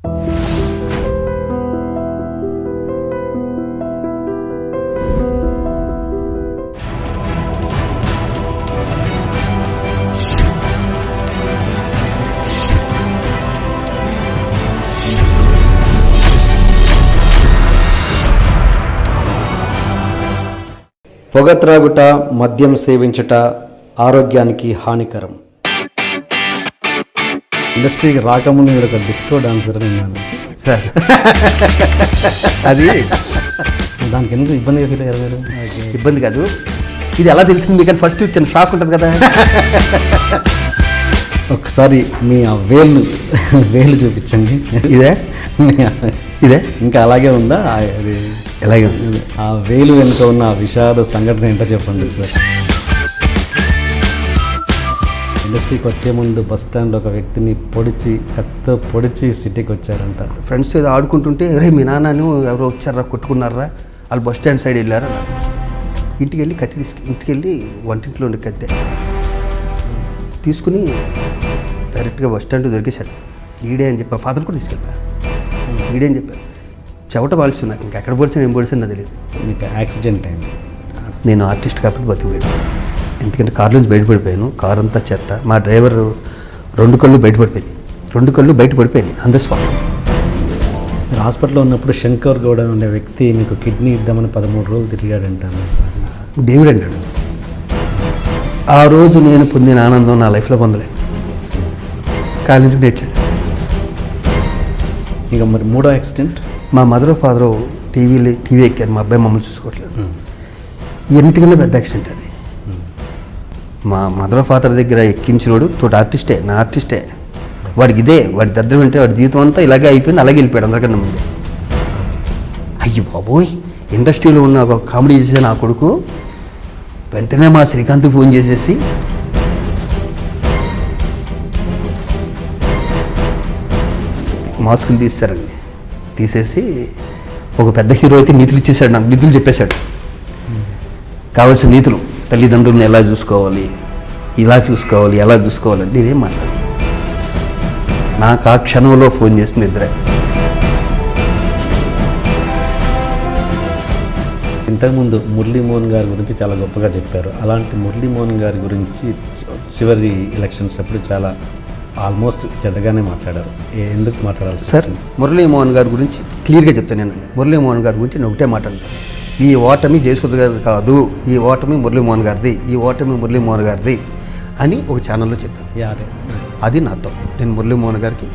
పొగ త్రాగుట, మద్యం సేవించుట ఆరోగ్యానికి హానికరం. ఇండస్ట్రీకి రాకముందు మీరు ఒక డిస్కో డాన్సర్ ఉన్నాను సార్. అది దానికి ఎందుకు ఇబ్బందిగా ఫీల్ అయ్యారు మీరు? ఇబ్బంది కాదు, ఇది ఎలా తెలిసింది మీకు? ఫస్ట్ చిన్న షాక్ ఉంటుంది కదా. ఒకసారి మీ ఆ వేలు చూపించండి. ఇదే ఇంకా అలాగే ఉందా? అది ఎలాగే ఉంది. ఆ వేలు వెనుక ఉన్న విషాద సంఘటన ఏంటో చెప్పండి సార్. ఇండస్ట్రీకి వచ్చే ముందు బస్ స్టాండ్ ఒక వ్యక్తిని కత్తితో పొడిచి సిటీకి వచ్చారంట. ఫ్రెండ్స్ ఏదో ఆడుకుంటుంటే రే మీ నాన్నను ఎవరో వచ్చారా, కొట్టుకున్నారా, వాళ్ళు బస్ స్టాండ్ సైడ్ వెళ్ళారా. ఇంటికి వెళ్ళి కత్తి ఇంటికి వెళ్ళి వంటింట్లో ఉండే కత్తి తీసుకుని డైరెక్ట్గా బస్ స్టాండ్ దొరికేశాడు. ఈడే అని చెప్పా, ఫాదర్ కూడా తీసుకెళ్ళా. ఈడే అని చెప్పారు. చెవట వాల్సి నాకు ఇంకా ఎక్కడ పొడిచాను ఏం పొడిచాను నాకు తెలియదు. మీకు యాక్సిడెంట్ అయింది. నేను ఆర్టిస్ట్ కాబట్టి బతికిపోయాను. ఎందుకంటే కారు నుంచి బయటపడిపోయాను. కారు అంతా చెత్త. మా డ్రైవర్ 2 కళ్ళు బయటపడిపోయాయి ఆన్ ద స్పాట్. మీరు హాస్పిటల్లో ఉన్నప్పుడు శంకర్ గౌడ అనే వ్యక్తి మీకు కిడ్నీ ఇద్దామని 13 రోజులు తిరిగాడంటాను. దేవుడు అన్నాడు. ఆ రోజు నేను పొందిన ఆనందం నా లైఫ్లో పొందలేదు. కాలేజీకి నేర్చాడు. ఇక మరి 3వ యాక్సిడెంట్, మా మదర్ ఫాదరు టీవీ ఎక్కారు. మా అబ్బాయి మమ్మల్ని చూసుకోవట్లేదు. ఎన్నిటికన్నా పెద్ద యాక్సిడెంట్ అది. మా మదర్ ఫాదర్ దగ్గర ఎక్కించినోడు తోటి ఆర్టిస్టే, నా ఆర్టిస్టే. వాడి దద్దరం అంటే వాడి జీవితం అంతా ఇలాగే అయిపోయింది. అలాగే వెళ్ళిపోయాడు అందరికన్నా ముందే. అయ్యి బాబోయ్, ఇండస్ట్రీలో ఉన్న ఒక కామెడీ చేసే నా కొడుకు వెంటనే మా శ్రీకాంత్కి ఫోన్ చేసేసి మాస్కులు తీసేసి ఒక పెద్ద హీరో అయితే నీతులు ఇచ్చేసాడు. నాకు నీతులు చెప్పేశాడు. కావాల్సిన నీతులు, తల్లిదండ్రులను ఎలా చూసుకోవాలి, ఎలా చూసుకోవాలి. నేనేం మాట్లాడు. నాకు ఆ క్షణంలో ఫోన్ చేసింది ఇద్దరే. ఇంతకుముందు మురళీమోహన్ గారి గురించి చాలా గొప్పగా చెప్పారు. అలాంటి మురళీమోహన్ గారి గురించి చివరి ఎలక్షన్స్ అప్పుడు చాలా ఆల్మోస్ట్ చెడ్డగానే మాట్లాడారు. ఎందుకు మాట్లాడాలి సార్? మురళీమోహన్ గారి గురించి క్లియర్గా చెప్తాను నేను. మురళీమోహన్ గారి గురించి నేను ఒకటే మాట్లాడను. ఈ ఓటమి జయసుధ గారిది కాదు, ఈ ఓటమి మురళీమోహన్ గారిది అని ఒక ఛానల్లో చెప్పాను. అది నాతో. నేను మురళీమోహన్ గారికి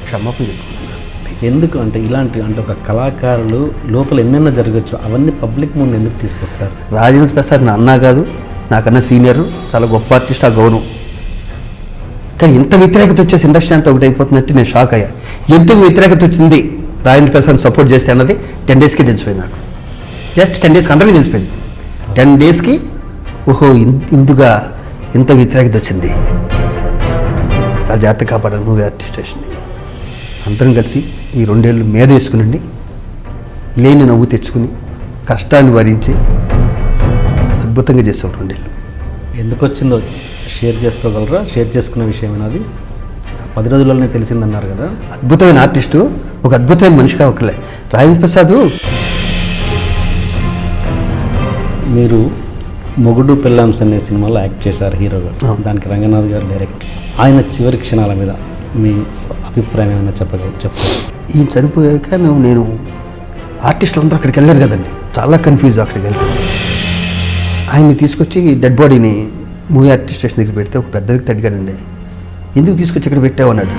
క్షమాపణ చెప్పుకుంటున్నాను. ఎందుకు అంటే ఇలాంటి ఒక కళాకారులు లోపల ఎన్నెన్నో జరగచ్చు, అవన్నీ పబ్లిక్ ముందు ఎందుకు తీసుకొస్తారు? రాజేంద్ర ప్రసాద్ నా అన్నా కాదు, నాకన్నా సీనియర్, చాలా గొప్ప ఆర్టిస్ట్, ఆ గౌరవం. కానీ ఇంత వ్యతిరేకత వచ్చేసి ఇండస్ట్రీ అంతా ఒకటి అయిపోతుందంటే నేను షాక్ అయ్యా. ఎందుకు వ్యతిరేకత వచ్చింది రాజేంద్ర ప్రసాద్ సపోర్ట్ చేస్తే అన్నది 10 డేస్కి తెలిసిపోయింది నాకు. జస్ట్ 10 డేస్కి అందరికీ తెలిసిపోయింది. 10 డేస్కి ఓహో ఇంత వ్యతిరేకత వచ్చింది. ఆ జాగ్రత్త కాపాడాను మూవీ ఆర్టిస్ట్ స్టేషన్ని. అందరం కలిసి ఈ 2 ఏళ్ళు మీద వేసుకునండి, లేని నవ్వు తెచ్చుకుని కష్టాన్ని భరించి అద్భుతంగా చేసాం 2 ఏళ్ళు. ఎందుకు వచ్చిందో షేర్ చేసుకోగలరా? షేర్ చేసుకున్న విషయం అది 10 రోజుల్లోనే తెలిసిందన్నారు కదా. అద్భుతమైన ఆర్టిస్టు, ఒక అద్భుతమైన మనిషి కావక్కలే రాజేంద్ర ప్రసాద్. మీరు మొగుడు పెళ్ళాంస్ అనే సినిమాలో యాక్ట్ చేశారు హీరోగా. దానికి రంగనాథ్ గారు డైరెక్టర్. ఆయన చివరి క్షణాల మీద మీ అభిప్రాయం ఏమైనా చెప్పారు? ఈయన చనిపోయాక నేను ఆర్టిస్టులు అందరూ అక్కడికి వెళ్ళారు కదండి, చాలా కన్ఫ్యూజ్. అక్కడికి వెళ్తే ఆయన్ని తీసుకొచ్చి డెడ్ బాడీని మూవీ ఆర్టిస్ట్ స్టేషన్ దగ్గర పెడితే ఒక పెద్ద వ్యక్తి అడిగాడండి, ఎందుకు తీసుకొచ్చి ఇక్కడ పెట్టావు అన్నాడు.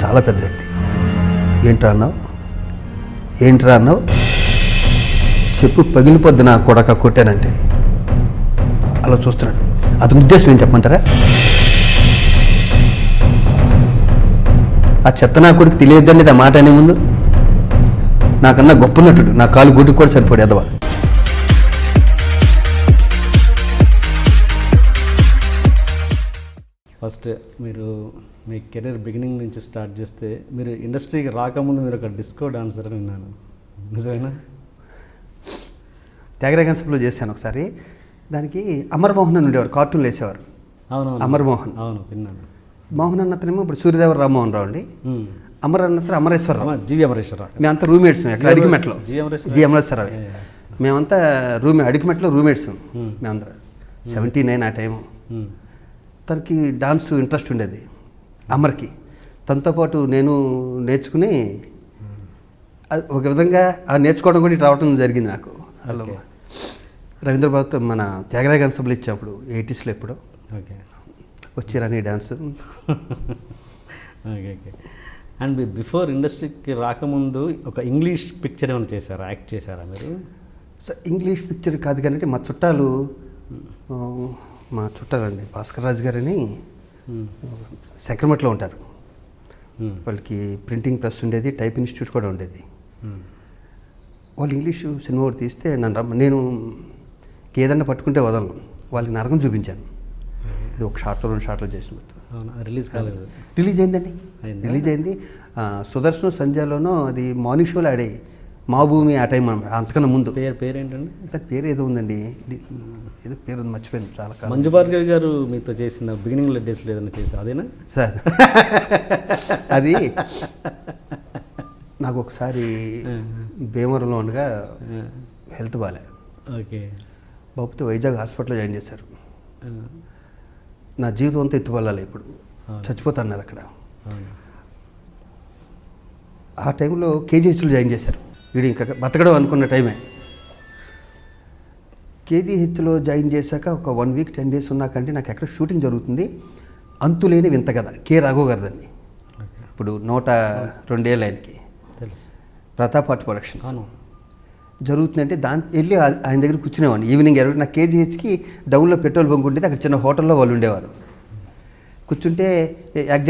చాలా పెద్ద వ్యక్తి. ఏంట్రా అన్నావు? చెప్పు పగిలిపోద్ది నా కొడక కొట్టానంటే. అలా చూస్తున్నాడు. అతని ఉద్దేశం ఏం చెప్పమంటారా? ఆ చెత్త నా కొడుకు తెలియద్దండి ఆ మాట అనే ముందు. నాకన్నా గొప్ప నటుడు, నా కాలు గుడ్డుకు కూడా సరిపోడు ఎదవా. ఫస్ట్ మీరు మీ కెరీర్ బిగినింగ్ నుంచి స్టార్ట్ చేస్తే, మీరు ఇండస్ట్రీకి రాకముందు మీరు ఒక డిస్కో డాన్సర్ అని విన్నాను, నిజమేనా? త్యాగరాజన్స్లో చేశాను ఒకసారి. దానికి అమర్మోహన్ అని ఉండేవారు, కార్టూన్లు వేసేవారు. అవును, అమర్మోహన్. అవును, విన్నాను. మోహన్ అన్న అతనేమో ఇప్పుడు సూర్యదేవర రామ్మోహన్ రావు అండి. అమరేశ్వరరావు. జీవి అమరేశ్వరరావు. మేమంతా రూమ్మేట్స్ ఎక్కడ అడిగిమెట్లో. జి అమరేశ్వరరావు. మేమంతా అడిగిమెట్లో రూమ్మేట్స్ మేమందరం. 79 ఆ టైము. తనకి డాన్స్ ఇంట్రెస్ట్ ఉండేది అమర్కి. తనతో పాటు నేను నేర్చుకుని ఒక విధంగా నేర్చుకోవడం కూడా ఇటు రావడం జరిగింది నాకు. హలో రవీంద్రబాబుతో మన త్యాగరాయ కానిస్టేబుల్ ఇచ్చినప్పుడు 80s ఎప్పుడు వచ్చారని dance. Okay okay. And before ఇండస్ట్రీకి రాకముందు ఒక ఇంగ్లీష్ పిక్చర్ ఏమైనా చేశారా, యాక్ట్ చేశారా మీరు? ఇంగ్లీష్ పిక్చర్ కాదు కానీ మా చుట్టాలు అండి భాస్కర్ రాజు గారని సెక్రమట్లో ఉంటారు. వాళ్ళకి ప్రింటింగ్ ప్రెస్ ఉండేది, టైప్ ఇన్స్టిట్యూట్ కూడా ఉండేది. వాళ్ళు ఇంగ్లీషు సినిమా ఒకటి తీస్తే నేను ఏదన్నా పట్టుకుంటే వదలను. వాళ్ళకి నరకం చూపించాను. ఇది ఒక షార్ట్లో 2 షార్ట్లు చేసిన. రిలీజ్ కాలేదు. రిలీజ్ అయిందండి. రిలీజ్ అయింది. సుదర్శన్ సంధ్యలోనో అది మార్నింగ్ షోలో ఆడాయి. మా భూమి ఆ టైం అనమాట. అంతకన్నా ముందు. పేరు ఏంటండి? దాని పేరు ఏదో ఉందండి, ఏదో పేరు ఉంది, మర్చిపోయింది. చాలా కాలం. మంజు భార్గవి గారు మీతో చేసిన బిగినింగ్ డేస్లో ఏదైనా చేశారు అదేనా సార్? అది నాకు ఒకసారి భీమవరంలో ఉండగా హెల్త్ బాగాలే. ఓకే. బాబుతో వైజాగ్ హాస్పిటల్లో జాయిన్ చేశారు. నా జీవితం అంతా ఎత్తుపల్లాలి, ఇప్పుడు చచ్చిపోతాన్నారు అక్కడ. ఆ టైంలో కేజీహెచ్లో జాయిన్ చేశారు. వీడు ఇంకా బతకడం అనుకున్న టైమే. కేజీహెచ్లో జాయిన్ చేశాక ఒక 1 వీక్ 10 డేస్ ఉన్నాకంటే నాకు ఎక్కడ షూటింగ్ జరుగుతుంది. అంతులేని వింత కథ, కె రాఘవ్ గారిదండి. ఇప్పుడు 102 ఏళ్ళ ఆయనకి తెలుసు. ప్రతాప్ ఆర్ట్ ప్రొడక్షన్స్ జరుగుతుందంటే వెళ్ళి ఆయన దగ్గర కూర్చునేవాడిని. ఈవినింగ్ నాకు కేజీహెచ్కి డౌన్లో పెట్రోల్ బంక్ ఉండేది. అక్కడ చిన్న హోటల్లో వాళ్ళు ఉండేవారు. కూర్చుంటే యాక్ట్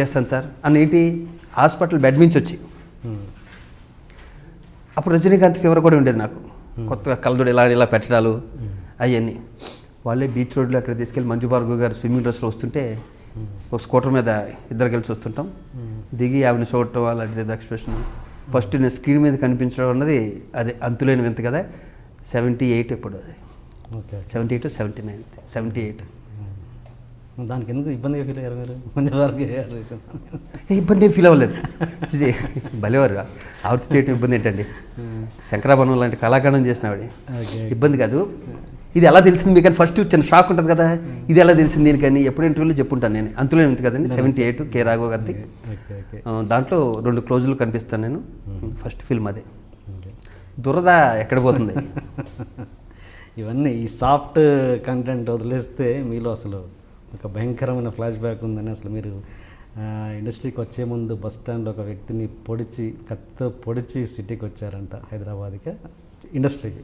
చేస్తాను సార్ అని ఏంటి హాస్పిటల్ బెడ్ నుంచి వచ్చి. అప్పుడు రజనీకాంత్ ఫీవర్ కూడా ఉండేది నాకు. కొత్తగా కళ్ళజోడు ఇలా పెట్టడాలు అవన్నీ. వాళ్ళే బీచ్ రోడ్లో అక్కడ తీసుకెళ్ళి మంజు భార్గవ్ గారు స్విమ్మింగ్ డ్రెస్లో వస్తుంటే ఒక స్కూటర్ మీద ఇద్దరు కలిసి వస్తుంటాం. దిగి ఆమెను చూడటం అలాంటిది ఎక్స్ప్రెషన్. ఫస్ట్ నేను స్క్రీన్ మీద కనిపించడం అన్నది అదే అంతులేని వింత కదా. 78 ఎప్పుడు అది. 78 79 78. దానికి ఎందుకు ఇబ్బందిగా ఫీల్ అయ్యారు మీరు? మంజు భార్గవి గారు ఇబ్బంది ఏం ఫీల్ అవ్వలేదు. ఇది భలేవారు ఆవిడ చేయటం ఇబ్బంది ఏంటండి. శంకరాభరణం లాంటి కళాఖండం చేసిన ఆవిడ ఇబ్బంది కాదు. ఇది ఎలా తెలిసింది మీకు అని ఫస్ట్ చిన్న షాక్ ఉంటుంది కదా. ఇది ఎలా తెలిసింది దీనికని ఎప్పుడు ఇంటర్వ్యూలో చెప్పుంటాను నేను. అంతులేని వింత కదండి 78 కె రాఘవ్ గారిది. దాంట్లో 2 క్లోజులు కనిపిస్తాను నేను. ఫస్ట్ ఫిల్మ్ అదే. దురద ఎక్కడ పోతుంది. ఇవన్నీ ఈ సాఫ్ట్ కంటెంట్ వదిలేస్తే మీలో అసలు ఒక భయంకరమైన ఫ్లాష్ బ్యాక్ ఉందని. అసలు మీరు ఇండస్ట్రీకి వచ్చే ముందు బస్ స్టాండ్లో ఒక వ్యక్తిని కత్తితో పొడిచి సిటీకి వచ్చారంట, హైదరాబాద్కి ఇండస్ట్రీకి.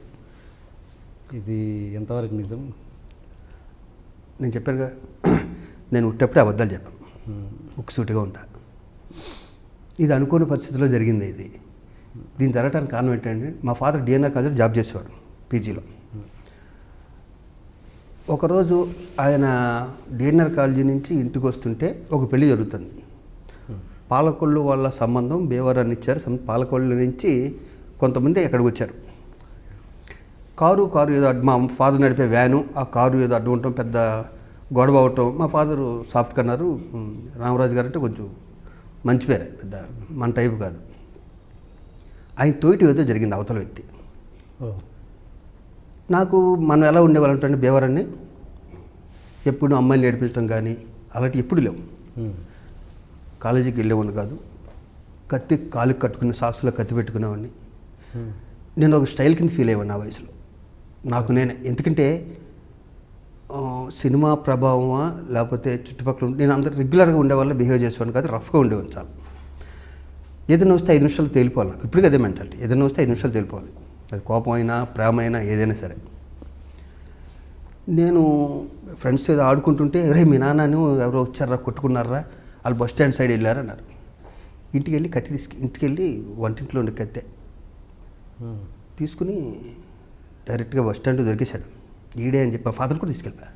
ఇది ఎంతవరకు నిజం? నేను చెప్పానుగా, నేను ఉట్టప్పుడే అబద్ధాలు చెప్పాను, ఉక్కుసూటిగా ఉంటా. ఇది అనుకోని పరిస్థితిలో జరిగింది. దీని జరగడానికి కారణం ఏంటంటే మా ఫాదర్ డిఎన్ఆర్ కాలేజీలో జాబ్ చేసేవారు పీజీలో. ఒకరోజు ఆయన డిఎన్ఆర్ కాలేజీ నుంచి ఇంటికి వస్తుంటే ఒక పెళ్లి జరుగుతుంది. పాలకొల్లు వాళ్ళ సంబంధం భీమవరాన్ని ఇచ్చారు. పాలకొల్లు నుంచి కొంతమంది ఎక్కడికి వచ్చారు. కారు ఏదో మా ఫాదర్ నడిపే వ్యాను, ఆ కారు ఏదో అడ్డు ఉండటం, పెద్ద గొడవ అవటం. మా ఫాదరు సాఫ్ట్ కన్నారు. రామరాజు గారు అంటే కొంచెం మంచి పేరే, పెద్ద మన టైపు కాదు. ఆయన తోటి ఏదో జరిగింది అవతల వ్యక్తి. నాకు మనం ఎలా ఉండేవాళ్ళంటే భీమవరాన్ని ఎప్పుడు అమ్మాయిలు నేర్పించడం కానీ అలాంటి ఎప్పుడు లేవు. కాలేజీకి వెళ్ళేవాడిని కాదు. కత్తి కాలుకి కట్టుకుని సాక్స్లో కత్తి పెట్టుకునేవాడిని. నేను ఒక స్టైల్ కింద ఫీల్ అయ్యాను ఆ వయసులో నాకు నేనే. ఎందుకంటే సినిమా ప్రభావమా లేకపోతే చుట్టుపక్కల నేను అందరూ రెగ్యులర్గా ఉండేవాళ్ళ బిహేవ్ చేసేవాడిని కాదు, రఫ్గా ఉండేవాడిని. చాలా ఏదైనా వస్తే 5 నిమిషాలు తేలిపోవాలి. నాకు ఇప్పటికీ అదే మెంటాలిటీ. ఏదైనా వస్తే 5 నిమిషాలు తేలిపోవాలి. అది కోపం అయినా ప్రేమ అయినా ఏదైనా సరే. నేను ఫ్రెండ్స్ ఏదో ఆడుకుంటుంటే మీ నాన్నను ఎవరో వచ్చారా కొట్టుకున్నారా, వాళ్ళు బస్ స్టాండ్ సైడ్ వెళ్ళారన్నారు. ఇంటికి వెళ్ళి కత్తి ఇంటికి వెళ్ళి వంటింట్లో ఉండే కత్తే తీసుకుని డైరెక్ట్గా బస్ స్టాండ్ దొరికేశాడు. ఈడే అని చెప్పి మా ఫాదర్ కూడా తీసుకెళ్ళిపోయా.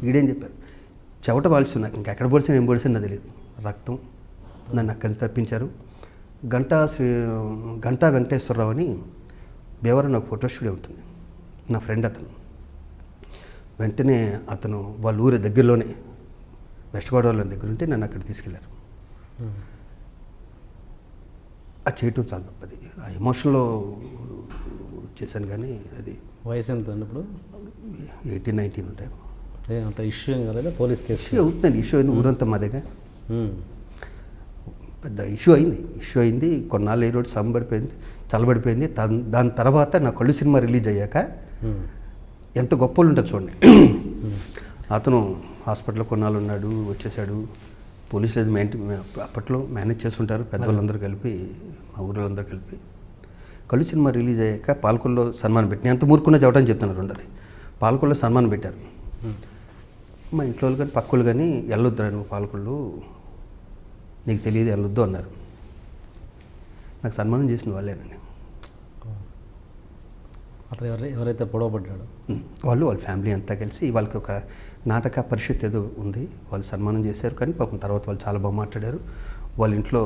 ఈడే అని చెప్పారు. చెవట వాల్సి నాకు ఇంకా ఎక్కడ పొడిసాను ఏం పొడిసాను నాకు తెలియదు. రక్తం నన్ను అక్కడి నుంచి తప్పించారు. గంటా వెంకటేశ్వరరావు అని భీమవరం నాకు ఫోటో స్టూడియో ఉంటుంది. నా ఫ్రెండ్ అతను. వెంటనే అతను వాళ్ళ ఊరి దగ్గరలోనే వెస్ట్ గోదావరి దగ్గర ఉంటే నన్ను అక్కడ తీసుకెళ్లారు. అది చేయటం చాలా తప్పది. ఆ ఎమోషన్లో చేశాను కానీ అది వయసు ఎంత అండి ఇప్పుడు? 18-19 ఉంటాయి. అంత ఇష్యూ ఏం కాలేదా? పోలీస్ కేసు ఇష్యూ అవుతుందండి. ఇష్యూ అయింది, ఊరంతా మాదేగా పెద్ద ఇష్యూ అయింది. కొన్నాళ్ళు ఏ రోడ్ సంబడిపోయింది, చల్లబడిపోయింది. దాని తర్వాత నా కళ్ళు సినిమా రిలీజ్ అయ్యాక ఎంత గొప్ప వాళ్ళు ఉంటారు చూడండి. అతను హాస్పిటల్లో కొన్నాళ్ళు ఉన్నాడు, వచ్చేసాడు. పోలీసులు అది అప్పట్లో మేనేజ్ చేస్తుంటారు పెద్దవాళ్ళందరూ కలిపి, మా ఊళ్ళందరూ కలిపి. కళ్ళు సినిమా రిలీజ్ అయ్యాక పాలకొల్లో సన్మానం పెట్టి, నేను ఎంత మూర్ఖున్నా చెప్పడం చెప్తున్నారు ఉండదు. పాలకొల్లో సన్మానం పెట్టారు. మా ఇంట్లో వాళ్ళు కానీ పక్కలు కానీ వెళ్ళొద్దురా నువ్వు పాలకొల్లు, నీకు తెలియదు వెళ్ళొద్దు అన్నారు. నాకు సన్మానం చేసిన వాళ్ళేనండి. అతను ఎవరైతే పొడవబడ్డాడో వాళ్ళ ఫ్యామిలీ అంతా కలిసి వాళ్ళకి ఒక నాటక పరిషత్ ఏదో ఉంది, వాళ్ళు సన్మానం చేశారు. కానీ పాపం తర్వాత వాళ్ళు చాలా బాగా మాట్లాడారు. వాళ్ళ ఇంట్లో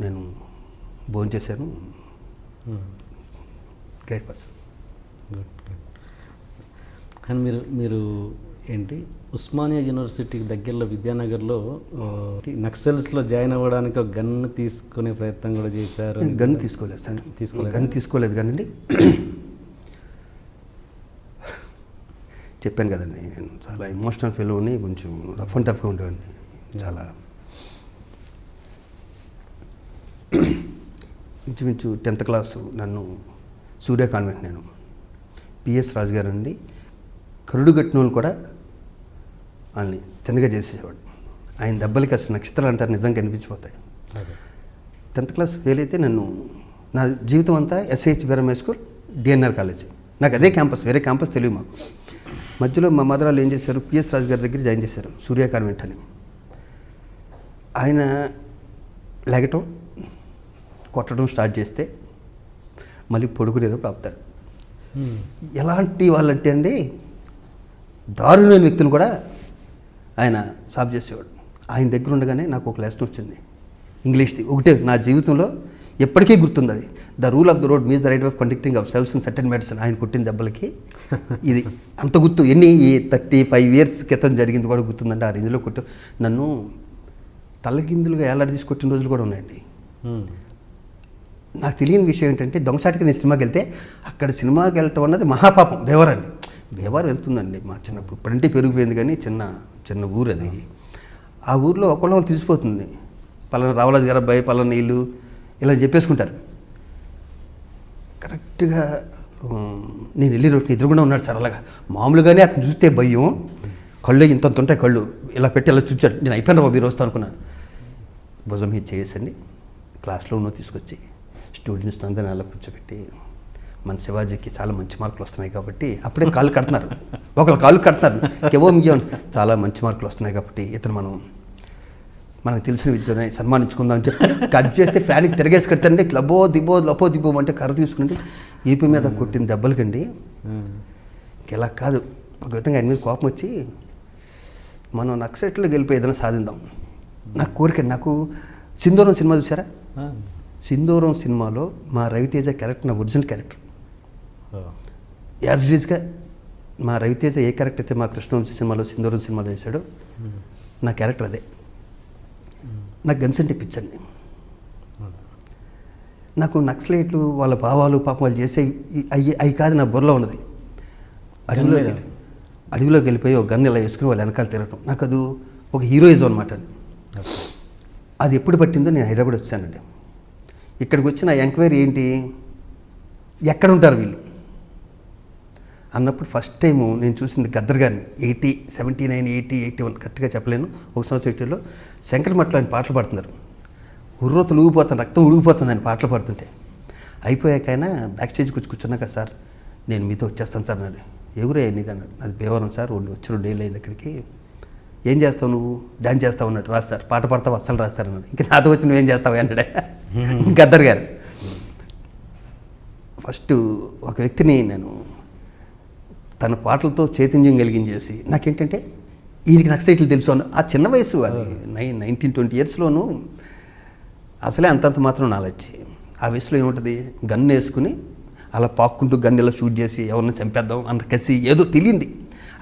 నేను భోజనం చేశాను. Great person. కానీ మీరు ఏంటి ఉస్మానియా యూనివర్సిటీకి దగ్గరలో విద్యానగర్లో నక్సల్స్లో జాయిన్ అవ్వడానికి ఒక గన్ తీసుకునే ప్రయత్నం కూడా చేశారు. గన్ తీసుకోలేదు సార్, గన్ తీసుకోలేదు కానండి. చెప్పాను కదండి, నేను చాలా ఎమోషనల్ ఫీల్ని, కొంచెం రఫ్ అండ్ టఫ్గా ఉండేవాడిని. చాలా ఇంచుమించు 10th క్లాసు నన్ను సూర్య కాన్వెంట్, నేను పిఎస్ రాజు గారు అండి, కరుడు కట్టిన వాళ్ళు కూడా వాళ్ళని తిన్నగా చేసేవాడు. ఆయన దెబ్బలకి అసలు నక్షత్రాలు అంటారు నిజంగా కనిపించిపోతాయి. 10th క్లాస్ ఫెయిల్ అయితే నన్ను నా జీవితం అంతా SIH Beeram high school, DNR college, నాకు అదే క్యాంపస్, వేరే క్యాంపస్ తెలియదు మాకు. మధ్యలో మా మదరాలు ఏం చేశారు, పిఎస్ రాజు గారి దగ్గర జాయిన్ చేశారు, సూర్య కాన్వెంట్ అని. ఆయన లెగటం కొట్టడం స్టార్ట్ చేస్తే మళ్ళీ పొడుగునేటప్పుడు ఆపుతాడు. ఎలాంటి వాళ్ళంటే అండి, దారుణమైన వ్యక్తులు కూడా ఆయన సాఫ్ చేసేవాడు. ఆయన దగ్గర ఉండగానే నాకు ఒక లెసన్ వచ్చింది ఇంగ్లీష్ది, ఒకటే నా జీవితంలో ఎప్పటికీ గుర్తుంది. అది the rule of the road means the right of conducting of cells in certain medicine. ఆయన కొట్టిన దెబ్బలకి ఇది అంత గుర్తు. 35 years క్రితం జరిగింది కూడా గుర్తుందంటే. ఆ రేంజ్లో కొట్టు నన్ను తలకిందులుగా ఏలాడి కొట్టిన రోజులు కూడా ఉన్నాయండి. నాకు తెలియని విషయం ఏంటంటే, దొంగసాటికి నేను సినిమాకి వెళ్తే అక్కడ సినిమాకి వెళ్ళటం అన్నది మహాపాపం. దేవరండి, దేవరం ఎంత ఉందండి మా చిన్నప్పుడు, ఇప్పుడంటే పెరిగిపోయింది కానీ చిన్న ఊరు అది. ఆ ఊరిలో ఒకళ్ళు తీసిపోతుంది, పలానా రావరాజు గారు అబ్బాయి, పలానా నీళ్ళు ఇలా చెప్పేసుకుంటారు. కరెక్ట్గా నేను వెళ్ళి రొట్టి ఎదురుగుండా ఉన్నాడు సార్. అలాగా మామూలుగానే అతను చూస్తే భయం, కళ్ళు ఇంత ఉంటాయి, కళ్ళు ఇలా పెట్టి ఇలా చూచాడు. నేను అయిపోయిన బాబు ఈ రోజుతో అనుకున్నాను. భుజం మీద చేయండి, క్లాస్లో ఉన్న తీసుకొచ్చి స్టూడెంట్స్ అందరినీ అలా కూర్చోబెట్టి, మన శివాజీకి చాలా మంచి మార్కులు వస్తున్నాయి కాబట్టి, అప్పుడే కాళ్ళు కడుతున్నారు, ఒకళ్ళు కాళ్ళు కడుతున్నారు, కేవో మిగం చాలా మంచి మార్కులు వస్తున్నాయి కాబట్టి ఇతను మనకు తెలిసిన విద్యని సన్మానించుకుందాం అని చెప్పి కట్ చేస్తే ఫ్యాన్కి తిరగేసి కడతానండి. లపో దిబ్బో అంటే కర్ర తీసుకుంటే ఈపి మీద కొట్టిన దెబ్బలకండి ఇలా కాదు, ఒక విధంగా ఆయన మీద కోపం వచ్చి మనం నక్సలైట్లో గెలిపి ఏదైనా సాధిద్దాం. నాకు కోరిక. నాకు సింధూరం సినిమా చూసారా? సింధూరం సినిమాలో మా రవితేజ క్యారెక్టర్ నా ఒరిజినల్ క్యారెక్టర్. యాజ్ ఇట్ ఈజ్గా మా రవితేజ ఏ క్యారెక్టర్ అయితే మా కృష్ణవంశీ సినిమాలో, సింధూరం సినిమాలో చేశాడో నా క్యారెక్టర్ అదే. నాకు గన్స్ అంటే పిచ్చండి. నాకు వాళ్ళ భావాలు పాపం వాళ్ళు చేసే అవి కాదు నా బుర్రలో ఉన్నది. అడవిలోకి వెళ్ళిపోయి ఒక గన్ ఇలా వేసుకుని వాళ్ళు వెనకాల తిరగటం, నాకు అది ఒక హీరోయిజం అనమాట. అది ఎప్పుడు పట్టిందో నేను హైదరాబాద్ వచ్చానండి. ఇక్కడికి వచ్చిన ఎంక్వైరీ ఏంటి, ఎక్కడ ఉంటారు వీళ్ళు అన్నప్పుడు ఫస్ట్ టైము నేను చూసింది గద్దర్ గారిని. 79, 80, 81 కరెక్ట్గా చెప్పలేను. ఒక సంవత్సరంలో శంకరమఠలో ఆయన పాటలు పాడుతున్నారు. ఉర్రోతలు ఊగిపోతాను, రక్తం ఉడిగిపోతుంది ఆయన పాటలు పాడుతుంటే. అయిపోయాక ఆయన బ్యాక్ స్టేజ్కి వచ్చి కూర్చున్నాక, సార్ నేను మీతో వచ్చేస్తాను సార్ అన్నాడు. ఎవరే నీది అన్నాడు. అది భీమవరం సార్, వచ్చి 2 days అయింది అక్కడికి. ఏం చేస్తావు నువ్వు? డాన్స్ చేస్తావు అన్నట్టు. రాస్తారు, పాట పాడతావు, అస్సలు రాస్తారన్నాడు. ఇంకా నాతో వచ్చి నువ్వేం చేస్తావు అన్నాడే గద్దర్ గారు. ఫస్ట్ ఒక వ్యక్తిని నేను తన పాటలతో చైతన్యం కలిగించేసి, నాకేంటంటే ఈయనకి నక్సలైట్లు తెలుసు అన్న ఆ చిన్న వయసు, అది 19-20 yearsలోనూ అసలే అంతంత మాత్రం నాలెడ్జ్. ఆ వయసులో ఏముంటుంది, గన్ వేసుకుని అలా పాక్కుంటూ గన్ ఇలా షూట్ చేసి ఎవరిని చంపేద్దాం అంత కసి ఏదో తెలియంది.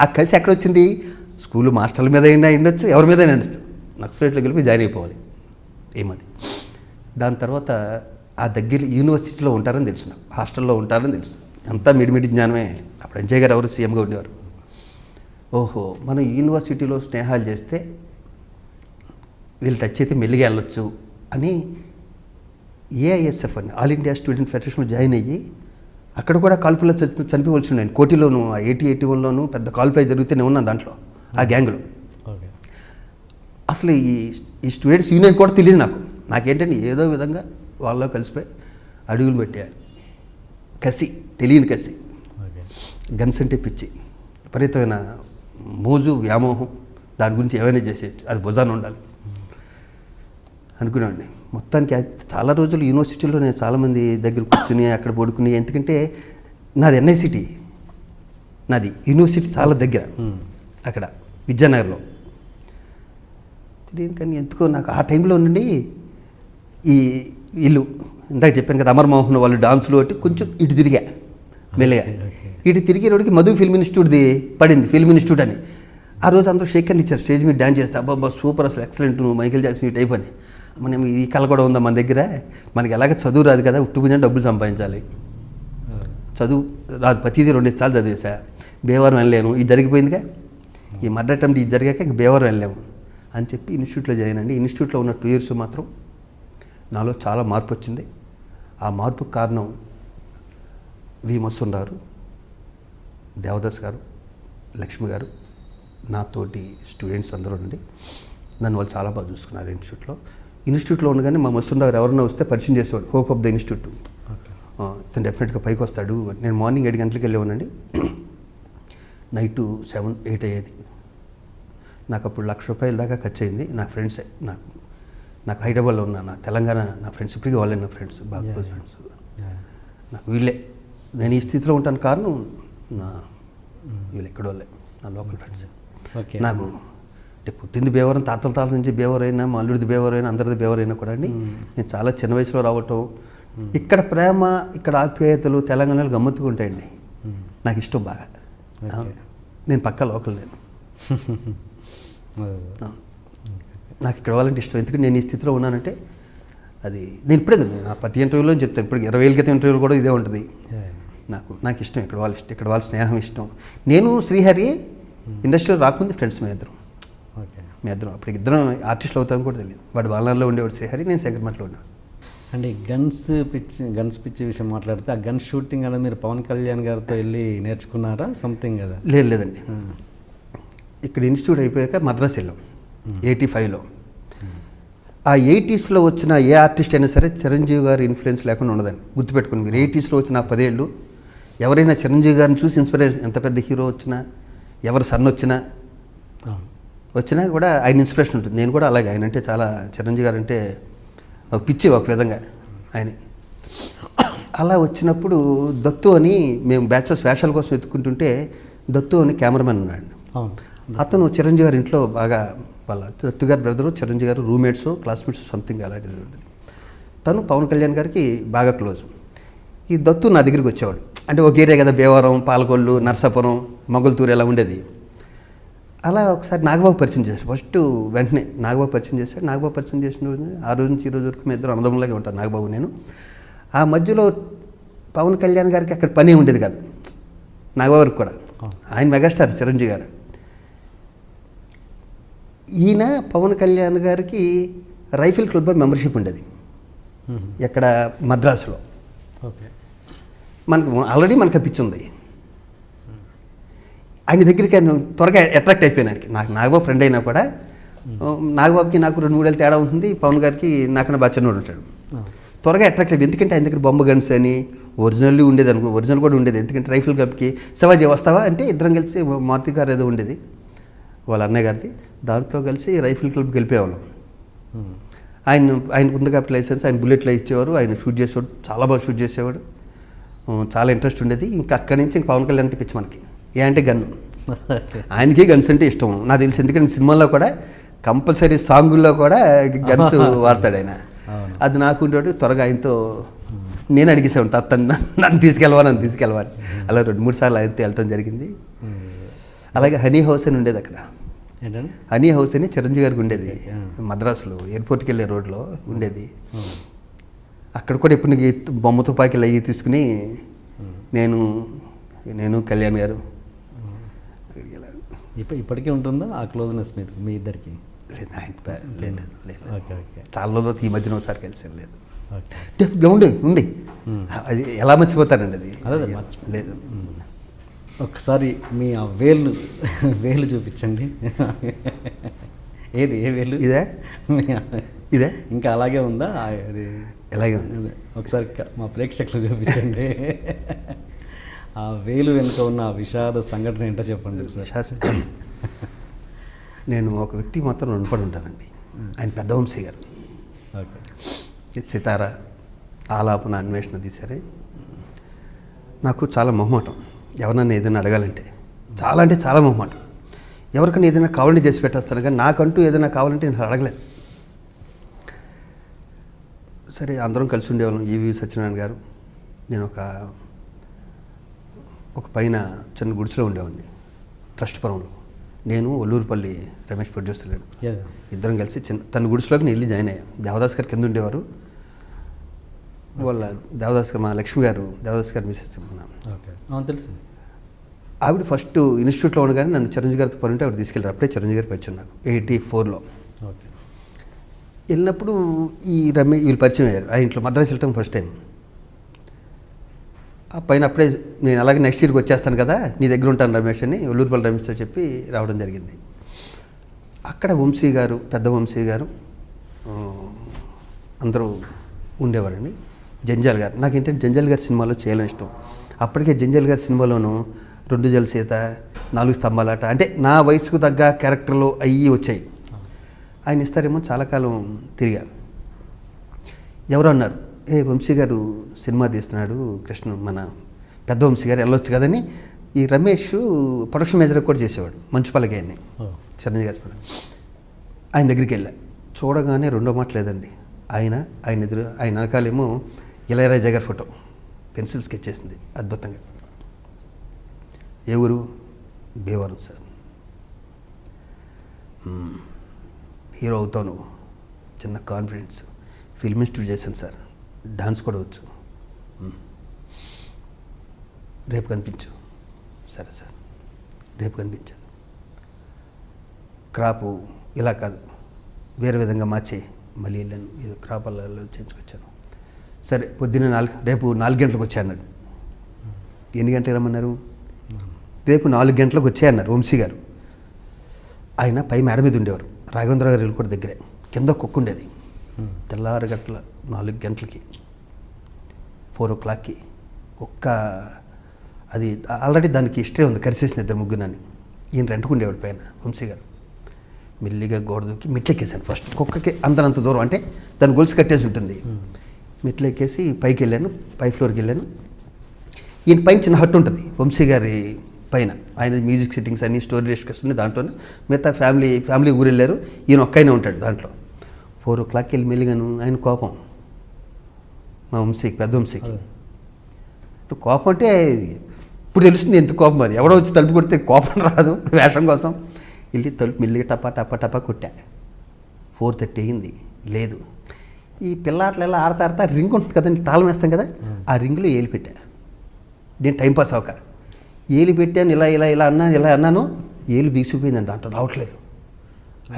ఆ కసి ఎక్కడ వచ్చింది? స్కూల్ మాస్టర్ల మీద అయినా ఉండొచ్చు, ఎవరి మీద అయినా ఉండొచ్చు. నక్సలైట్లో కలిపి జాయిన్ అయిపోవాలి. ఏమది దాని తర్వాత ఆ దగ్గర యూనివర్సిటీలో ఉంటారని తెలుసు నాకు, హాస్టల్లో ఉంటారని తెలుసు. అంతా మిడిమిడి జ్ఞానమే. అప్పుడు అంజయ్ గారు ఎవరు సీఎంగా ఉండేవారు. ఓహో, మనం యూనివర్సిటీలో స్నేహాలు చేస్తే వీళ్ళు టచ్ అయితే మెల్లిగా వెళ్ళొచ్చు అని ఏఐఎస్ఎఫ్ అని ఆల్ ఇండియా స్టూడెంట్ ఫెడరేషన్లో జాయిన్ అయ్యి అక్కడ కూడా కాల్పుల్లో చనిపోవలసి ఉన్నాను. కోటిలోను 81లోను పెద్ద కాల్పులు జరుగుతూనే ఉన్నాను దాంట్లో, ఆ గ్యాంగ్లో. ఓకే. అసలు ఈ స్టూడెంట్స్ యూనియన్ కూడా తెలియదు నాకేంటంటే ఏదో విధంగా వాళ్ళలో కలిసిపోయి అడుగులు పెట్టారు. కసి, తెలియని కసి, ఓకే. గన్స్ అంటే పిచ్చి, విపరీతమైన మోజు, వ్యామోహం, దాని గురించి ఏమైనా చేసేయచ్చు, అది భుజాన ఉండాలి అనుకున్నాండి. మొత్తానికి చాలా రోజులు యూనివర్సిటీలో నేను చాలామంది దగ్గర కూర్చుని అక్కడ పడుకుని, ఎందుకంటే నాది ఎన్ఐసిటీ, నాది యూనివర్సిటీ చాలా దగ్గర అక్కడ విద్యానగర్లో. తెలియదు కానీ ఎందుకో నాకు ఆ టైంలో నుండి ఈ ఇల్లు ఇందాక చెప్పాను కదా అమర్మోహన్ వాళ్ళు డాన్సులు ఒకటి కొంచెం ఇటు తిరిగా మెల్లగా. ఇటు తిరిగేవాడికి మధు ఫిల్మ్ ఇన్స్టిట్యూట్ది పడింది, ఫిల్మ్ ఇన్స్టిట్యూట్ అని. ఆ రోజు అందరూ షేక్ హ్యాండ్ ఇచ్చారు, స్టేజ్ మీద డ్యాన్స్ చేస్తే అబ్బా సూపర్, అసలు ఎక్సలెంట్, నువ్వు మైకేల్ జాక్సన్ ఈ టైప్ అని. మనం ఈ కళ కూడా ఉందా మన దగ్గర, మనకి ఎలాగ చదువు రాదు కదా, ఉట్టుకుని డబ్బులు సంపాదించాలి, చదువు రాదు, ప్రతిదీ 2 సార్లు చదివేసా, బేవారం వెళ్ళలేను, ఇది జరిగిపోయిందిగా, ఈ మర్డర్ అటెంప్ట్ ఇది జరిగాక ఇంక బేవారం వెళ్ళలేము అని చెప్పి ఇన్స్టిట్యూట్లో జాయిన్ అండి. ఇన్స్టిట్యూట్లో ఉన్న 2 years మాత్రం నాలో చాలా మార్పు వచ్చింది. ఆ మార్పుకు కారణం వి మసూన్ గారు, దేవదాస్ గారు, లక్ష్మి గారు, నాతోటి స్టూడెంట్స్ అందరూ ఉండి నన్ను వాళ్ళు చాలా బాగా చూసుకున్నారు. ఇన్స్టిట్యూట్లో ఉండగానే మా మసూన్ గారు ఎవరైనా వస్తే పరిచయం చేసేవాడు, హోప్ ఆఫ్ ద ఇన్స్టిట్యూట్, ఇతను డెఫినెట్గా పైకి వస్తాడు. నేను మార్నింగ్ 7 గంటలకు వెళ్ళేవానండి, నైట్ 7, 8 అయ్యేది. నాకు అప్పుడు ₹1,00,000 దాకా ఖర్చు అయింది. నా ఫ్రెండ్సే, నాకు హైదరాబాద్లో ఉన్న నా తెలంగాణ నా ఫ్రెండ్స్, ఇప్పటికీ వాళ్ళే నా ఫ్రెండ్స్, బాగా క్లోజ్ ఫ్రెండ్స్. నాకు వీళ్ళే, నేను ఈ స్థితిలో ఉంటాను కారణం వీళ్ళు ఎక్కడో వాళ్ళే, నా లోకల్ ఫ్రెండ్స్. నాకు అంటే పుట్టింది బేవరం, తాతల నుంచి బేవరైనా, మా అల్లుడిది బేవరైనా, అందరిది బేవరైనా కూడా అండి, నేను చాలా చిన్న వయసులో రావటం, ఇక్కడ ప్రేమ, ఇక్కడ ఆప్యాయతలు తెలంగాణలో గమ్మత్తుగా ఉంటాయండి. నాకు ఇష్టం బాగా. నేను పక్కా లోకల్, నేను నాకు ఇక్కడ వాళ్ళంటే ఇష్టం. ఎందుకంటే నేను ఈ స్థితిలో ఉన్నానంటే అది నేను ఇప్పుడే నా ప్రతి ఇంటర్వ్యూలో చెప్తాను, ఇప్పుడు 20 ఏళ్ళ క్రితం ఇంటర్వ్యూలో కూడా ఇదే ఉంటుంది. నాకు ఇష్టం ఇక్కడ వాళ్ళ ఇష్టం, ఇక్కడ వాళ్ళ స్నేహం ఇష్టం. నేను శ్రీహరి ఇండస్ట్రీలో రాకముందు ఫ్రెండ్స్ మీ ఇద్దరం అప్పుడు ఇద్దరం ఆర్టిస్టులు అవుతామని కూడా తెలియదు. వాడు బాలనాల్లో ఉండేవాడు శ్రీహరి, నేను శంకర్మఠలో ఉన్నాను. అంటే గన్స్ పిచ్చి విషయం మాట్లాడితే, ఆ గన్ షూటింగ్ అనేది మీరు పవన్ కళ్యాణ్ గారితో వెళ్ళి నేర్చుకున్నారా సంథింగ్ కదా? లేదండి, ఇక్కడ ఇన్స్టిట్యూట్ అయిపోయాక మద్రాసు వెళ్ళాం 85లో. ఆ 80sలో వచ్చిన ఏ ఆర్టిస్ట్ అయినా సరే చిరంజీవి గారి ఇన్ఫ్లుయెన్స్ లేకుండా ఉండదండి, గుర్తుపెట్టుకుని మీరు. 80sలో వచ్చిన 10 ఏళ్ళు ఎవరైనా చిరంజీవి గారిని చూసి ఇన్స్పిరేషన్, ఎంత పెద్ద హీరో వచ్చినా, ఎవరి సన్ వచ్చినా కూడా ఆయన ఇన్స్పిరేషన్ ఉంటుంది. నేను కూడా అలాగే, ఆయన అంటే చాలా, చిరంజీవి గారు అంటే పిచ్చి ఒక విధంగా ఆయన. అలా వచ్చినప్పుడు దత్తు అని మేము బ్యాచెస్ వేషాల కోసం వెతుక్కుంటుంటే దత్తు అని కెమెరామెన్ ఉన్నాడు. అతను చిరంజీవి గారి ఇంట్లో బాగా, వాళ్ళ దత్తు గారి బ్రదరు చిరంజీవి గారు రూమ్మేట్స్, క్లాస్మేట్స్ సంథింగ్ అలాంటిది ఉంటుంది. తను పవన్ కళ్యాణ్ గారికి బాగా క్లోజ్. ఈ దత్తు నా దగ్గరికి వచ్చేవాడు, అంటే ఒక ఏరియా కదా, భీమవరం, పాలకొల్లు, నర్సాపురం, మొగల్తూరు ఇలా ఉండేది. అలా ఒకసారి నాగబాబు పరిచయం చేశాడు. ఫస్ట్ వెంటనే నాగబాబు పరిచయం చేశాడు. నాగబాబు పరిచయం చేసిన రోజు, ఆ రోజు నుంచి ఈ రోజు వరకు మేము ఇద్దరు అన్నదమ్ములాగే ఉంటాం, నాగబాబు నేను. ఆ మధ్యలో పవన్ కళ్యాణ్ గారికి అక్కడ పని ఉండేది కాదు, నాగబాబుకి కూడా. ఆయన మెగాస్టార్ చిరంజీవి గారు. ఈయన పవన్ కళ్యాణ్ గారికి రైఫిల్ క్లబ్లో మెంబర్షిప్ ఉండేది ఎక్కడ, మద్రాసులో. ఆల్రెడీ మనకు పిచ్చింది. ఆయన దగ్గరికి ఆయన త్వరగా అట్రాక్ట్ అయిపోయినానికి. నాకు నాగబాబు ఫ్రెండ్ అయినా కూడా నాగబాబుకి నాకు 2-3 ఏళ్ళ తేడా ఉంటుంది, పవన్ గారికి నాకన్నా బాగా చిన్నోడు ఉంటాడు. త్వరగా అట్రాక్ట్ అయిపోయి, ఎందుకంటే ఆయన దగ్గర బొమ్మ గన్స్ అని ఒరిజినల్ ఉండేది అనుకో, ఒరిజినల్ కూడా ఉండేది. ఎందుకంటే రైఫిల్ క్లబ్కి శివాజీ వస్తావా అంటే ఇద్దరం కలిసి, మారుతి గారు ఏదో ఉండేది వాళ్ళ అన్నయ్య గారిది, దాంట్లో కలిసి రైఫిల్ క్లబ్కి వెళ్ళిపోయేవాళ్ళం. ఆయనకు ఉంది కాబట్టి లైసెన్స్, ఆయన బుల్లెట్లో ఇచ్చేవారు, ఆయన షూట్ చేసేవాడు, చాలా బాగా షూట్ చేసేవాడు, చాలా ఇంట్రెస్ట్ ఉండేది. ఇంకా అక్కడి నుంచి ఇంక పవన్ కళ్యాణ్ అంటే పిచ్చి మనకి. ఏ అంటే గన్ను, ఆయనకి గన్స్ అంటే ఇష్టం నాకు తెలిసి. ఎందుకంటే సినిమాల్లో కూడా కంపల్సరీ సాంగుల్లో కూడా గన్స్ వాడతాడు ఆయన. అది నాకు ఉండేవాడు. త్వరగా ఆయనతో నేను అడిగేసేవాడు, తను నన్ను తీసుకెళ్ళవాలి. అలా 2-3 సార్లు ఆయనతో వెళ్ళటం జరిగింది. అలాగే హనీ హౌస్ అని ఉండేది అక్కడ, హనీ హౌస్ అని చిరంజీవి గారికి ఉండేది, మద్రాసులో ఎయిర్పోర్ట్కి వెళ్ళే రోడ్లో ఉండేది. అక్కడ కూడా ఇప్పుడు నీకు బొమ్మ తుపాకీలు అయ్యి తీసుకుని నేను కళ్యాణ్ గారు అక్కడికి వెళ్ళాను. ఇప్పటికీ ఉంటుందా ఆ క్లోజ్నెస్ మీ ఇద్దరికి? లేదు లేదు లేదు. ఓకే ఓకే చాలా రోజులు ఈ మధ్యన ఒకసారి కలిసాను. లేదు ఓకే. ఉంది అది ఎలా మర్చిపోతానండి అది. అదే లేదు. ఒకసారి మీ ఆ వేలు చూపించండి. ఏ వేలు ఇదే ఇదే ఇంకా అలాగే ఉందా అది? ఎలాగే ఉంది. అదే ఒకసారి మా ప్రేక్షకులు చూపించండి. ఆ వేలు వెనుక ఉన్న ఆ విషాద సంఘటన ఏంటో చెప్పండి సార్. నేను ఒక వ్యక్తి మాత్రం రుణపడి ఉంటానండి. ఆయన పెద్ద వంశీ గారు. ఓకే. సితార, ఆలాపన, అన్వేషణ తీశారే. నాకు చాలా మొహమాటం ఎవరన్నా ఏదైనా అడగాలంటే. అంటే చాలా మొహమాటం. ఎవరికైనా ఏదైనా కావాలంటే చేసి పెట్టేస్తాను, కానీ నాకంటూ ఏదైనా కావాలంటే నేను అడగలేను. సరే అందరం కలిసి ఉండేవాళ్ళం. ఈవి సత్యనారాయణ గారు, నేను ఒక పైన చిన్న గుడిసెలో ఉండేవాడిని ట్రస్ట్పురంలో. నేను ఒల్లూరుపల్లి రమేష్ ప్రొడ్యూసర్ లేడు, ఇద్దరం కలిసి తన గుడిసెలోకి నేను వెళ్ళి జాయిన్ అయ్యాం. దేవదాస్ గారు కింద ఉండేవారు. వాళ్ళ దేవదాస్ గారు, మా లక్ష్మి గారు, దేవదాస్ గారు మిసెస్ తెలుసు. ఆవిడ ఫస్ట్ ఇన్స్టిట్యూట్లో ఉండగానే నన్ను చిరంజీవి గారితో పనుంటే ఆవిడ తీసుకెళ్ళారు. అప్పుడే చిరంజీవి గారికి వచ్చాను నాకు 84లో. ఓకే. వెళ్ళినప్పుడు ఈ వీళ్ళు పరిచయం అయ్యారు. ఆ ఇంట్లో మద్రాసు వెళ్ళటం ఫస్ట్ టైం. ఆ పైన అప్పుడే నేను అలాగే నెక్స్ట్ ఇయర్కి వచ్చేస్తాను కదా, నీ దగ్గర ఉంటాను రమేష్ అని ఒల్లూరుపల్లి రమేష్తో చెప్పి రావడం జరిగింది. అక్కడ వంశీ గారు, పెద్ద వంశీ గారు అందరూ ఉండేవారండి. జంజాల్ గారు, నాకేంటంటే జంజాల్ గారి సినిమాలో చేయాలని ఇష్టం. అప్పటికే జంజాల్ గారి సినిమాలోనూ 2 జలసీత, 4 స్తంభాలాట, అంటే నా వయసుకు తగ్గ క్యారెక్టర్లు అయ్యి వచ్చాయి. ఆయన ఇస్తారేమో చాలా కాలం తిరిగా. ఎవరు అన్నారు, వంశీ గారు సినిమా తీస్తున్నాడు, మన పెద్ద వంశీ గారు వెళ్ళొచ్చు కదని ఈ రమేష్ ప్రొడక్షన్ మేనేజర్ కూడా చేసేవాడు, మంచుపల్లకి ఆయన్ని, చిరంజీవి గారి. ఆయన దగ్గరికి వెళ్ళా. చూడగానే రెండో మాట లేదండి. ఆయన వెనకాలేమో ఇళయరాజా గారి ఫోటో పెన్సిల్ స్కెచ్ చేసింది అద్భుతంగా. ఏ ఊరు? భీమవరం సార్. హీరో అవుతాను, చిన్న కాన్ఫిడెన్స్. ఫిల్మ్ ఇన్స్టిట్యూట్ చేశాను సార్, డాన్స్ కూడా వచ్చు. రేపు కనిపించు. సరే సార్, రేపు కనిపించాను. క్రాపు ఇలా కాదు, వేరే విధంగా మార్చి మళ్ళీ వెళ్ళాను. ఏదో క్రాప్ అల్లలో చేయించుకొచ్చాను. సరే పొద్దున్న రేపు 4 గంటలకు వచ్చాయన్నాడు. ఎన్ని గంటలకు రమ్మన్నారు? రేపు 4 గంటలకు వచ్చాయన్నారు వంశీ గారు. ఆయన పై మేడ మీద ఉండేవారు. రాఘవేంద్ర గారు కూడా దగ్గరే. కింద కుక్క ఉండేది. తెల్లారి 4 గంటలకి 4 o'clockకి కుక్క, అది ఆల్రెడీ దానికి హిస్టరీ ఉంది, కరిచేసిన 2-3 అని. ఈయన రెంట్కుండేవాడు పైన వంశీ గారు. మెల్లిగా గోడ దూకి మెట్లెక్కేసాను. ఫస్ట్ కుక్కకి అంత దూరం, అంటే దాని గొలుసు కట్టేసి ఉంటుంది. మెట్లెక్కేసి పైకి వెళ్ళాను, పై ఫ్లోర్కి వెళ్ళాను. ఈయన పైన చిన్న హట్ ఉంటుంది వంశీ గారి పైన. ఆయన మ్యూజిక్ సెట్టింగ్స్ అన్ని, స్టోరీ డిస్కషన్ దాంట్లోనే. మిగతా ఫ్యామిలీ ఊరు వెళ్ళారు, ఈయన ఒక్కైనా ఉంటాడు దాంట్లో. 4 o'clockకి వెళ్ళి మెల్లిగాను. ఆయన కోపం మా వంశీకి, పెద్ద వంశీకి కోపం. అంటే ఇప్పుడు తెలుస్తుంది ఎంత కోపం. మరి ఎవడో వచ్చి తలుపు కొడితే కోపం రాదు, వేషం కోసం. వెళ్ళి తలుపు మెల్లిగా టపా కొట్టా. 4:30 అయింది, లేదు. ఈ పిల్లాట్లు ఎలా ఆడతా రింగ్ ఉంటుంది కదండి, తాళం వేస్తాం కదా, ఆ రింగ్లో ఏలి పెట్టా. నేను టైంపాస్ అవ్వక ఏలి పెట్టాను. ఇలా అన్నాను. ఏలు బీసిపోయిందండి, దాంట్లో రావట్లేదు.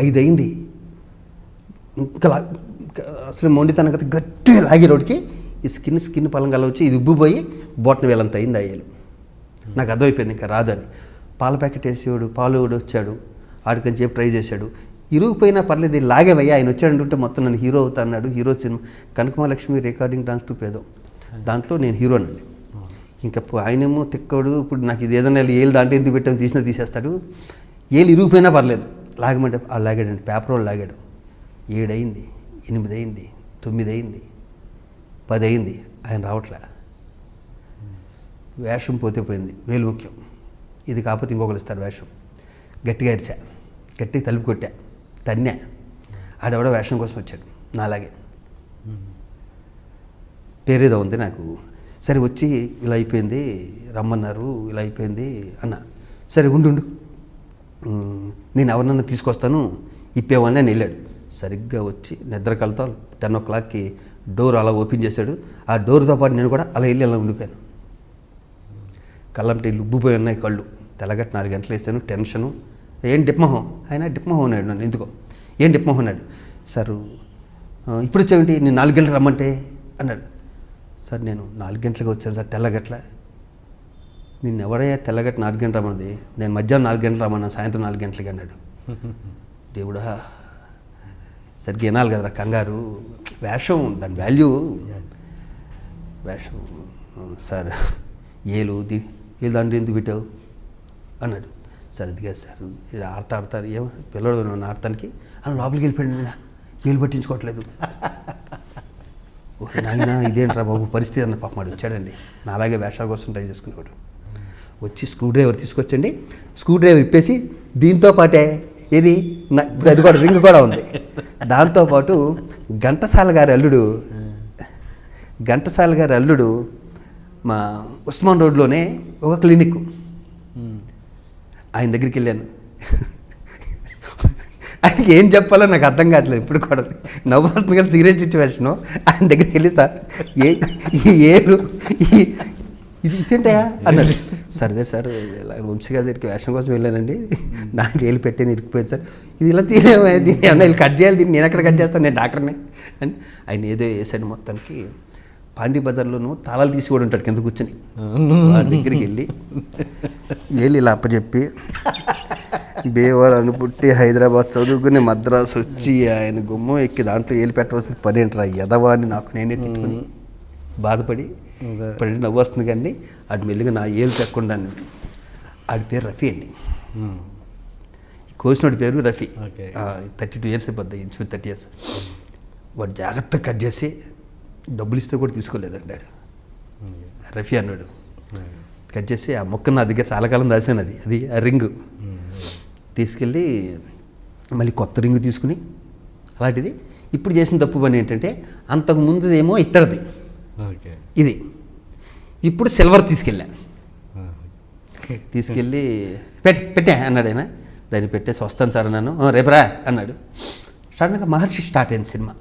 5 అయింది. ఇంకా అసలు మొండితనం కదా, గట్టిగా లాగి రోడ్కి ఈ స్కిన్ పలంగా వచ్చి ఇది ఉబ్బిపోయి బొట్టన వేలంత అయింది ఆ ఏలు. నాకు అర్థమైపోయింది ఇంకా రాదని. పాల ప్యాకెట్ వేసేవాడు, పాలు వచ్చాడు, ఆడికని చెప్పి ట్రై చేశాడు. ఇరుగుపోయినా పర్లేదు, లాగేవయ్యా. ఆయన వచ్చాడంటుంటే మొత్తం నన్ను హీరో అవుతా అన్నాడు. Hero cinema Kanakamahalakshmi recording dance troupe ఏదో, దాంట్లో నేను హీరోనండి. ఇంకా ఆయనేమో తిక్కడు. ఇప్పుడు నాకు ఇది ఏదైనా ఏళ్ళు దాంట్లో ఎందుకు పెట్టాము, తీసేస్తాడు. ఏళ్ళు ఇరిగిపోయినా పర్లేదు, లాగమంటే లాగాడండి. పేపర్ వాళ్ళు లాగాడు. 7 అయింది, 8 అయింది, 9 అయింది, 10 అయింది. ఆయన రావట్లే. వేషం పోతే పోయింది, వేలు ముఖ్యం. ఇది కాకపోతే ఇంకొకరు ఇస్తారు వేషం. గట్టిగా అరిచా, గట్టిగా తలుపు కొట్టా, తన్నా. ఆడెవడో వేషం కోసం వచ్చాడు నాలాగే. పేరేదో ఉంది నాకు. సరే వచ్చి ఇలా అయిపోయింది, రమ్మన్నారు, ఇలా అయిపోయింది అన్న. సరే ఉండు, నేను ఎవరినన్నా తీసుకొస్తాను ఇప్పేవాళ్ళని అని వెళ్ళాడు. సరిగ్గా వచ్చి నిద్ర కలుతా 10 o'clockకి డోర్ అలా ఓపెన్ చేశాడు. ఆ డోర్తో పాటు నేను కూడా అలా వెళ్ళి అలా ఉండిపోయాను. కళ్ళంటే ఉబ్బిపోయి ఉన్నాయి కళ్ళు. తెల్లగట్ట 4 గంటలు వేస్తాను, టెన్షను. ఏం డిప్మోహం, ఆయన డిప్మోహం ఉన్నాడు నన్ను ఎందుకో. ఏం డిప్మోహం అన్నాడు. సార్ ఇప్పుడు వచ్చావేంటి, నేను 4 గంటలకు రమ్మంటే అన్నాడు. సార్ నేను 4 గంటలకు వచ్చాను సార్ తెల్లగట్ల. నిన్ను ఎవడయ్యా తెల్లగట్ట 4 గంటలు రమ్మన్నది, నేను మధ్యాహ్నం 4 గంటలు రమ్మన్నా, సాయంత్రం 4 గంటలకి అన్నాడు. దేవుడా, సరిగ్గా వినాలి కదరా, కంగారు. వేషం దాని వాల్యూ, వేషం. సార్ ఏలు దాంట్లో ఎందుకు పెట్టావు అన్నాడు. సార్ అది కాదు సార్, ఇది ఆడతారు ఏమో పిల్లడు నన్ను ఆడటానికి అని లోపలికి వెళ్ళిపోయాడు. నేను ఏలు పట్టించుకోవట్లేదు. ఓ నాయనా ఇదేంట్రా బాబు పరిస్థితి అన్న పాప మాడు వచ్చాడండి. నా అలాగే వేషాల కోసం ట్రై చేసుకునేవాడు. వచ్చి స్క్రూ డ్రైవర్ తీసుకొచ్చండి. స్క్రూ డ్రైవర్ ఇప్పేసి దీంతో పాటే ఇది ఇప్పుడు అది కూడా రింగ్ కూడా ఉంది. దాంతోపాటు ఘంటసాల గారి అల్లుడు మా ఉస్మాన్ రోడ్లోనే ఒక క్లినిక్, ఆయన దగ్గరికి వెళ్ళాను. ఆయనకి ఏం చెప్పాలో నాకు అర్థం కావట్లేదు ఇప్పుడు కూడా. నవ్వు వస్తుంది కదా సిగరెట్ సిచ్యువేషను. ఆయన దగ్గరికి వెళ్ళి సార్ ఏరు ఇది ఇదేంటయా అన్నాడు. సరే సార్ ఇలా వంశీ గారి దగ్గరికి వేషం కోసం వెళ్ళానండి, దానికి వెళ్ళి పెట్టాను ఇరికిపోయింది సార్. ఇది ఇలా దీన్ని వీళ్ళు కట్ చేయాలి, దీన్ని నేను ఎక్కడ కట్ చేస్తాను, నేను డాక్టర్ని అని ఆయన ఏదో వేసాడు. మొత్తానికి పాండీ బజార్లోనూ తాళాలు తీసి కూడా ఉంటాడు కింద కూర్చొని. వాడి దగ్గరికి వెళ్ళి ఇలా అప్పచెప్పి బేవాళ్ళను పుట్టి హైదరాబాద్ చదువుకుని మద్రాసు వచ్చి ఆయన గుమ్మం ఎక్కి దాంట్లో ఏలు పెట్టవలసిన పని ఏంట్రా ఎదవాన్ని నాకు నేనే తిట్టుకుని బాధపడి ఇప్పుడంటే నవ్వు వస్తుంది. కానీ ఆడు మెల్లిగా నా ఏలు తెక్కకుండా, ఆడి పేరు రఫీ అండి. కోసినోడి పేరు రఫీ. 32 years అయిపోద్ది, ఇంచు 30 years. వాడు జాగ్రత్తగా కట్ చేసి డబ్బులు ఇస్తే కూడా తీసుకోలేదండి ఆడు. రఫీ అన్నాడు. కట్ చేసి ఆ మొక్క నా దగ్గర చాలా కాలం దాసాను, అది ఆ రింగు తీసుకెళ్ళి మళ్ళీ కొత్త రింగు తీసుకుని అలాంటిది. ఇప్పుడు చేసిన తప్పు పని ఏంటంటే అంతకు ముందుదేమో ఇత్తడిది, ఇది ఇప్పుడు సిల్వర్ తీసుకెళ్ళి పెట్టా అన్నాడు ఆయన. దాన్ని పెట్టేసి వస్తాను సార్ అన్నాను. రేపరా అన్నాడు. సడన్గా మహర్షి స్టార్ట్ అయింది సినిమా.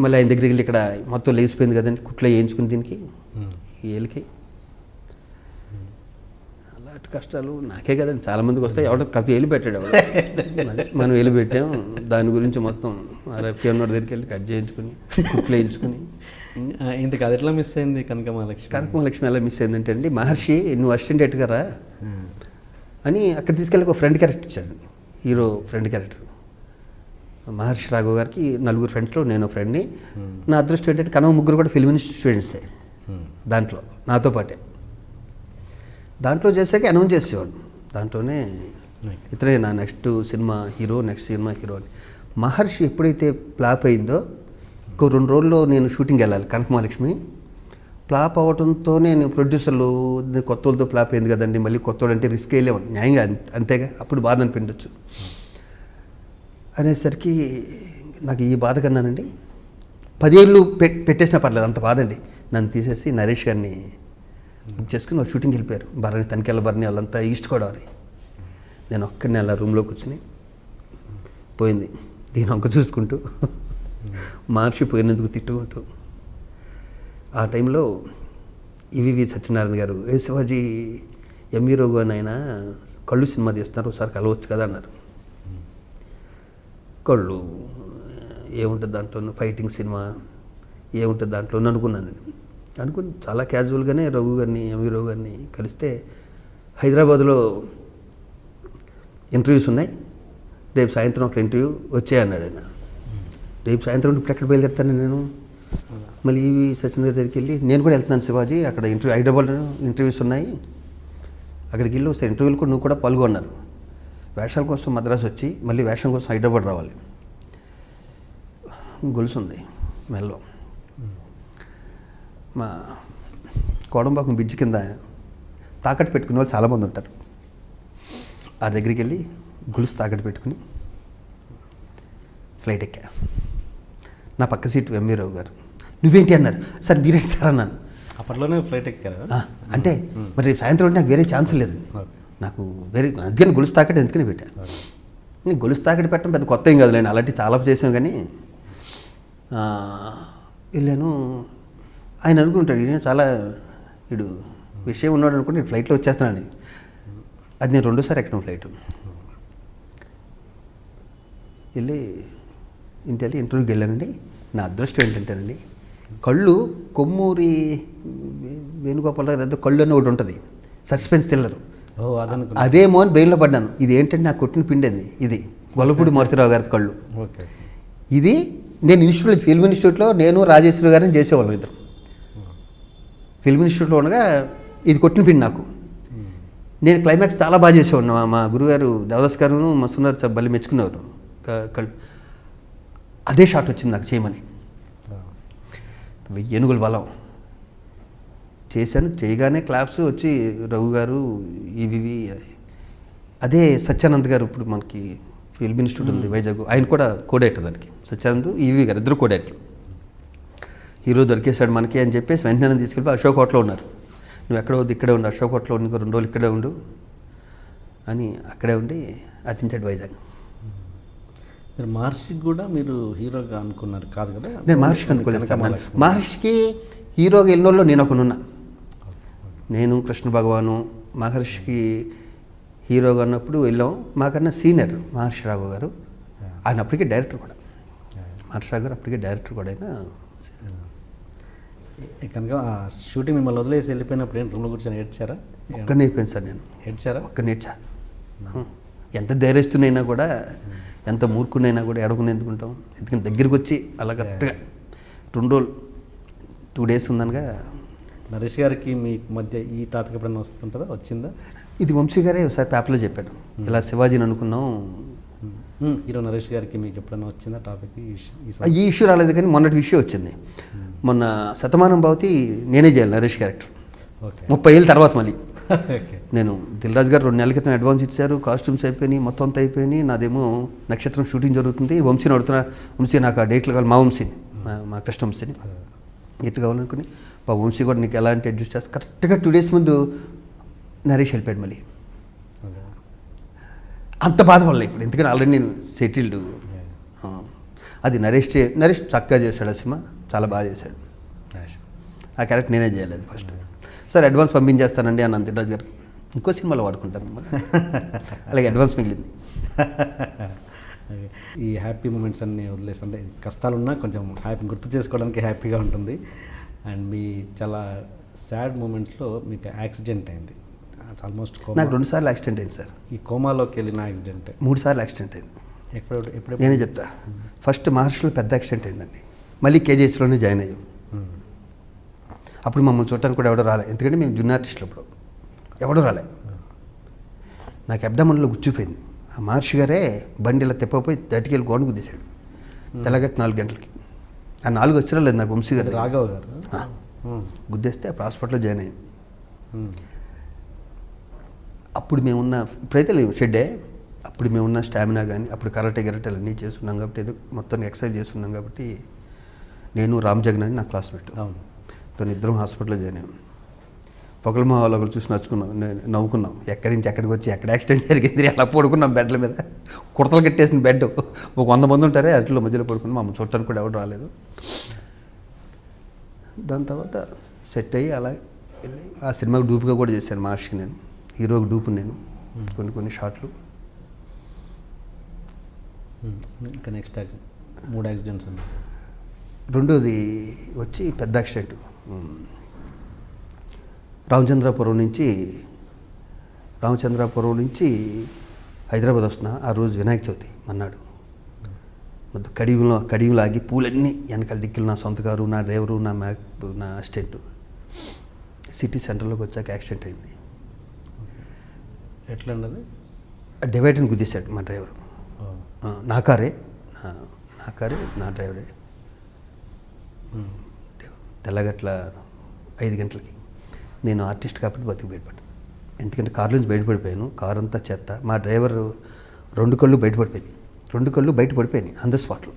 మళ్ళీ ఆయన దగ్గరికి వెళ్ళి ఇక్కడ మొత్తం లేచిపోయింది కదండి, కుట్లో వేయించుకుని దీనికి ఏలికి. అలాంటి కష్టాలు నాకే కదండి చాలామందికి వస్తాయి. ఎవడో ఏలి పెట్టాడు, మనం ఏలి పెట్టాం. దాని గురించి మొత్తం రఫీ అన్నోడి దగ్గరికి వెళ్ళి కట్ చేయించుకుని కుట్లో వేయించుకుని. ఇంతకు అది ఎట్లా మిస్ అయింది కనకమహాలక్ష్మి ఎలా మిస్ అయిందంటే అండి, మహర్షి నువ్వు అసిస్టెంట్ ఎట్టుగా రా అని అక్కడ తీసుకెళ్ళి ఒక ఫ్రెండ్ క్యారెక్టర్ ఇచ్చాడు, హీరో ఫ్రెండ్ క్యారెక్టర్. మహర్షి రాఘవ్ గారికి 4 ఫ్రెండ్స్లో నేను ఫ్రెండ్ని. నా అదృష్టం ఏంటంటే కనవ ముగ్గురు కూడా ఫిల్మ్ ఇన్స్టిట్యూట్ స్టూడెంట్సే దాంట్లో నాతో పాటే. దాంట్లో చేశాక అనౌన్స్ చేసేవాడు. దాంట్లోనే ఇతనే నా నెక్స్ట్ సినిమా హీరో అని. మహర్షి ఎప్పుడైతే ఫ్లాప్ అయిందో ఇంకో 2 రోజుల్లో నేను షూటింగ్ వెళ్ళాలి కనకమహాలక్ష్మి. ఫ్లాప్ అవ్వడంతో నేను ప్రొడ్యూసర్లు కొత్త వాళ్ళతో ఫ్లాప్ అయింది కదండి, మళ్ళీ కొత్తోడు అంటే రిస్క్ వేయలేము, న్యాయంగా అంతేగా, అప్పుడు బాధ అనిపించవచ్చు అనేసరికి నాకు ఈ బాధ కన్నానండి. 10 ఏళ్ళు పెట్టేసినా పర్లేదు, అంత బాధ అండి. నన్ను తీసేసి నరేష్ గారిని బుక్ చేసుకుని వాళ్ళు షూటింగ్కి వెళ్ళిపోయారు. భరణి తనికెళ్ళ భరణి వాళ్ళంతా ఈస్ట్ గోదావరి. నేను ఒక్కడిని అలా రూమ్లో కూర్చుని పోయింది దీని వంక చూసుకుంటూ మహర్షి పోయినందుకు తిట్టుకుంటూ. ఆ టైంలో ఈవీవి సత్యనారాయణ గారు శివాజీ ఎంవి రోగు అని ఆయన కళ్ళు సినిమా తీస్తున్నారు, ఒకసారి కలవచ్చు కదా అన్నారు. కళ్ళు ఏముంటుంది దాంట్లో, ఫైటింగ్ సినిమా ఏముంటుంది దాంట్లో అనుకున్నాను. అనుకుని చాలా క్యాజువల్గానే రఘు గారిని ఎంవి రోగు గారిని కలిస్తే హైదరాబాద్లో ఇంటర్వ్యూస్ ఉన్నాయి, రేపు సాయంత్రం ఒక ఇంటర్వ్యూ వచ్చాయన్నాడు ఆయన. రేపు సాయంత్రం ఇప్పుడు ఎక్కడ బయలుదేరుతాను నేను, మళ్ళీ ఈవి సచిన్ గారి దగ్గరికి వెళ్ళి నేను కూడా వెళ్తున్నాను శివాజీ, అక్కడ హైదరాబాద్లో ఇంటర్వ్యూస్ ఉన్నాయి, అక్కడికి వెళ్ళి వస్తే ఇంటర్వ్యూలు కూడా నువ్వు కూడా పాల్గొన్నారు. వేషాల కోసం మద్రాసు వచ్చి మళ్ళీ వేషం కోసం హైదరాబాద్ రావాలి. గొలుసు ఉంది మెల్లో. మా కోడంబాకం బ్రిడ్జ్ కింద తాకట్టు పెట్టుకునే వాళ్ళు చాలామంది ఉంటారు. ఆ దగ్గరికి వెళ్ళి గొలుసు తాకట్టు పెట్టుకుని ఫ్లైట్ ఎక్కా. నా పక్క సీటు ఎంవి రావు గారు. నువ్వేంటి అన్నారు. సార్ మీరేంటి సార్ అన్నాను. అప్పట్లోనే ఫ్లైట్ ఎక్కారు అంటే మరి రేపు సాయంత్రం అంటే నాకు వేరే ఛాన్స్ లేదు, నాకు వేరే అందుకని గొలుసు తాకట్టు ఎందుకని పెట్టా. నేను గొలుసు తాకట్టు పెట్టడం పెద్ద కొత్త ఏం కాదులేండి, అలాంటి చాలా చేసాం. కానీ వెళ్ళాను. ఆయన అనుకుంటాడు ఈయన చాలా వీడు విషయం ఉన్నాడు అనుకుంటే నేను ఫ్లైట్లో వచ్చేస్తున్నాను. అది నేను రెండోసారి ఎక్కడం ఫ్లైట్. వెళ్ళి ఇంటికి ఇంటర్వ్యూకి వెళ్ళానండి. నా అదృష్టం ఏంటంటేనండి, కళ్ళు కొమ్మూరి వేణుగోపాలరావు ఏదో కళ్ళు అని ఒకటి ఉంటుంది, సస్పెన్స్ థ్రిల్లర్. అదేమో అని బ్రెయిన్లో పడ్డాను. ఇది ఏంటంటే నాకు కొట్టిన పిండి అండి. ఇది గొల్లపూడి మారుతిరావు గారి కళ్ళు. ఇది నేను ఇన్స్టిట్యూట్ ఫిల్మ్ ఇన్స్టిట్యూట్లో నేను రాజేశ్వరి గారిని చేసేవాళ్ళం ఇద్దరు. ఫిల్మ్ ఇన్స్టిట్యూట్లో ఉండగా ఇది కొట్టిన పిండి నాకు. నేను క్లైమాక్స్ చాలా బాగా చేసేవాడిని. మా గురుగారు దేవదాస్ గారు మస్తున్నారు, బలి మెచ్చుకున్నారు. కళ్ళు అదే షాట్ వచ్చింది నాకు చేయమని. 1000 ఏనుగుల బలం చేశాను. చేయగానే క్లాప్స్ వచ్చి రఘు గారు ఈవివి, అదే సత్యానంద్ గారు ఇప్పుడు మనకి ఫిల్మ్ ఇన్స్టిట్యూట్ ఉంది వైజాగ్, ఆయన కూడా కోడేటర్ దానికి. సత్యానంద్ ఈవి గారు ఇద్దరు కోడేటర్లు. హీరో దొరికేశాడు మనకి అని చెప్పేసి వెంటనే తీసుకెళ్ళి అశోక్ హోటల్లో ఉన్నారు. నువ్వు ఎక్కడ వద్దు ఇక్కడే ఉండు, అశోక్ హోటల్లో ఉండి 2 రోజులు ఇక్కడే ఉండు అని అక్కడే ఉండి అర్చించాడు వైజాగ్. మీరు మహర్షికి కూడా మీరు హీరోగా అనుకున్నారు కాదు కదా? నేను మహర్షికి అనుకోలేదు సార్. మహర్షికి హీరోగా ఎన్నోళ్ళు నేను ఒకనున్నా. నేను కృష్ణ భగవాను మహర్షికి హీరోగా ఉన్నప్పుడు వెళ్ళాం. మాకన్నా సీనియర్ మహర్షి రావు గారు, ఆయన అప్పటికే డైరెక్టర్ కూడా. మహర్షి రావు గారు అప్పటికే డైరెక్టర్ కూడా అయినా. కనుక ఆ షూటింగ్ మిమ్మల్ని వదిలేసి వెళ్ళిపోయినప్పుడు ఏంటి రూమ్లో కూర్చొని ఏడ్చారా? ఒక్కనే అయిపోయింది సార్ నేను. ఏడ్చారా? ఒక్కనే ఏడ్చా. ఎంత ధైర్యస్తున్నైనా కూడా, ఎంత మూర్ఖునైనా కూడా ఎడకుని ఎందుకుంటాం. ఎందుకంటే దగ్గరికి వచ్చి అలా కరెక్ట్గా 2 రోజులు 2 డేస్ ఉందనగా. నరేష్ గారికి మీ మధ్య ఈ టాపిక్ ఎప్పుడైనా వస్తుంటుందా? వచ్చిందా? ఇది వంశీ గారే ఒకసారి పేపర్లో చెప్పాడు, ఇలా శివాజీని అనుకున్నాం. హీరో నరేష్ గారికి మీకు ఎప్పుడైనా వచ్చిందా టాపిక్? ఈ ఇష్యూ రాలేదు కానీ మొన్నటి విషయం వచ్చింది. మొన్న శతమానం భవతి నేనే చేయాలి నరేష్ క్యారెక్టర్. 30 ఏళ్ళ తర్వాత మళ్ళీ నేను దిల్ రాజు గారు 2 నెలల క్రితం అడ్వాన్స్ ఇచ్చారు, కాస్ట్యూమ్స్ అయిపోయినాయి, మొత్తం అంతా అయిపోయినాయి. నాదేమో నక్షత్రం షూటింగ్ జరుగుతుంది. వంశీని అడుగుతున్నా, వంశీ నాకు ఆ డేట్లు కావాలి, మా వంశీని, మా కృష్ణ వంశీని ఎట్లు కావాలనుకుని. మా వంశీ కూడా నీకు ఎలాంటి అడ్జస్ట్ చేస్తా. కరెక్ట్గా 2 డేస్ ముందు నరేష్ వెళ్ళిపోయాడు మళ్ళీ. అంత బాధపడలే ఇప్పుడు, ఎందుకంటే ఆల్రెడీ నేను సెటిల్డ్. అది నరేష్ చక్కగా చేశాడు. ఆ సినిమా చాలా బాగా చేశాడు. ఆ క్యారెక్టర్ నేనే చేయాలి అది ఫస్ట్. సార్ అడ్వాన్స్ పంపించేస్తానండి అన్న దిల్ రాజు గారికి. ఇంకో సినిమాలో వాడుకుంటాను అలాగే అడ్వాన్స్ మిగిలింది. ఈ హ్యాపీ మూమెంట్స్ అన్నీ వదిలేస్తుంటే కష్టాలున్నా కొంచెం హ్యాపీ గుర్తు చేసుకోవడానికి హ్యాపీగా ఉంటుంది. అండ్ మీ చాలా సాడ్ మూమెంట్లో మీకు యాక్సిడెంట్ అయింది. ఆల్మోస్ట్ నాకు 2 సార్లు యాక్సిడెంట్ అయింది సార్. ఈ కోమాలోకి వెళ్ళిన యాక్సిడెంట్ 3 సార్లు యాక్సిడెంట్ అయింది. ఎప్పుడు నేనే చెప్తా. ఫస్ట్ మహర్షిలో పెద్ద యాక్సిడెంట్ అయిందండి. మళ్ళీ కేజీహెచ్లోనే జాయిన్ అయ్యాం. అప్పుడు మమ్మల్ని చూడటానికి కూడా ఎవడో రాలే, ఎందుకంటే మేము జూనియర్ ఆర్టిస్టులు అప్పుడు ఎవడో రాలే. నాకు అబ్డామన్లో గుచ్చిపోయింది. ఆ మహర్షి గారే బండి ఇలా తిప్పపోయి తటికెళ్ళి గోడ గుద్దేశాడు తెల్లగట్టు 4 గంటలకి. ఆ 4 వచ్చినా లేదు నాకు వంశీ గారు రాఘవ్ గారు గుద్దేస్తే అప్పుడు హాస్పిటల్లో జాయిన్ అయ్యాం. అప్పుడు మేమున్న, ఇప్పుడైతే లేవు షెడ్డే, అప్పుడు మేమున్న స్టామినా కానీ అప్పుడు కరాటే గరటలు అన్నీ చేస్తున్నాం కాబట్టి, ఏదో మొత్తం ఎక్సర్సైజ్ చేస్తున్నాం కాబట్టి. నేను రామ్ జగన్ అని నా క్లాస్మేట్, తను ఇద్దరం హాస్పిటల్లో జాయిన్ అయ్యాం. పొగల మొహాలు ఒకరు చూసి నవ్వుకున్నాం. ఎక్కడి నుంచి ఎక్కడికి వచ్చి ఎక్కడ యాక్సిడెంట్ జరిగింది అలా పడుకున్నాం బెడ్ల మీద. కుడతలు కట్టేసిన బెడ్, ఒక 100 మంది ఉంటారే అట్లా మధ్యలో పడుకున్నాం. మా చుట్టానికి కూడా ఎవరు రాలేదు. దాని తర్వాత సెట్ అయ్యి అలా వెళ్ళి ఆ సినిమాకి డూప్గా కూడా చేశాను మహర్షికి. నేను హీరోకి డూపు, నేను కొన్ని షాట్లు. ఇంకా నెక్స్ట్ 3 యాక్సిడెంట్స్ అండి. రెండోది వచ్చి పెద్ద యాక్సిడెంట్. రామచంద్రాపురం నుంచి హైదరాబాద్ వస్తున్నా. ఆ రోజు వినాయక చవితి మన్నాడు. మొత్తం కడియంలో ఆగి పూలన్నీ వెనకాల డిక్కీలు, నా సొంత కారు, నా డ్రైవరు, నా అసిస్టెంట్. సిటీ సెంటర్లోకి వచ్చాక యాక్సిడెంట్ అయింది. ఎట్లా ఉండదు? డివైడర్ని గుద్దేశాడు మా డ్రైవరు. నా కారే, నా డ్రైవరే. తెల్లగట్ల 5 గంటలకి. నేను ఆర్టిస్ట్ కాబట్టి బతికి బయటపడ్డాను. ఎందుకంటే కారు నుంచి బయటపడిపోయాను. కారు అంతా చెత్త. మా డ్రైవర్ 2 కళ్ళు బయటపడిపోయినాయి. 2 కళ్ళు బయటపడిపోయినాయి ఆన్ ద స్పాట్లో.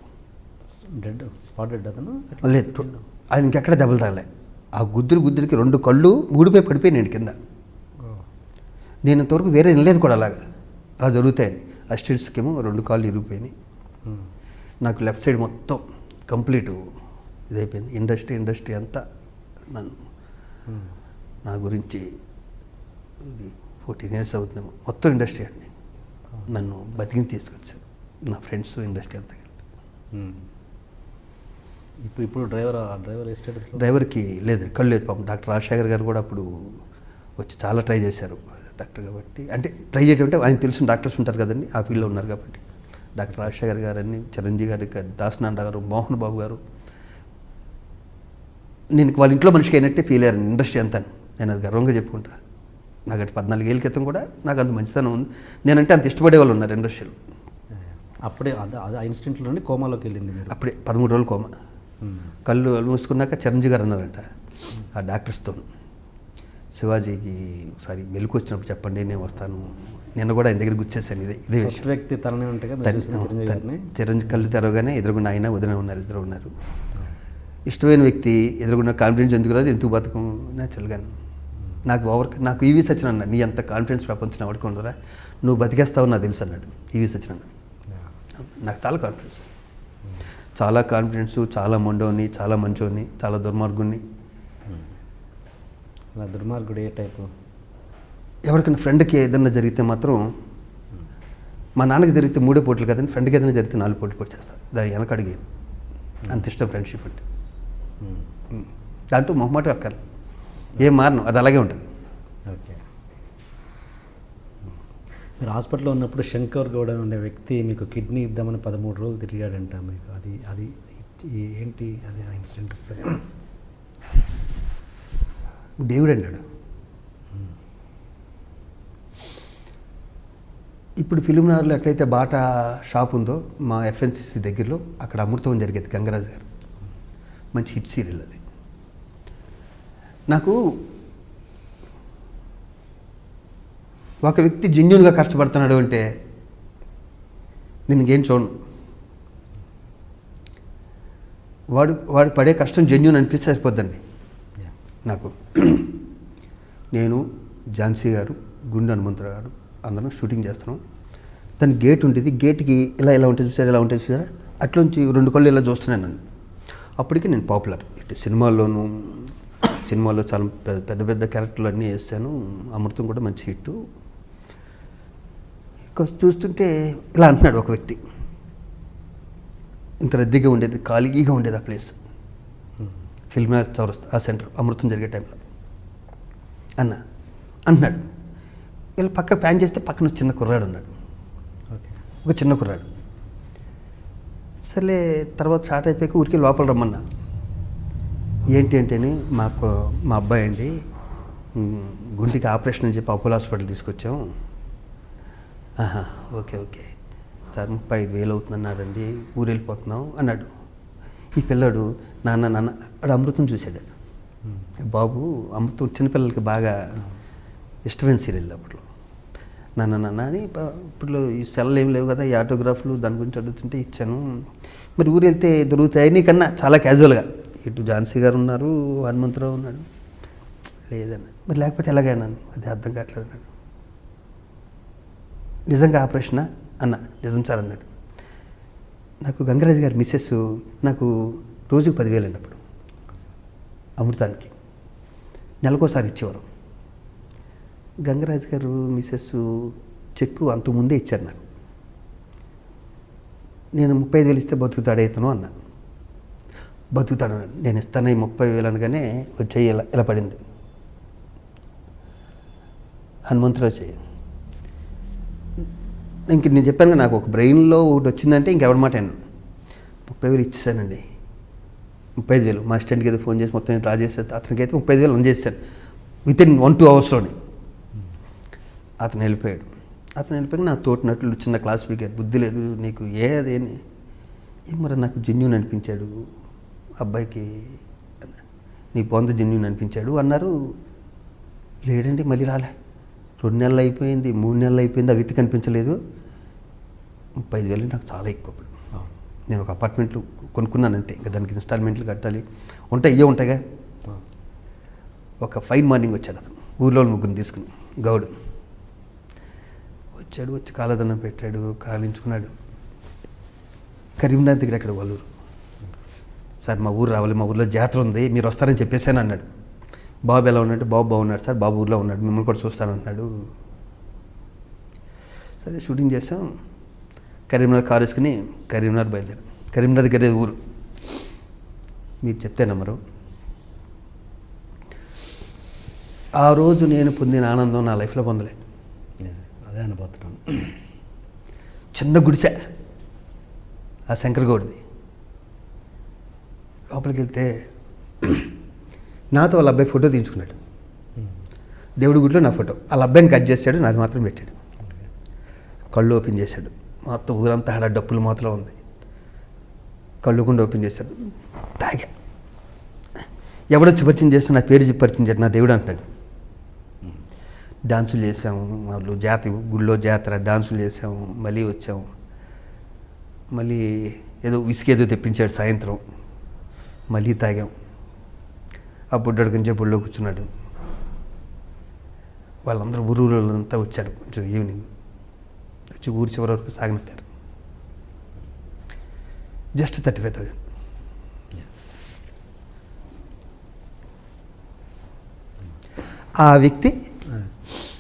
డెడ్ స్పాట్ డెడ్ అతను? లేదు, ఆయన ఇంకెక్కడ దెబ్బలు తగలే. ఆ గుద్దురికి 2 కళ్ళు ఊడిపోయి పడిపోయినాయి కింద. నేను ఇంతవరకు వేరే వినలేదు కూడా అలా జరుగుతాయని. అసిస్టెంట్స్కి ఏమో 2 కాళ్ళు ఇరిగిపోయినాయి. నాకు లెఫ్ట్ సైడ్ మొత్తం కంప్లీట్ ఇదైపోయింది. ఇండస్ట్రీ అంతా నన్ను నా గురించి ఇది 14 years అవుతుందేమో, మొత్తం ఇండస్ట్రీ అండి నన్ను బతికిని తీసుకొచ్చారు, నా ఫ్రెండ్స్ ఇండస్ట్రీ అంతా కలిపి. ఇప్పుడు డ్రైవర్ ఏ స్టేటస్లో? డ్రైవర్కి లేదు, కళ్ళు లేదు పాపం. డాక్టర్ రాజశేఖర్ గారు కూడా అప్పుడు వచ్చి చాలా ట్రై చేశారు డాక్టర్ కాబట్టి. అంటే ట్రై చేయడం అంటే ఆయన తెలిసిన డాక్టర్స్ ఉంటారు కదండి, ఆ ఫీల్డ్లో ఉన్నారు కాబట్టి. డాక్టర్ రాజశేఖర్ గారని, చిరంజీవి గారు, దాసనాండ గారు, మోహన్ బాబు గారు, నేను వాళ్ళ ఇంట్లో మనిషికి అయినట్టే ఫీల్ అయ్యాను ఇండస్ట్రీ అంతా. నేను అది గర్వంగా చెప్పుకుంటా. నాకు అంటే 14 ఏళ్ళ క్రితం కూడా నాకు అంత మంచితనం ఉంది. నేనంటే అంత ఇష్టపడే వాళ్ళు ఉన్నారు ఇండస్ట్రీలో. అప్పుడే అది ఆ ఇన్సిడెంట్లో నుండి కోమాలోకి వెళ్ళింది మీరు? అప్పుడే 13 రోజులు కోమా. కళ్ళు మూసుకున్నాక చిరంజీవి గారు అన్నారంట ఆ డాక్టర్స్తో, శివాజీకి ఒకసారి మెలకు వచ్చినప్పుడు చెప్పండి, నేను వస్తాను. నిన్న కూడా ఆయన దగ్గర గుర్చేసాను. ఇదే ఫస్ట్ వ్యక్తి తననే ఉంటాయి. చిరంజీవి కళ్ళు తెరవగానే ఎదురుగున్న ఆయన వదిన ఉన్నారు, ఇద్దరు ఉన్నారు. ఇష్టమైన వ్యక్తి ఎదురుగున్న కాన్ఫిడెన్స్ ఎందుకు రాదు, ఎందుకు బతకం న్యాచురల్గాను. నాకు ఈవీ సచిన్ అన్నాడు, నీ అంత కాన్ఫిడెన్స్ ప్రపంచం ఎవరికి ఉండరా, నువ్వు బతికేస్తావు నాకు తెలుసు అన్నాడు ఈవీ సచిన్ అన్నాడు. నాకు చాలా కాన్ఫిడెన్స్, చాలా కాన్ఫిడెన్స్, చాలా మొండోని, చాలా మంచోని, చాలా దుర్మార్గుని. అలా దుర్మార్గుడు ఏ టైపు? ఎవరికైనా ఫ్రెండ్కి ఏదైనా జరిగితే మాత్రం, మా నాన్నకి జరిగితే 3 పోటీలు కదండి, ఫ్రెండ్కి ఏదైనా జరిగితే 4 పోటీ చేస్తారు. దాని వెనక అడిగి అంత ఇష్టం ఫ్రెండ్షిప్ అంటే. దాంట్లో మొహమాట అక్కర్లేదు, ఏం మారను, అది అలాగే ఉంటుంది. ఓకే. మీరు హాస్పిటల్లో ఉన్నప్పుడు శంకర్ గౌడ్ అనే వ్యక్తి మీకు కిడ్నీ ఇద్దామని 13 రోజులు తిరిగాడంట. మీకు అది ఏంటి అది ఆ ఇన్సిడెంట్? సరే, దేవుడు అన్నాడు. ఇప్పుడు ఫిలింనగర్లో ఎక్కడైతే బాటా షాప్ ఉందో మా ఎఫ్ఎన్సిసి దగ్గరలో, అక్కడ అమృతం జరిగేది. గంగరాజు గారు మంచి హిట్ సీరియల్ అది. నాకు ఒక వ్యక్తి జెన్యూన్గా కష్టపడుతున్నాడు అంటే నేను ఇంకేం చూడను. వాడు పడే కష్టం జెన్యూన్ అనిపిస్తే సరిపోద్దండి నాకు. నేను, ఝాన్సీ గారు, గుండె హనుమంతరావు గారు అందరం షూటింగ్ చేస్తున్నాం. దాని గేట్ ఉండేది, గేట్కి ఇలా ఉంటుంది చూసారా, ఇలా ఉంటుంది చూసారా, అట్లోంచి 2 కళ్ళు ఇలా చూస్తున్నాను నన్ను. అప్పటికి నేను పాపులర్, ఇటు సినిమాలో చాలా పెద్ద పెద్ద క్యారెక్టర్లు అన్నీ వేస్తాను. అమృతం కూడా మంచి హిట్. చూస్తుంటే ఇలా అంటున్నాడు ఒక వ్యక్తి. ఇంత రద్దీగా ఉండేది, ఖాళీగా ఉండేది ఆ ప్లేస్, ఫిల్మ్ చౌరస్తా, ఆ సెంటర్, అమృతం జరిగే టైంలో అంటున్నాడు. వీళ్ళు పక్క ప్యాన్ చేస్తే పక్కన చిన్న కుర్రాడు ఉన్నాడు, ఒక చిన్న కుర్రాడు. సర్లే, తర్వాత స్టార్ట్ అయిపోయాక ఊరికి లోపల రమ్మన్నా. ఏంటి అని, మా అబ్బాయి అండి గుండెకి ఆపరేషన్ అని చెప్పి అపోలో హాస్పిటల్ తీసుకొచ్చాం. ఓకే సార్, 35,000 అవుతుందన్నాడండి, ఊరు వెళ్ళిపోతున్నాం అన్నాడు. ఈ పిల్లాడు నాన్న వాడు అమృతం చూశాడు. బాబు, అమృతం చిన్నపిల్లలకి బాగా ఇష్టమైన సీరియల్ అప్పట్లో. నాన్న అని, ఇప్పుడు ఈ సెల్లు ఏం లేవు కదా, ఈ ఆటోగ్రాఫ్లు దాని గురించి అడుగుతుంటే ఇచ్చాను. మరి ఊరు వెళ్తే దొరుకుతాయి నీకన్నా చాలా క్యాజువల్గా. ఇటు ఝాన్సీ గారు ఉన్నారు, హనుమంతరావు ఉన్నాడు. లేదన్న, మరి లేకపోతే ఎలాగైనా, అది అర్థం కావట్లేదు అన్నాడు. నిజంగా ఆపరేషనా అన్న, నిజం సార్ అన్నాడు. నాకు గంగరాజు గారి మిస్సెస్ నాకు రోజుకు 10,000 అండి అప్పుడు అమృతానికి, నెలకోసారి ఇచ్చేవారు. గంగరాజు గారు మిస్సెస్ చెక్కు అంతకుముందే ఇచ్చారు నాకు. నేను 35,000 ఇస్తే బతుకుతాడే ఇతను అన్నా. బతుకుతాడు, నేను ఇస్తాను ఈ 30,000 అనగానే వచ్చేయి ఇలా పడింది. హనుమంతరావు చేయి. ఇంక నేను చెప్పాను, నాకు ఒక బ్రెయిన్లో ఒకటి వచ్చిందంటే ఇంకెవరి మాట అన్నాను. 30,000 ఇచ్చేసానండి. 35,000 మా అసిస్టెంట్కి ఏదో ఫోన్ చేసి మొత్తం డ్రా చేస్తే అతనికి అయితే 35,000 అందజేసాను వితిన్ 1-2 అవర్స్లోనే. అతను వెళ్ళిపోయాడు. నా తోటి నటులు చిన్న క్లాస్ స్పీకర్, బుద్ధి లేదు నీకు అదేని మరి నాకు జెన్యూన్ అనిపించాడు అబ్బాయికి, నీ పొంద జెన్యూన్ అనిపించాడు అన్నారు. లేడండి, మళ్ళీ రాలే. 2 నెలలు అయిపోయింది, 3 నెలలు అయిపోయింది, ఆ వ్యక్తి కనిపించలేదు. 35,000 నాకు చాలా ఎక్కువ. నేను ఒక అపార్ట్మెంట్లు కొనుక్కున్నాను అంతే, ఇంకా దానికి ఇన్స్టాల్మెంట్లు కట్టాలి ఉంటాయి, ఉంటాయిగా. ఒక ఫైన్ మార్నింగ్ వచ్చాడు అతను, ఊర్లో 3 తీసుకుని, గౌడు వచ్చాడు. వచ్చి కాలదన్నం పెట్టాడు, కాలించుకున్నాడు. కరీంనగర్ దగ్గర అక్కడ వాళ్ళూరు. సార్ మా ఊరు రావాలి, మా ఊర్లో జాతర ఉంది, మీరు వస్తారని చెప్పేసాను అన్నాడు. బాబు ఎలా ఉన్నాడు? బాబు బాగున్నాడు సార్, బాబు ఊర్లో ఉన్నాడు, మిమ్మల్ని కూడా చూస్తానన్నాడు. సరే షూటింగ్ చేసాం. కరీంనగర్ కారు వేసుకుని కరీంనగర్ బయలుదేరాం. కరీంనగర్ దగ్గర ఊరు, మీరు చెప్తే నమ్మరు. ఆ రోజు నేను పొందిన ఆనందం నా లైఫ్లో పొందలే. అదే అనుభూతున్నాను. చిన్న గుడిసె ఆ శంకరగౌడిది. లోపలికి వెళ్తే నాతో వాళ్ళ అబ్బాయి ఫోటో తీయించుకున్నాడు. దేవుడి గుడిలో నా ఫోటో. వాళ్ళ అబ్బాయిని కట్ చేశాడు, నాది మాత్రం పెట్టాడు. కళ్ళు ఓపెన్ చేశాడు. మొత్తం ఊరంతా ఆడ డప్పుల మూతలో ఉంది. కళ్ళు కూడా ఓపెన్ చేశాడు. తాగా. ఎవడొచ్చి పరిచయం చేస్తే నా పేరు చెప్పి పరిచయం చేయడు, నా దేవుడు అంటున్నాడు. డాన్సులు చేసాము, వాళ్ళు జాతర గుళ్ళో జాతర డాన్సులు చేసాము. మళ్ళీ వచ్చాము. మళ్ళీ ఏదో విసికి ఏదో తెప్పించాడు సాయంత్రం. మళ్ళీ తాగాం. ఆ బుడ్డడు కొంచెం బుళ్ళో కూర్చున్నాడు. వాళ్ళందరూ ఊళ్ళంతా వచ్చారు. కొంచెం ఈవినింగ్ వచ్చి ఊరి చివరి వరకు సాగనిట్టారు. జస్ట్ 35,000. ఆ వ్యక్తి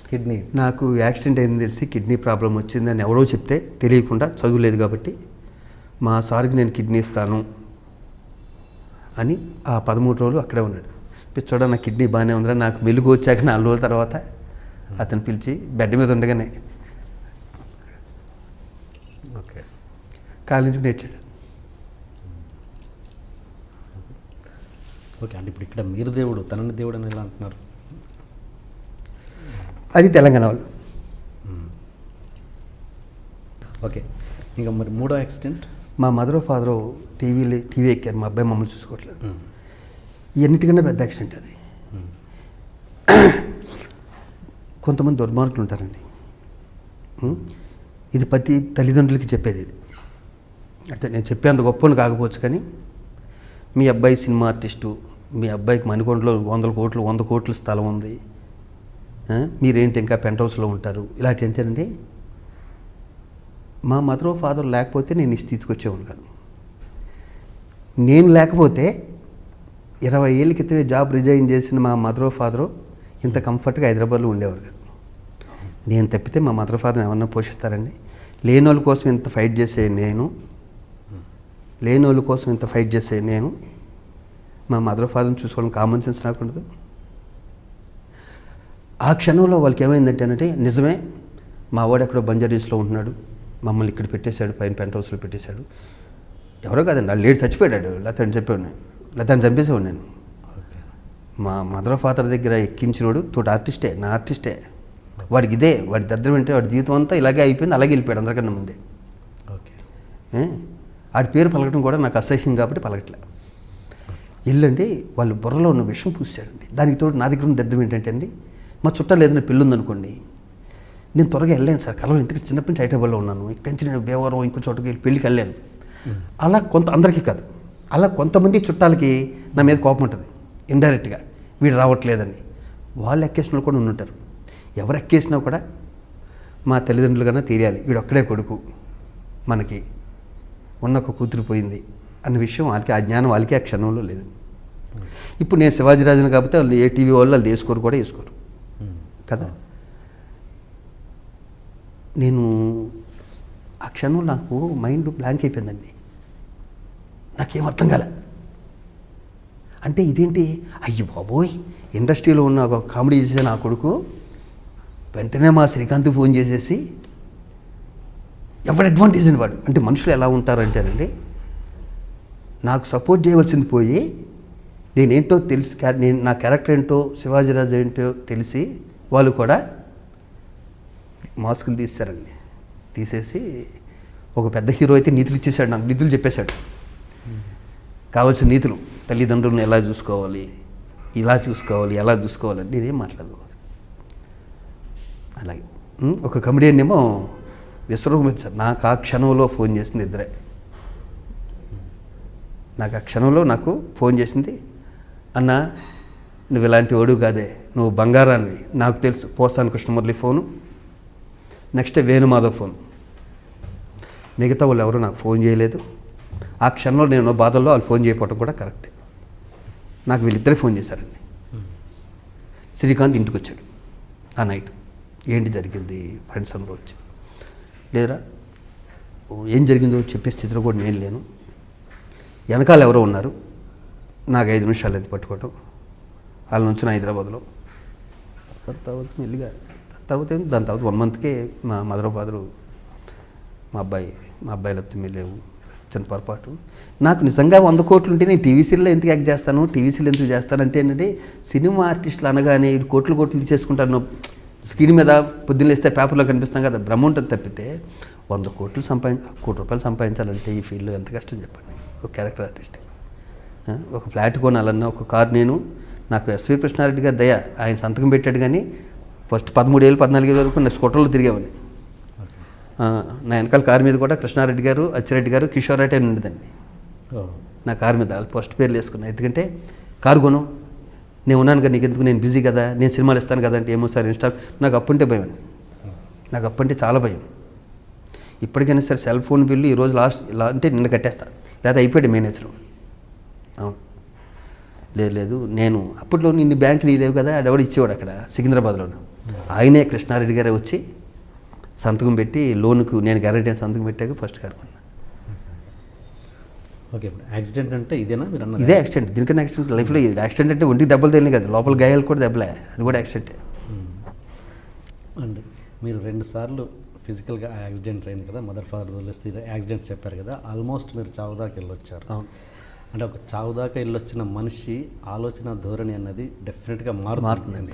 కిడ్నీ నాకు యాక్సిడెంట్ అయింది తెలిసి కిడ్నీ ప్రాబ్లం వచ్చిందని ఎవరో చెప్తే తెలియకుండా, చదువులేదు కాబట్టి, మా సార్కి నేను కిడ్నీ ఇస్తాను అని ఆ 13 రోజులు అక్కడే ఉన్నాడు. పిచ్చోడ నా కిడ్నీ బాగానే ఉందిరా, నాకు వెలుగు వచ్చాక 4 రోజుల తర్వాత అతను పిలిచి బెడ్ మీద ఉండగానే ఓకే కాలు నుంచి నేర్చాడు. ఓకే అంటే ఇప్పుడు ఇక్కడ మీరు దేవుడు, తనని దేవుడు అని ఎలా అంటున్నారు? అది తెలంగాణ వాళ్ళు. ఓకే ఇంకా మరి మూడో యాక్సిడెంట్? మా మదర్ ఫాదరు టీవీ ఎక్కారు, మా అబ్బాయి మమ్మల్ని చూసుకోవట్లేదు. ఎన్నిటికన్నా పెద్ద యాక్సిడెంట్ అది. కొంతమంది దుర్మార్గులు ఉంటారండి. ఇది ప్రతి తల్లిదండ్రులకి చెప్పేది ఇది. అంటే నేను చెప్పేంత గొప్పని కాకపోవచ్చు, కానీ మీ అబ్బాయి సినిమా ఆర్టిస్టు, మీ అబ్బాయికి మణికొండలో 100 కోట్ల స్థలం ఉంది, మీరేంటి ఇంకా పెంట్ హౌస్లో ఉంటారు, ఇలాంటి ఏంటండి. మా మదర్ ఫాదర్ లేకపోతే నేను ఈ స్థితికి వచ్చేవాడు కాదు. నేను లేకపోతే 20 ఏళ్ళ క్రితమే జాబ్ రిజైన్ చేసిన మా మదర్ ఫాదరు ఇంత కంఫర్ట్గా హైదరాబాద్లో ఉండేవారు కాదు. నేను తప్పితే మా మదర్ ఫాదర్ ఏమన్నా పోషిస్తారండి? లేని వాళ్ళ కోసం ఇంత ఫైట్ చేసే నేను మా మదర్ ఫాదర్ని చూసుకోవడం కామన్ సెన్స్ నాకు ఉండదు. ఆ క్షణంలో వాళ్ళకి ఏమైందంటేనంటే, నిజమే మా వాడు ఎక్కడో బంజారీస్లో ఉంటున్నాడు, మమ్మల్ని ఇక్కడ పెట్టేశాడు, పైన పెంట్ హౌస్లో పెట్టేశాడు. ఎవరో కాదండి, ఆ లేడీ చచ్చిపోయాడు, లేకపోతే చెప్పాను, లేకపోతే చంపేసేవాడు నేను. మా మదర్ ఫాదర్ దగ్గర ఎక్కించినోడు తోటి ఆర్టిస్టే, నా ఆర్టిస్టే. వాడికి ఇదే, వాడి దద్దరం అంటే వాడి జీవితం అంతా ఇలాగే అయిపోయింది, అలాగే వెళ్ళిపోయాడు అందరికన్నా ముందే. ఓకే వాడి పేరు పలకటం కూడా నాకు అసహ్యం కాబట్టి పలకట్లే. ఎల్లండి వాళ్ళు బుర్రలో ఉన్న విషయం పూసాడండి. దానికి తోడు నా దగ్గర ఉన్న దద్దరం ఏంటంటే అండి, మా చుట్టాలు ఏదైనా పెళ్ళి ఉందనుకోండి, నేను త్వరగా వెళ్ళాను సార్, కలవని. ఎందుకంటే చిన్నప్పటి నుంచి హైదరాబాద్లో ఉన్నాను, ఇక్కడి నుంచి నేను భీమవరం ఇంకో చోటుకి వెళ్ళి పెళ్ళికి వెళ్ళాను. అలా అందరికీ కాదు, అలా కొంతమంది చుట్టాలకి నా మీద కోపం ఉంటుంది ఇండైరెక్ట్గా, వీడు రావట్లేదని. వాళ్ళు ఎక్కేసిన వాళ్ళు కూడా ఉంటారు. ఎవరు ఎక్కేసినా కూడా మా తల్లిదండ్రులు కన్నా తెలియాలి, వీడు ఒక్కడే కొడుకు, మనకి ఉన్న ఒక కూతురు పోయింది అన్న విషయం వాళ్ళకి, ఆ జ్ఞానం వాళ్ళకి ఆ క్షణంలో లేదు. ఇప్పుడు నేను శివాజీరాజుని కాబట్టి వాళ్ళు ఏ టీవీ వాళ్ళు వాళ్ళు వేసుకోరు కూడా వేసుకోరు కదా. నేను ఆ క్షణం నాకు మైండ్ బ్లాంక్ అయిపోయిందండి. నాకేం అర్థం కాలే. అంటే ఇదేంటి, అయ్యో బాబోయ్, ఇండస్ట్రీలో ఉన్న ఒక కామెడీ చేసే నా కొడుకు వెంటనే మా శ్రీకాంత్కి ఫోన్ చేసేసి, ఎవరి అడ్వాంటేజ్ అని వాడు. అంటే మనుషులు ఎలా ఉంటారంటేనండి, నాకు సపోర్ట్ చేయవలసింది పోయి నేనేంటో తెలిసి, నేను నా క్యారెక్టర్ ఏంటో శివాజీరాజు ఏంటో తెలిసి వాళ్ళు కూడా మాస్కులు తీస్తారండి. తీసేసి ఒక పెద్ద హీరో అయితే నీతులు ఇచ్చేసాడు, నాకు నీతులు చెప్పేశాడు, కావాల్సిన నీతులు. తల్లిదండ్రులను ఎలా చూసుకోవాలి, ఇలా చూసుకోవాలి, ఎలా చూసుకోవాలని నేనేం మాట్లాడదు. అలాగే ఒక కమెడియన్ ఏమో విశ్వరూపం ఇచ్చారు. నాకు ఆ క్షణంలో ఫోన్ చేసింది ఇద్దరే. నాకు ఫోన్ చేసింది, అన్న నువ్వు ఇలాంటి వాడు కాదే, నువ్వు బంగారాన్ని, నాకు తెలుసు. పోస్తాను Krishnamurali phone, next Venumadhav phone. మిగతా వాళ్ళు ఎవరు నాకు ఫోన్ చేయలేదు. ఆ క్షణంలో నేను బాధల్లో వాళ్ళు ఫోన్ చేయకపోవడం కూడా కరెక్టే. నాకు వీళ్ళిద్దరే ఫోన్ చేశారండి. శ్రీకాంత్ ఇంటికి వచ్చాడు ఆ నైట్. ఏంటి జరిగింది? ఫ్రెండ్స్ అందరూ వచ్చి, లేదురా ఏం జరిగిందో చెప్పే స్థితిలో కూడా నేను లేను, వెనకాల ఎవరో ఉన్నారు, నాకు 5 నిమిషాలు అది పట్టుకోవటం, వాళ్ళ నుంచి హైదరాబాద్లో. తర్వాత మెల్లిగా దాని తర్వాత 1 మంత్కే మా మదర్ ఫాదరు మా అబ్బాయి లేకపోతే మీరు లేవు, చిన్న పొరపాటు. నాకు నిజంగా 100 కోట్లు ఉంటే నేను టీవీసీలో ఎందుకు యాక్ట్ చేస్తాను, టీవీసీలో ఎందుకు చేస్తానంటే ఏంటంటే సినిమా ఆర్టిస్టులు అనగానే కోట్లు తీసేసుకుంటాను, స్క్రీన్ మీద పొద్దున్న వేస్తే పేపర్లో కనిపిస్తాం కదా, భ్రమ ఉంటుంది తప్పితే 100 కోట్లు కోటి రూపాయలు సంపాదించాలంటే ఈ ఫీల్డ్లో ఎంత కష్టం చెప్పండి. ఒక క్యారెక్టర్ ఆర్టిస్ట్ ఒక ఫ్లాట్ కొనాలన్నా, ఒక కారు నాకు ఎస్వి కృష్ణారెడ్డి గారి దయ, ఆయన సంతకం పెట్టాడు. కానీ ఫస్ట్ 13 ఏళ్ళు 14 ఏళ్ళ వరకు నేను స్కూటర్లో తిరిగామని. నా వెనకాల కారు మీద కూడా కృష్ణారెడ్డి గారు, అచ్చిరెడ్డి గారు, కిషోర్ రెడ్డి అని ఉండేదండి నా కారు మీద. వాళ్ళు ఫస్ట్ పేర్లు వేసుకున్నాను. ఎందుకంటే కారు కొను, నేను ఉన్నాను కదా, నీకు ఎందుకు, నేను బిజీ కదా, నేను సినిమాలు ఇస్తాను కదా అంటే, ఏమో సార్ నాకు అప్పుంటే భయం అండి. నాకు అప్పుంటే చాలా భయం. ఇప్పటికైనా సరే సెల్ ఫోన్ బిల్లు ఈరోజు లాస్ట్ ఇలా అంటే నిన్న కట్టేస్తాను, లేదా అయిపోయాడు మేనేజర్. అవును, లేదు నేను అప్పట్లో నిన్ను బ్యాంకులు లేవు కదా, అడెవడు ఇచ్చేవాడు అక్కడ సికింద్రాబాద్లోను. ఆయనే కృష్ణారెడ్డి గారే వచ్చి సంతకం పెట్టి లోనుకు నేను గ్యారెంటీ సంతకం పెట్టాక ఫస్ట్ కారు కొన్నా. ఓకే, యాక్సిడెంట్ అంటే ఇదేనా మీరు అన్నది? ఇదే యాక్సిడెంట్. దీనికన్నా యాక్సిడెంట్ లైఫ్లో యాక్సిడెంట్ అంటే ఒంటికి దెబ్బలు తెలియదు కదా, లోపల గాయాలు కూడా దెబ్బలే, అది కూడా యాక్సిడెంటే. అండ్ మీరు 2 సార్లు ఫిజికల్గా యాక్సిడెంట్స్ అయింది కదా, మదర్ ఫాదర్ వదిలేస్తే యాక్సిడెంట్స్ చెప్పారు కదా, ఆల్మోస్ట్ మీరు చావు దాకా వెళ్ళొచ్చారు. అంటే ఒక చావు దాకా వెళ్ళొచ్చిన మనిషి ఆలోచన ధోరణి అన్నది డెఫినెట్గా మారుతుందండి.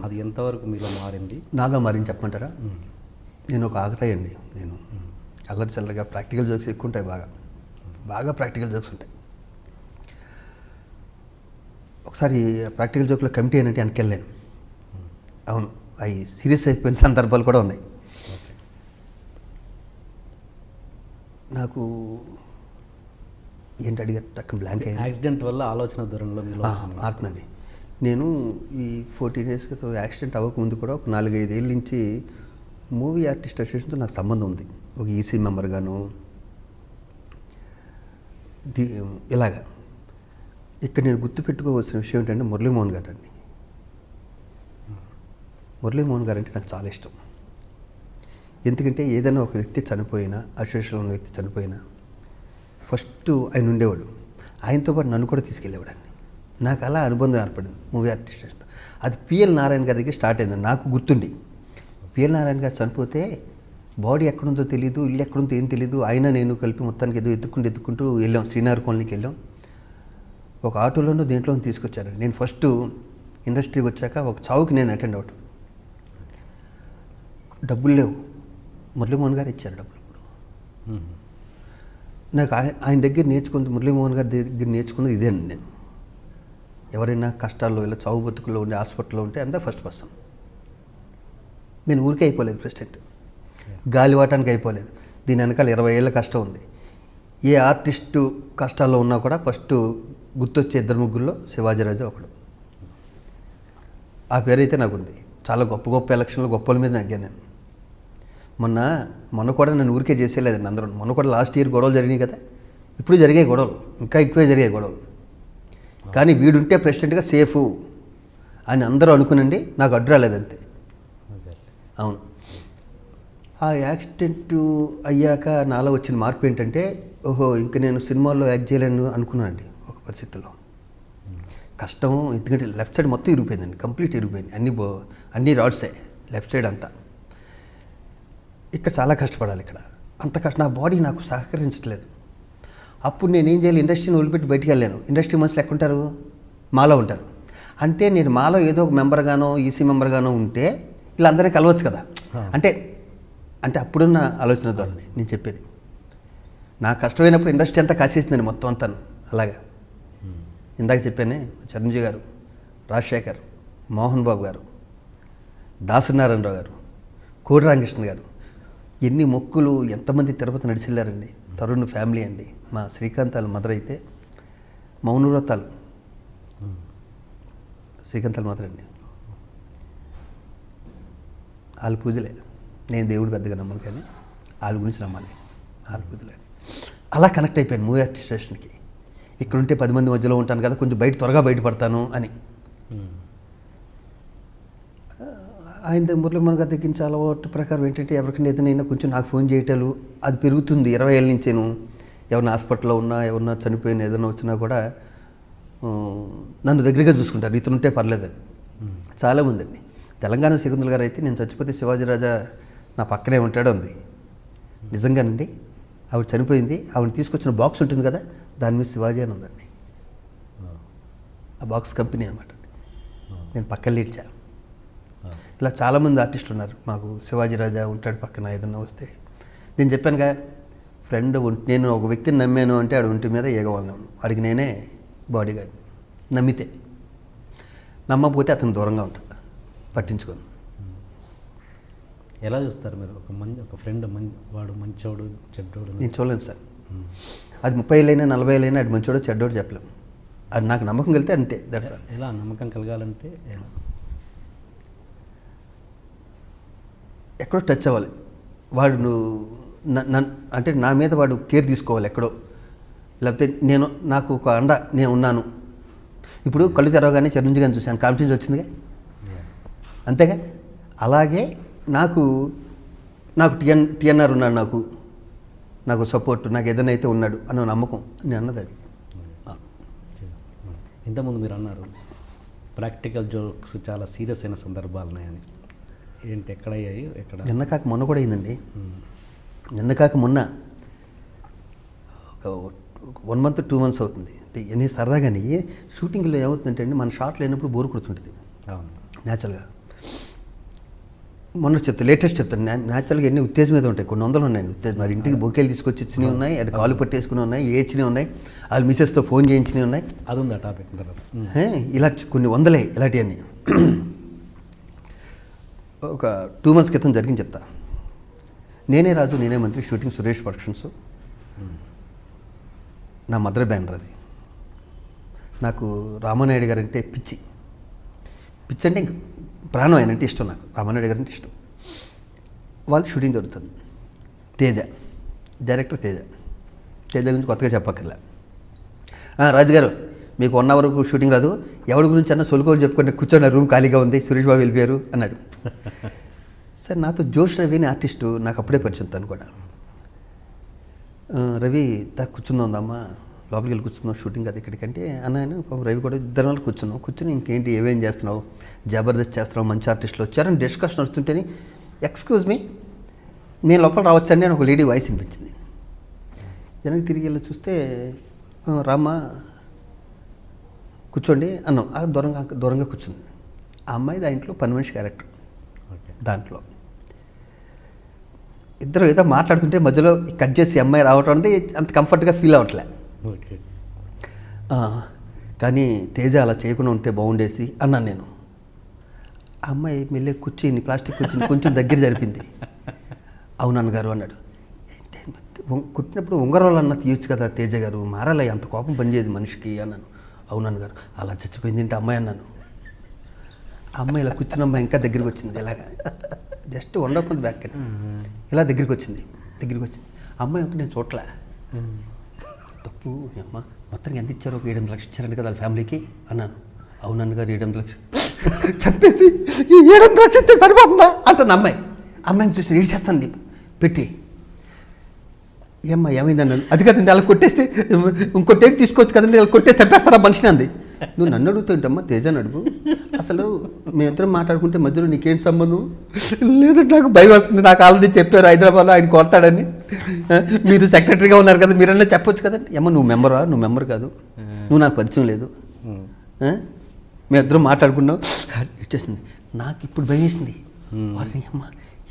అది ఎంతవరకు మీలో మారింది? నాలో మారింది చెప్పమంటారా? నేను ఒక ఆగతాయండి. నేను అల్లరి చల్లగా ప్రాక్టికల్ జోక్స్ ఎక్కువ ఉంటాయి, బాగా ప్రాక్టికల్ జోక్స్ ఉంటాయి. ఒకసారి ప్రాక్టికల్ జోక్లో కమిటీ అంటే వెనకెళ్ళాను. అవును, అవి సీరియస్ అయిపోయిన సందర్భాలు కూడా ఉన్నాయి. నాకు ఏంటి అడిగారు, తక్కువ బ్లాంక్ అయ్యింది. యాక్సిడెంట్ వల్ల ఆలోచన ధోరణిలో మీలో మారుతుందండి. నేను ఈ 14 డేస్ క్రితం యాక్సిడెంట్ అవ్వకముందు కూడా ఒక 4-5 ఏళ్ళ నుంచి మూవీ ఆర్టిస్ట్ అసోసియేషన్తో నాకు సంబంధం ఉంది. ఒక ఈసీ మెంబర్గాను ఇలాగా. ఇక్కడ నేను గుర్తుపెట్టుకోవాల్సిన విషయం ఏంటంటే మురళీమోహన్ గారు అండి. మురళీమోహన్ గారు అంటే నాకు చాలా ఇష్టం. ఎందుకంటే ఏదైనా ఒక వ్యక్తి చనిపోయినా, అసోసియేషన్లో ఉన్న వ్యక్తి చనిపోయినా ఫస్ట్ ఆయన ఉండేవాడు, ఆయనతో పాటు నన్ను కూడా తీసుకెళ్ళేవాడండి. నాకు అలా అనుబంధం ఏర్పడింది మూవీ ఆర్టిస్ట్. అది పిఎల్ నారాయణ గారి దగ్గర స్టార్ట్ అయింది. నాకు గుర్తుండి పిఎల్ నారాయణ గారు చనిపోతే బాడీ ఎక్కడుందో తెలియదు, ఇల్లు ఎక్కడుందో ఏం తెలియదు, ఆయన నేను కలిపి మొత్తానికి ఏదో ఎత్తుకుంటూ వెళ్ళాం. శ్రీనగర్ కాలనీకి వెళ్ళాం. ఒక ఆటోలోనూ దేంట్లో తీసుకొచ్చారు. నేను ఫస్ట్ ఇండస్ట్రీకి వచ్చాక ఒక చావుకి నేను అటెండ్ అవటం. డబ్బులు లేవు, మురళీమోహన్ గారు ఇచ్చారు డబ్బులు. నాకు ఆయన దగ్గర మురళీమోహన్ గారి దగ్గర నేర్చుకున్నది ఇదేనండి. నేను ఎవరైనా కష్టాల్లో ఇలా చావు బతుకుల్లో ఉండే హాస్పిటల్లో ఉంటే అంతా ఫస్ట్ పర్సన్. నేను ఊరికే అయిపోలేదు ప్రెసిడెంట్, గాలివాటానికి అయిపోలేదు. దీని వెనకాల 20 ఏళ్ళ కష్టం ఉంది. ఏ ఆర్టిస్టు కష్టాల్లో ఉన్నా కూడా ఫస్ట్ గుర్తొచ్చే 2-3 శివాజీరాజు ఒకడు. ఆ పేరు అయితే నాకు ఉంది. చాలా గొప్ప ఎలక్షన్లు గొప్పల మీద నగ్గాను నేను. మొన్న కూడా నేను ఊరికే చేసేలేదండి అందరూ. మొన్న కూడా లాస్ట్ ఇయర్ గొడవలు జరిగినాయి కదా, ఇప్పుడు జరిగాయి గొడవలు, ఇంకా ఎక్కువే జరిగాయి గొడవలు. కానీ వీడుంటే ప్రెసిడెంట్గా సేఫు అని అందరూ అనుకునండి, నాకు అడ్డు రాలేదంతే. అవును, ఆ యాక్సిడెంట్ అయ్యాక నాలో వచ్చిన మార్పు ఏంటంటే, ఓహో ఇంక నేను సినిమాల్లో యాక్ట్ చేయలేను అనుకున్నానండి ఒక పరిస్థితుల్లో. కష్టం, ఎందుకంటే లెఫ్ట్ సైడ్ మొత్తం ఇరిగిపోయిందండి, కంప్లీట్ ఇరిగిపోయింది. అన్ని రాడ్సే లెఫ్ట్ సైడ్ అంతా. ఇక్కడ చాలా కష్టపడాలి. ఇక్కడ అంత కష్టం, నా బాడీ నాకు సహకరించట్లేదు. అప్పుడు నేను ఏం చేయాలి, ఇండస్ట్రీని వదిలిపెట్టి బయటికి వెళ్ళాను. ఇండస్ట్రీ మనుషులు ఎక్కడుంటారు, మాలో ఉంటారు. అంటే నేను మాలో ఏదో ఒక మెంబర్గానో ఈసీ మెంబర్గానో ఉంటే వీళ్ళందరినీ కలవచ్చు కదా. అంటే అప్పుడున్న ఆలోచన ద్వారా నేను చెప్పేది. నాకు కష్టమైనప్పుడు ఇండస్ట్రీ అంతా కాసేసిందండి మొత్తం అంతా. అలాగా ఇందాక చెప్పానే, చిరంజీవి గారు, రాజశేఖర్, మోహన్ బాబు గారు, దాసనారాయణరావు గారు, కోడి రామకృష్ణ గారు, ఎన్ని మొక్కులు, ఎంతమంది తిరుపతి నడిచెళ్ళారండి. తరుణ్ ఫ్యామిలీ అండి. మా శ్రీకాంతాల మదర్ అయితే మౌనవ్రతాలు, శ్రీకాంతాల మదర్ అండి. వాళ్ళ పూజలే. నేను దేవుడు పెద్దగా నమ్మను, కానీ వాళ్ళ గురించి నమ్మాలి. వాళ్ళ పూజలే. అలా కనెక్ట్ అయిపోయాను మూవీ అడ్మినిస్ట్రేషన్కి. ఇక్కడుంటే 10 మంది మధ్యలో ఉంటాను కదా, కొంచెం త్వరగా బయటపడతాను అని. ఆయన మురళీమోహన్ గారి తగ్గించే అలవాటు ప్రకారం ఏంటంటే ఎవరికైనా ఏదైనా కొంచెం నాకు ఫోన్ చేయటాలు అది పెరుగుతుంది. 20 ఏళ్ళ నుంచి నేను ఎవరైనా హాస్పిటల్లో ఉన్నా, ఎవరన్నా చనిపోయినా, ఏదైనా వచ్చినా కూడా నన్ను దగ్గరగా చూసుకుంటారు, ఇతను ఉంటే పర్లేదని. చాలామంది అండి. తెలంగాణ శకుంతల గారు అయితే నేను చచ్చిపోతే శివాజీ రాజా నా పక్కనే ఉంటాడు అంది. నిజంగానండి, ఆవిడ చనిపోయింది, ఆవిడ తీసుకొచ్చిన బాక్స్ ఉంటుంది కదా, దాని మీద శివాజీ అని ఉందండి. ఆ బాక్స్ కంపెనీ అనమాట. నేను పక్కన లేడ్చా. ఇలా చాలామంది ఆర్టిస్టులు ఉన్నారు. మాకు శివాజీ రాజా ఉంటాడు పక్కన, ఏదన్నా వస్తే. నేను చెప్పానుగా, ఫ్రెండ్ నేను ఒక వ్యక్తిని నమ్మాను అంటే ఆడు ఒంటి మీద ఏగవాలను, వాడికి నేనే బాడీ గార్డ్. నమ్మితే, నమ్మకపోతే అతను దూరంగా ఉంటాను, పట్టించుకోను. ఎలా చూస్తారు మీరు ఒక ఫ్రెండ్ వాడు మంచోడు చెడ్డోడు? నేను చూడలేను సార్. అది 30 ఏళ్ళైనా 40 ఏళ్ళైనా అది మంచోడో చెడ్డోడు చెప్పలేము. అది నాకు నమ్మకం కలిగితే అంతే. That sir. ఎలా నమ్మకం కలగాలంటే ఎక్కడో టచ్ అవ్వాలి వాడు. అంటే నా మీద వాడు కేర్ తీసుకోవాలి ఎక్కడో. లేకపోతే నాకు ఒక అండ నేను ఉన్నాను. ఇప్పుడు కళ్ళు తెరవగానే చిరంజీవి గారిని చూశాను, కాన్ఫిడెన్స్ వచ్చిందిగా, అంతేగా. అలాగే నాకు టిఎన్ఆర్ ఉన్నాడు, నాకు సపోర్ట్, నాకు ఏదైనా అయితే ఉన్నాడు అన్న నమ్మకం నేను అన్నది అది. ఇంతకుముందు మీరు అన్నారు ప్రాక్టికల్ జోక్స్ చాలా సీరియస్ అయిన సందర్భాలు ఉన్నాయని. ఏంటి, ఎక్కడయ్యాయి? నిన్న కాక మొన్న కూడా అయిందండి. నిన్న కాక మొన్న ఒక 1 month 2 months అవుతుంది. ఎన్ని సరదాగాని షూటింగ్లో ఏమవుతుందంటే అండి, మన షార్ట్లు అయినప్పుడు బోర్ కొడుతుంటుంది న్యాచురల్గా. మొన్న లేటెస్ట్ చెప్తాను. న్యాచురల్గా ఎన్ని ఉత్తేజం మీద ఉంటాయి, కొన్ని వందలు ఉన్నాయండి ఉత్తేజం. మరి ఇంటికి బొకేలు తీసుకొచ్చి ఇచ్చినవి ఉన్నాయి, అటు కాలు పట్టేసుకుని ఉన్నాయి, ఏడ్చినవి ఉన్నాయి, వాళ్ళ మిసెస్తో ఫోన్ చేయించినవి ఉన్నాయి. అది ఉంది ఆ టాపిక్ తర్వాత. ఇలా కొన్ని వందలే ఇలాంటివన్నీ. ఒక 2 months క్రితం జరిగింది చెప్తా. నేనే రాజు నేనే మంత్రి షూటింగ్ సురేష్ ప్రొడక్షన్స్. నా మదర్ బ్యానర్ అది. నాకు రామానాయుడు గారు అంటే పిచ్చి అంటే ఇంక ప్రాణం, ఆయన అంటే ఇష్టం. నాకు రామానాయుడు గారు అంటే ఇష్టం. వాళ్ళు షూటింగ్ జరుగుతుంది. డైరెక్టర్ తేజ గురించి కొత్తగా చెప్పక్కర్లే. రాజుగారు మీకు 1 hour షూటింగ్ రాదు, ఎవరి గురించి అన్నా సొలుకోలు చెప్పుకుంటే కూర్చొని రూమ్ ఖాళీగా ఉంది, సురేష్ బాబు వెళ్ళిపోయారు అన్నాడు. సార్ నాతో జోష్ రవి అని ఆర్టిస్టు నాకు అప్పుడే పరిచయం. తను కూడా రవి కూర్చుందాం ఉందమ్మా, లోపలికి వెళ్ళి కూర్చున్నావు షూటింగ్ అది ఇక్కడికంటే అన్నాను. రవి కూడా 2 వాళ్ళు కూర్చుని ఇంకేంటి ఏమేం చేస్తున్నావు, జబర్దస్త్ చేస్తున్నావు, మంచి ఆర్టిస్టులు వచ్చారని డిస్కషన్ వస్తుంటేనే ఎక్స్క్యూజ్ మీ నేను లోపల రావచ్చండి అని ఒక లేడీ వాయిస్ వినిపించింది. వెనక్కి తిరిగి వెళ్ళి చూస్తే రామ్మా కూర్చోండి అన్నాం. దూరంగా కూర్చుంది. ఆ అమ్మాయి ఆ ఇంట్లో పని మనిషి క్యారెక్టర్. దాంట్లో ఇద్దరు ఏదో మాట్లాడుతుంటే మధ్యలో కట్ చేసి అమ్మాయి రావటం అనేది అంత కంఫర్ట్గా ఫీల్ అవ్వట్లే. కానీ తేజ అలా చేయకుండా ఉంటే బాగుండేసి అన్నాను నేను. ఆ అమ్మాయి మెల్లె కూర్చొని ప్లాస్టిక్ కూర్చుని కొంచెం దగ్గర జరిపింది. అవునన్నగారు అన్నాడు. కుట్టినప్పుడు ఉంగరాలు అన్న తీయొచ్చు కదా తేజ గారు, మారాలి, అంత కోపం పనిచేయదు మనిషికి అన్నాను. అవునన్నగారు. అలా చచ్చిపోయింది ఏంటి అమ్మాయి అన్నాను. ఆ అమ్మాయి ఇలా కూర్చున్న అమ్మాయి ఇంకా దగ్గరికి వచ్చింది. ఇలాగా జస్ట్ 1 month బ్యాక్ అని ఇలా దగ్గరికి వచ్చింది. అమ్మాయి ఒక నేను చూడలే. తప్పు అమ్మ మొత్తానికి ఎంత ఇచ్చారు, ఒక 7-8 లక్షలు ఇచ్చారండి కదా వాళ్ళ ఫ్యామిలీకి అన్నాను. అవునన్నగారు 7-8 లక్షలు చంపేసి ఈ 7-8 లక్షలు ఇస్తే సరిపోతుందా అంటుంది అమ్మాయి. అమ్మాయిని చూసి ఏడ్చేస్తాను పెట్టి. ఏమైంది అన్నాను. అది కదండి అలా కొట్టేస్తే ఇంకో టేక్ తీసుకోవచ్చు కదండి, అలా కొట్టేసి చంపేస్తారా మనిషిని అంది. నువ్వు నన్ను అడుగుతుంటమ్మా తేజని అడుగు, అసలు మేమిద్దరం మాట్లాడుకుంటే మధ్యలో నీకేంటి సంబంధం? లేదు నాకు భయం వస్తుంది, నాకు ఆల్రెడీ చెప్పారు హైదరాబాద్లో ఆయన కొడతాడని, మీరు సెక్రటరీగా ఉన్నారు కదా మీరన్నా చెప్పొచ్చు కదండి. నువ్వు మెంబర్ కాదు, నువ్వు నాకు పరిచయం లేదు, మేమిద్దరం మాట్లాడుకున్నావు వచ్చేసింది. నాకు ఇప్పుడు భయం వేసింది. వారిని అమ్మ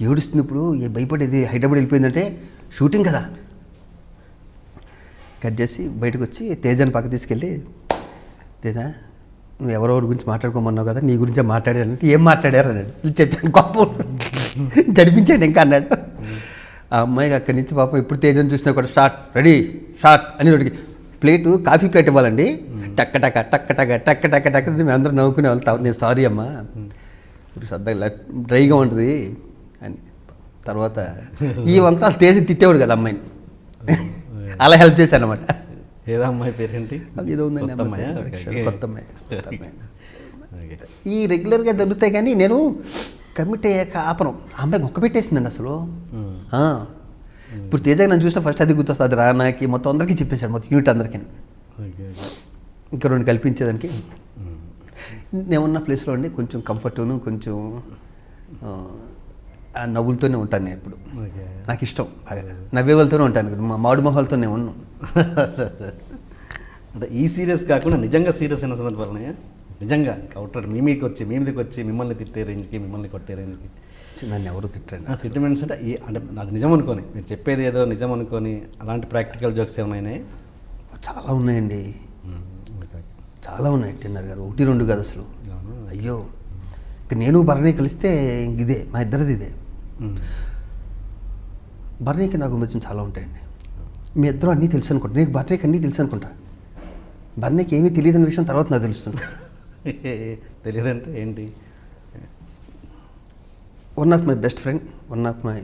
ఏడుస్తుంది ఇప్పుడు, భయపడేది హైదరాబాద్ వెళ్ళిపోయిందంటే షూటింగ్ కదా. కట్ చేసి బయటకు వచ్చి తేజని పక్క తీసుకెళ్ళి, తేజ నువ్వు ఎవరెవరి గురించి మాట్లాడుకోమన్నావు కదా, నీ గురించే మాట్లాడారంటే ఏం మాట్లాడారు అన్నాడు. చెప్పాను గొప్ప జడిపించాడు ఇంకా అన్నాడు. ఆ అమ్మాయికి అక్కడి నుంచి పాపం ఇప్పుడు తేజని చూసినా కూడా రెడీ షార్ట్ అని వాడికి కాఫీ ప్లేట్ ఇవ్వాలండి. టక్క టక్క మేము అందరం నవ్వుకునే వాళ్ళు. నేను సారీ అమ్మా ఇప్పుడు సరదాగా డ్రైగా ఉంటుంది అని. తర్వాత ఈ వంతా తేజ తిట్టేవాడు కదా అమ్మాయిని. అలా హెల్ప్ చేశాను అనమాట. ఏదో అమ్మాయి పేరేంటి? ఏదో ఉందండి కొత్త అమ్మాయా? కొత్త అమ్మాయి. ఈ రెగ్యులర్గా దొరుకుతాయి కానీ నేను కమిట్ అయ్యాక ఆపరం. ఆ అమ్మాయి ఒక్క పెట్టేసిందండి అసలు. ఇప్పుడు తేజ నన్ను చూసినా ఫస్ట్ అది గుర్తొస్తుంది, అది రానాకి మొత్తం అందరికీ చెప్పేశాడు, మొత్తం యూనిట్ అందరికీ. ఇంకా 2 కల్పించేదానికి నేనున్న ప్లేస్లో ఉండి కొంచెం కంఫర్ట్ను కొంచెం ఆ నవ్వులతోనే ఉంటాను నేను ఎప్పుడు. నాకు ఇష్టం బాగా నవ్వే వాళ్ళతోనే ఉంటాను, మా మామిడి మొహాలతోనే ఉన్నాను. అంటే ఈ సీరియస్ కాకుండా నిజంగా సీరియస్ అయిన సందర్భాలు ఉన్నాయా? నిజంగా అవుతాడు మీ మీదకి వచ్చి మిమ్మల్ని తిట్టే రేంజ్కి, మిమ్మల్ని కొట్టే రేంజ్కి? నన్ను ఎవరు తిట్టండి. సెంటిమెంట్స్ అంటే అంటే అది నిజం అనుకోని, మీరు చెప్పేది ఏదో నిజం అనుకోని అలాంటి ప్రాక్టికల్ జోక్స్ ఏమైనా? చాలా ఉన్నాయండి, చాలా ఉన్నాయి టిన్నర్ గారు, 1-2 కాదు అసలు. అయ్యో ఇక నేను భరణి కలిస్తే ఇదే మా ఇద్దరిది ఇదే. భరణికి నాకు మధ్య చాలా ఉంటాయండి. మీ ఇద్దరు అన్నీ తెలుసు అనుకుంటా, నీకు భరణికి అన్నీ తెలుసు అనుకుంటా. భరణికి ఏమీ తెలియదని విషయం తర్వాత నాకు తెలుస్తుంది. తెలియదంటే ఏంటి? One of my best friend, one of my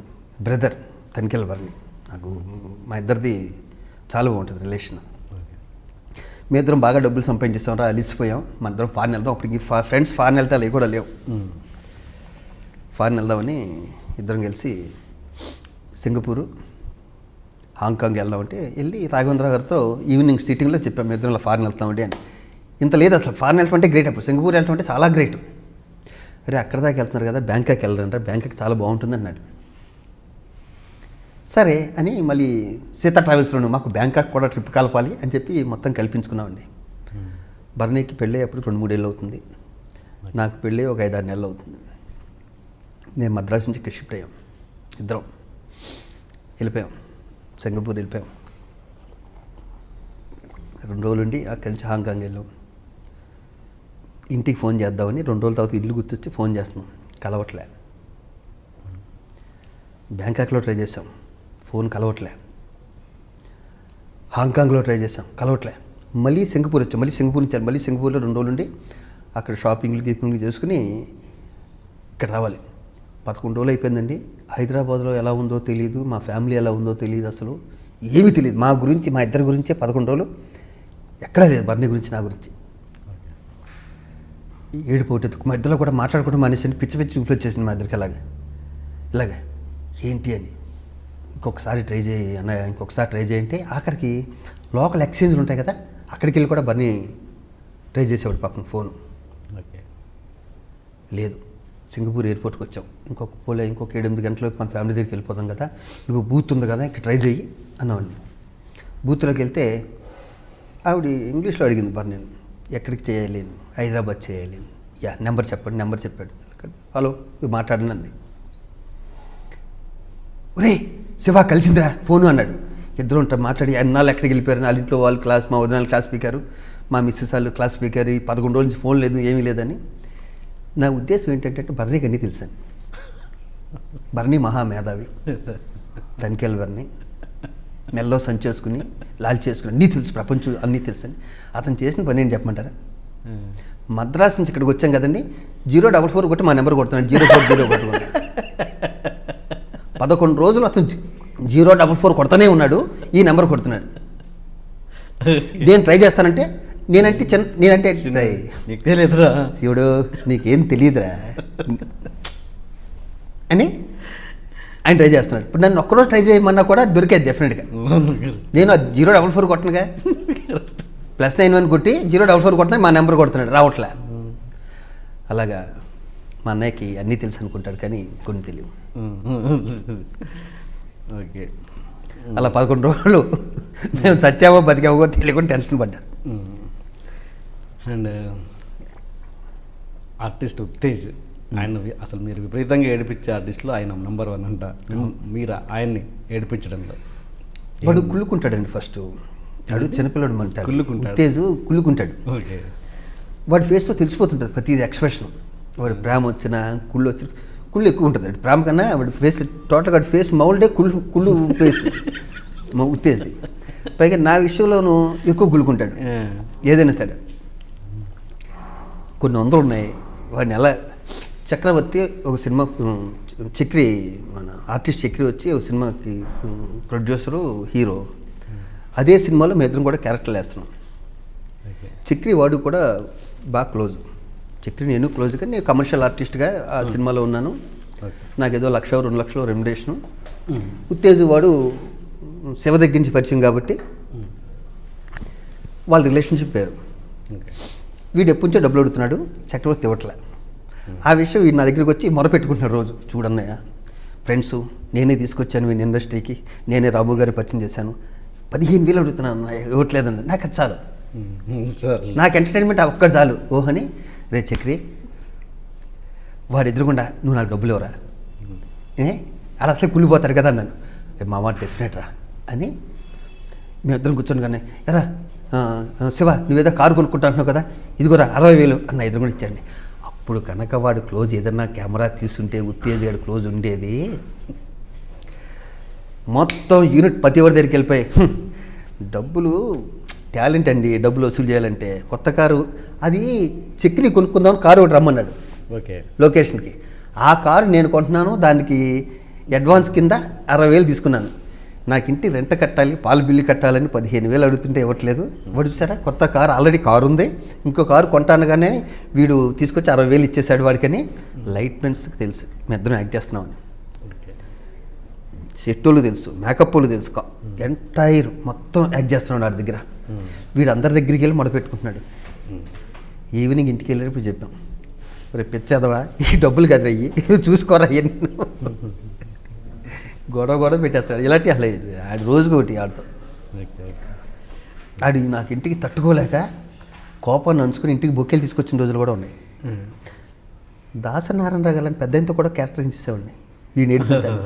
brother Tanikella Bharani. నాకు మా ఇద్దరిది చాలా బాగుంటుంది రిలేషన్. మీ ఇద్దరం బాగా డబ్బులు సంపాదించేసాం రా, అలిసిపోయాం, మన ఇద్దరం ఫారెన్ వెళ్దాం. అప్పటికి ఫ్రెండ్స్ ఫారెన్ వెళ్తా అవి కూడా లేవు. ఫారెన్ వెళ్దామని ఇద్దరం కలిసి సింగపూరు, హాంకాంగ్ వెళ్దామంటే వెళ్ళి రాఘవేంద్ర గారితో ఈవినింగ్ సిట్టింగ్లో చెప్పాము, మీ ఇద్దరం ఫారెన్ వెళ్తామండి అని. ఇంత లేదు అసలు, ఫారెన్ వెళ్ళటం అంటే గ్రేట్, అప్పుడు సింగపూర్ వెళ్ళటం అంటే చాలా గ్రేట్. అరే అక్కడ దాకా వెళ్తున్నారు కదా, బ్యాంకాక్ వెళ్ళారంటే, బ్యాంకాక్ చాలా బాగుంటుంది అన్నాడు. సరే అని మళ్ళీ సీతా ట్రావెల్స్లోను మాకు బ్యాంకాక్ కూడా ట్రిప్ కలపాలి అని చెప్పి మొత్తం కల్పించుకున్నామండి. బర్నీకి పెళ్ళి అప్పుడు 2-3 ఏళ్ళు అవుతుంది, నాకు పెళ్ళి ఒక 5-6 నెలలు అవుతుంది. నేను మద్రాసు నుంచి ఇక్కడ షిఫ్ట్ అయ్యాం, ఇద్దరం వెళ్ళిపోయాం, సింగపూర్ వెళ్ళిపోయాం. 2 రోజులు ఉండి అక్కడి నుంచి హాంకాంగ్ వెళ్ళాం. ఇంటికి ఫోన్ చేద్దామని 2 రోజుల తర్వాత ఇల్లు గుర్తొచ్చి ఫోన్ చేస్తున్నాం, కలవట్లే. బ్యాంకాక్లో ట్రై చేసాం, ఫోన్ కలవట్లే. హాంకాంగ్లో ట్రై చేసాం, కలవట్లే. మళ్ళీ సింగపూర్ వచ్చాం, మళ్ళీ సింగపూర్ నుంచి మళ్ళీ సింగపూర్లో 2 రోజులు ఉండి అక్కడ షాపింగ్లు చేసుకుని ఇక్కడ రావాలి. 11 రోజులు అయిపోయిందండి. హైదరాబాద్లో ఎలా ఉందో తెలియదు, మా ఫ్యామిలీ ఎలా ఉందో తెలియదు, అసలు ఏమీ తెలియదు మా గురించి, మా ఇద్దరి గురించే 11 రోజులు ఎక్కడా లేదు. బర్నీ గురించి, నా గురించి ఏడుపోటీ మా ఇద్దరు కూడా మాట్లాడుకుంటూ మానేసి పిచ్చి చూపులు వచ్చేసింది మా ఇద్దరికి. ఇలాగే ఏంటి అని, ఇంకొకసారి ట్రై చేయి అన్న, ఇంకొకసారి ట్రై చేయంటే ఆఖరికి లోకల్ ఎక్స్చేంజ్లు ఉంటాయి కదా, అక్కడికి వెళ్ళి కూడా బర్నీ ట్రై చేసేవాడు పాపం ఫోను. లేదు, సింగపూర్ ఎయిర్పోర్ట్కి వచ్చాం, ఇంకొక 7-8 గంటలకు మన ఫ్యామిలీ దగ్గరికి వెళ్ళిపోతాం కదా, ఇంకో బూత్ ఉంది కదా ఇక్కడ ట్రై చేయి అన్నవాడిని. బూత్లోకి వెళ్తే ఆవిడ ఇంగ్లీష్లో అడిగింది బర్నీ, ఎక్కడికి చేయాలి, హైదరాబాద్ చేయాలి, నెంబర్ చెప్పండి. నెంబర్ చెప్పాడు, హలో మాట్లాడండి అంది. ఒరే శివ కలిసిందిరా ఫోను అన్నాడు. ఇద్దరు ఉంటారు మాట్లాడి, అన్నాళ్ళు ఎక్కడికి వెళ్ళిపోయారు, వాళ్ళ ఇంట్లో వాళ్ళు క్లాస్, మా వదినాలు క్లాస్ స్పీకరు, మా మిస్సెస్ వాళ్ళు క్లాస్ స్పీకర్, 11 రోజుల నుంచి ఫోన్ లేదు, ఏమీ లేదని. నా ఉద్దేశం ఏంటంటే బర్నీకి అన్నీ తెలుసని. బర్నీ మహామేధావి, తనికెళ్ళ బర్నీ మెల్లో సంచేసుకుని లాల్ చేసుకుని అన్నీ తెలుసు, ప్రపంచం అన్నీ తెలుసని. అతను చేసిన పని ఏంటి చెప్పమంటారా? మద్రాసు నుంచి ఇక్కడికి వచ్చాం కదండి, 044 కొట్టి మా నెంబర్ కొడుతున్నాడు, 040 కొట్టుకున్నాడు. 11 రోజులు అతను 044 కొడతానే ఉన్నాడు, ఈ నెంబర్ కొడుతున్నాడు. నేను ట్రై చేస్తానంటే నేనంటే నీకు తెలియదురా శివుడు, నీకేం తెలియదురా అని ఆయన ట్రై చేస్తున్నాడు. ఇప్పుడు నన్ను ఒక్కరోజు ట్రై చేయమన్నా కూడా దొరికేది డెఫినెట్గా. నేను 044 కొట్టనుగా, +91 కొట్టి 044 కొడుతున్నాను, మా నెంబర్ కొడుతున్నాడు, రావట్లే. అలాగా మా అన్నయ్యకి అన్నీ తెలుసు అనుకుంటాడు, కానీ కొన్ని తెలియవు. ఓకే, అలా 11 రోజులు మేము చచ్చామో బతికామో తెలియకుండా టెన్షన్ పడ్డా. అండ్ ఆర్టిస్ట్ ఉత్తేజ్, ఆయన అసలు మీరు విపరీతంగా ఏడిపించే ఆర్టిస్టులో ఆయన నెంబర్ 1 అంట. మీరు ఆయన్ని ఏడిపించడంలో వాడు కుళ్ళుకుంటాడండి. ఫస్ట్ వాడు చిన్నపిల్లడు అంటాడు, ఉత్తేజు కుళ్ళుకుంటాడు. ఓకే, వాడి ఫేస్లో తెలిసిపోతుంటుంది ప్రతిదీ ఎక్స్ప్రెషన్. వాడు ప్రేమ వచ్చినా కుళ్ళు వచ్చిన, కుళ్ళు ఎక్కువ ఉంటుంది అండి ప్రేమ కన్నా. వాడి ఫేస్ టోటల్గా వాడి ఫేస్ మౌల్డే కుళ్ళు ఫేస్ మా ఉత్తేజ్ది. పైగా నా విషయంలోనూ ఎక్కువ కుళ్ళుకుంటాడు ఏదైనా సరే. కొన్ని వందలు ఉన్నాయి వాడిని. ఎలా చక్రవర్తి ఒక సినిమా, చక్రి మన ఆర్టిస్ట్ చక్రి వచ్చి ఒక సినిమాకి ప్రొడ్యూసరు, హీరో. అదే సినిమాలో మేము ఇద్దరం కూడా క్యారెక్టర్లు వేస్తున్నాం. చక్రి వాడు కూడా బాగా క్లోజ్. చక్రి నేను క్లోజ్గా, నేను కమర్షియల్ ఆర్టిస్ట్గా ఆ సినిమాలో ఉన్నాను. నాకు ఏదో 1,00,000 2 లక్షలు రెమ్యునరేషను. ఉత్తేజు వాడు శివ దగ్గర నుంచి పరిచయం కాబట్టి వాళ్ళ రిలేషన్షిప్ పేరు. వీడు ఎప్పటి నుంచో డబ్బులు అడుగుతున్నాడు, చక్రవర్తి ఇవ్వట్లే. ఆ విషయం వీడు నా దగ్గరికి వచ్చి మొరపెట్టుకుంటున్నాడు రోజు. చూడన్నయ్య, ఫ్రెండ్స్ నేనే తీసుకొచ్చాను వీడిని ఇండస్ట్రీకి, నేనే రాబు గారి పరిచయం చేశాను, 15,000 అడుగుతున్నాను అన్నయ్య, ఇవ్వట్లేదన్న. నాకు అది చాలు, నాకు ఎంటర్టైన్మెంట్ ఒక్కటి చాలు. ఓహని రే చక్రి, వాడు ఎదురుకుండా నువ్వు నాకు డబ్బులు ఇవ్వరా, ఆడ అసలే కూలిపోతాడు కదా అన్నాను. రేపు మా మాట డెఫినెట్ రా అని మేమిద్దరం కూర్చొని కానీ, ఎరా శివ నువ్వేదో కారు కొనుక్కుంటా అంటున్నావు కదా, ఇదిగోరా 60,000 అన్న ఎదురు కూడా ఇచ్చాండి. అప్పుడు కనుక వాడు క్లోజ్ ఏదన్నా కెమెరా తీసుంటే ఉత్తేజ్ గాడు క్లోజ్ ఉండేది, మొత్తం యూనిట్ ప్రతి ఒక్కరి దగ్గరికి వెళ్ళిపోయి డబ్బులు టాలెంట్ అండి, డబ్బులు వసూలు చేయాలంటే కొత్త కారు అది చక్రి కొనుక్కుందామని కారు ఒకటి రమ్మన్నాడు లొకేషన్కి. ఆ కారు నేను కొంటున్నాను, దానికి అడ్వాన్స్ కింద 60,000 తీసుకున్నాను. నాకు ఇంటి రెంట్ కట్టాలి, పాలు బిల్లు కట్టాలని 15,000 అడుగుతుంటే ఇవ్వట్లేదు. వాడు చూసారా, కొత్త కారు ఆల్రెడీ కారు ఉంది, ఇంకో కారు కొంటానుగానే వీడు తీసుకొచ్చి 60,000 ఇచ్చేసాడు వాడికని. లైట్ మెన్స్కి తెలుసు మేమిద్దరం యాక్ట్ చేస్తున్నామని, సెట్ వాళ్ళు తెలుసు, మేకప్ వాళ్ళు తెలుసు, ఎంటైర్ మొత్తం యాక్ట్ చేస్తున్నాడు వాడి దగ్గర. వీడు అందరి దగ్గరికి వెళ్ళి మొదలుపెట్టుకుంటున్నాడు. ఈవినింగ్ ఇంటికి వెళ్ళేటప్పుడు చెప్పాం, రేపు పెచ్చదవా ఈ డబ్బులు కదరయ్యి చూసుకోరా ఎన్నో గొడవ పెట్టేస్తాడు. ఇలాంటి అసలు ఆడి రోజుకి ఒకటి ఆడుతాం. ఆడు నాకు ఇంటికి తట్టుకోలేక కోపాన్ని అంచుకుని ఇంటికి బొక్కేలు తీసుకొచ్చిన రోజులు కూడా ఉన్నాయి. దాసనారాయణరావు గారు పెద్దంతో కూడా క్యారెక్టర్ ఇచ్చేసేవాడిని ఈ నేర్పుతాను.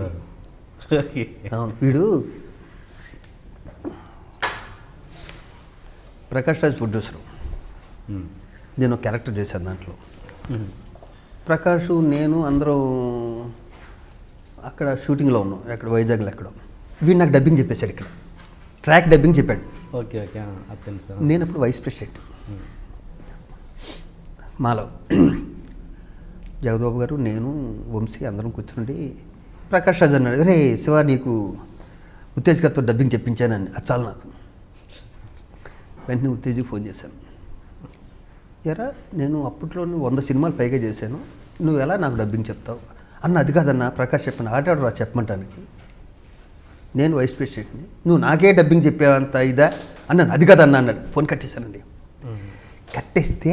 అవును, వీడు ప్రకాష్ రాజ్ ప్రొడ్యూసరు, నేను ఒక క్యారెక్టర్ చేశాను దాంట్లో. ప్రకాష్ నేను అందరూ అక్కడ షూటింగ్లో ఉన్నాం, అక్కడ వైజాగ్లో ఎక్కడ. వీడు నాకు డబ్బింగ్ చెప్పేశాడు, ఇక్కడ ట్రాక్ డబ్బింగ్ చెప్పాడు. ఓకే ఓకే అది తెలుసు. నేను అప్పుడు వైస్ ప్రెసిడెంట్ మాలో జగద్బాబు గారు, నేను, వంశీ అందరం కూర్చుండి ప్రకాష్ రాజ్ అన్నాడు, రే శివ నీకు ఉత్తేజ్ గారితో డబ్బింగ్ చెప్పించానని. అది చాలు నాకు. వెంటనే ఉత్తేజ్కి ఫోన్ చేశాను, ఎరా నేను అప్పట్లో 100 సినిమాలు పైగా చేశాను, నువ్వు ఎలా నాకు డబ్బింగ్ చెప్తావు అన్న. అది కాదన్న ప్రకాష్ చెప్పాను, ఆటాడు రా చెప్పమంటానికి, నేను వైస్ ప్రెసిడెంట్ని, నువ్వు నాకే డబ్బింగ్ చెప్పేవంత ఇదా అన్నాను. అది కాదన్న అన్నాడు. ఫోన్ కట్టేశానండి. కట్టేస్తే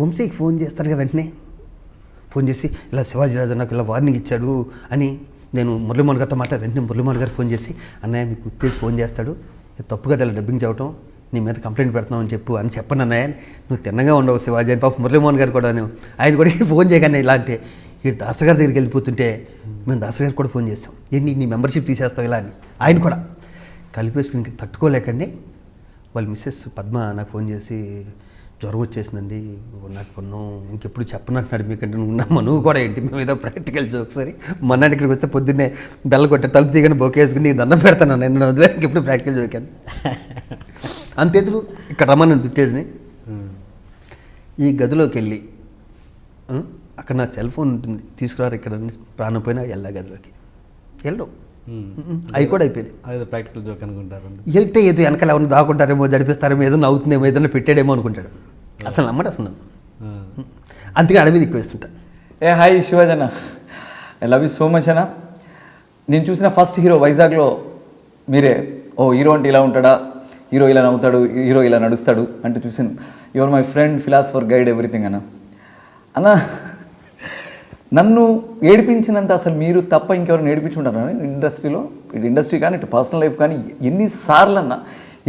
వంశీకి ఫోన్ చేస్తారుగా, వెంటనే ఫోన్ చేసి ఇలా శివాజీరాజు నాకు ఇలా వార్నింగ్ ఇచ్చాడు అని. నేను మురళీమోహన్ గారితో మాట్లాడి వెంటనే మురళీమోహన్ గారు ఫోన్ చేసి, అన్నయ్య మీకు ఉత్తేజ్ ఫోన్ చేస్తాడు, తప్పు కదా ఇలా డబ్బింగ్ చెప్పడం, నీ మీద కంప్లైంట్ పెడతావు అని చెప్పు అని చెప్పను అన్నయ్య, నువ్వు తిన్నగా ఉండవు శివాజీ అని. పాప మురళీమోహన్ గారు కూడా ఆయన కూడా ఫోన్ చేయగానే ఇలా అంటే, ఈ దాసరి గారి దగ్గరికి వెళ్ళిపోతుంటే మేము దాసరి గారికి కూడా ఫోన్ చేస్తాం, ఏంటి నీ మెంబర్షిప్ తీసేస్తాం ఇలా అని. ఆయన కూడా కలిపేసుకుని తట్టుకోలేకండి వాళ్ళ మిస్సెస్ పద్మ నాకు ఫోన్ చేసి, జ్వరం వచ్చేసిందండి నాకు కొన్నాం, ఇంకెప్పుడు చెప్పనంటున్నాడు మీకంటే నువ్వు కూడా ఏంటి, మేము ఏదో ప్రాక్టికల్ జోక్స్ అని. మొన్నటి ఇక్కడికి వస్తే పొద్దున్నే బెల్ల కొట్టే తలుపు తీగని బొకేసుకుని నీకు దండం పెడతాను, నేను వదిలే ఇంకెప్పుడు ప్రాక్టికల్ జోకాను. అంతెందుకు ఇక్కడ రమ్మని ఉత్తేజ్ని ఈ గదిలోకి వెళ్ళి, అక్కడ నా సెల్ ఫోన్ ఉంటుంది తీసుకురారు, ఇక్కడ ప్రాణం పోయినా వెళ్ళా గదిలోకి వెళ్ళవు, అవి కూడా అయిపోయినాయి. అదే ప్రాక్టికల్ జోక్ అనుకుంటారు. వెళ్తే ఏదో వెనకాల ఎవరిని దాక్కుంటారేమో, జడిపిస్తారేమో, ఏదైనా అవుతుందేమో, ఏదైనా పెట్టాడేమో అనుకుంటాడు. అసలు నమ్మడు అసలు నన్ను. అందుకే అడవి దిక్కు వేస్తుంటా. హాయ్ శివాజన్న, I love you so much అన్న. నేను చూసిన ఫస్ట్ హీరో వైజాగ్లో మీరే. ఓ హీరో అంటే ఇలా ఉంటాడా, హీరో ఇలా నవ్వుతాడు, హీరో ఇలా నడుస్తాడు అంటే చూసాను. Your my friend, philosopher, guide, everything అన్న. అన్న నన్ను ఏడిపించినంత అసలు మీరు తప్ప ఇంకెవరైనా ఏడిపించుంటారు ఇండస్ట్రీలో, ఇటు ఇండస్ట్రీ కానీ ఇటు పర్సనల్ లైఫ్ కానీ. ఎన్నిసార్లు అన్న,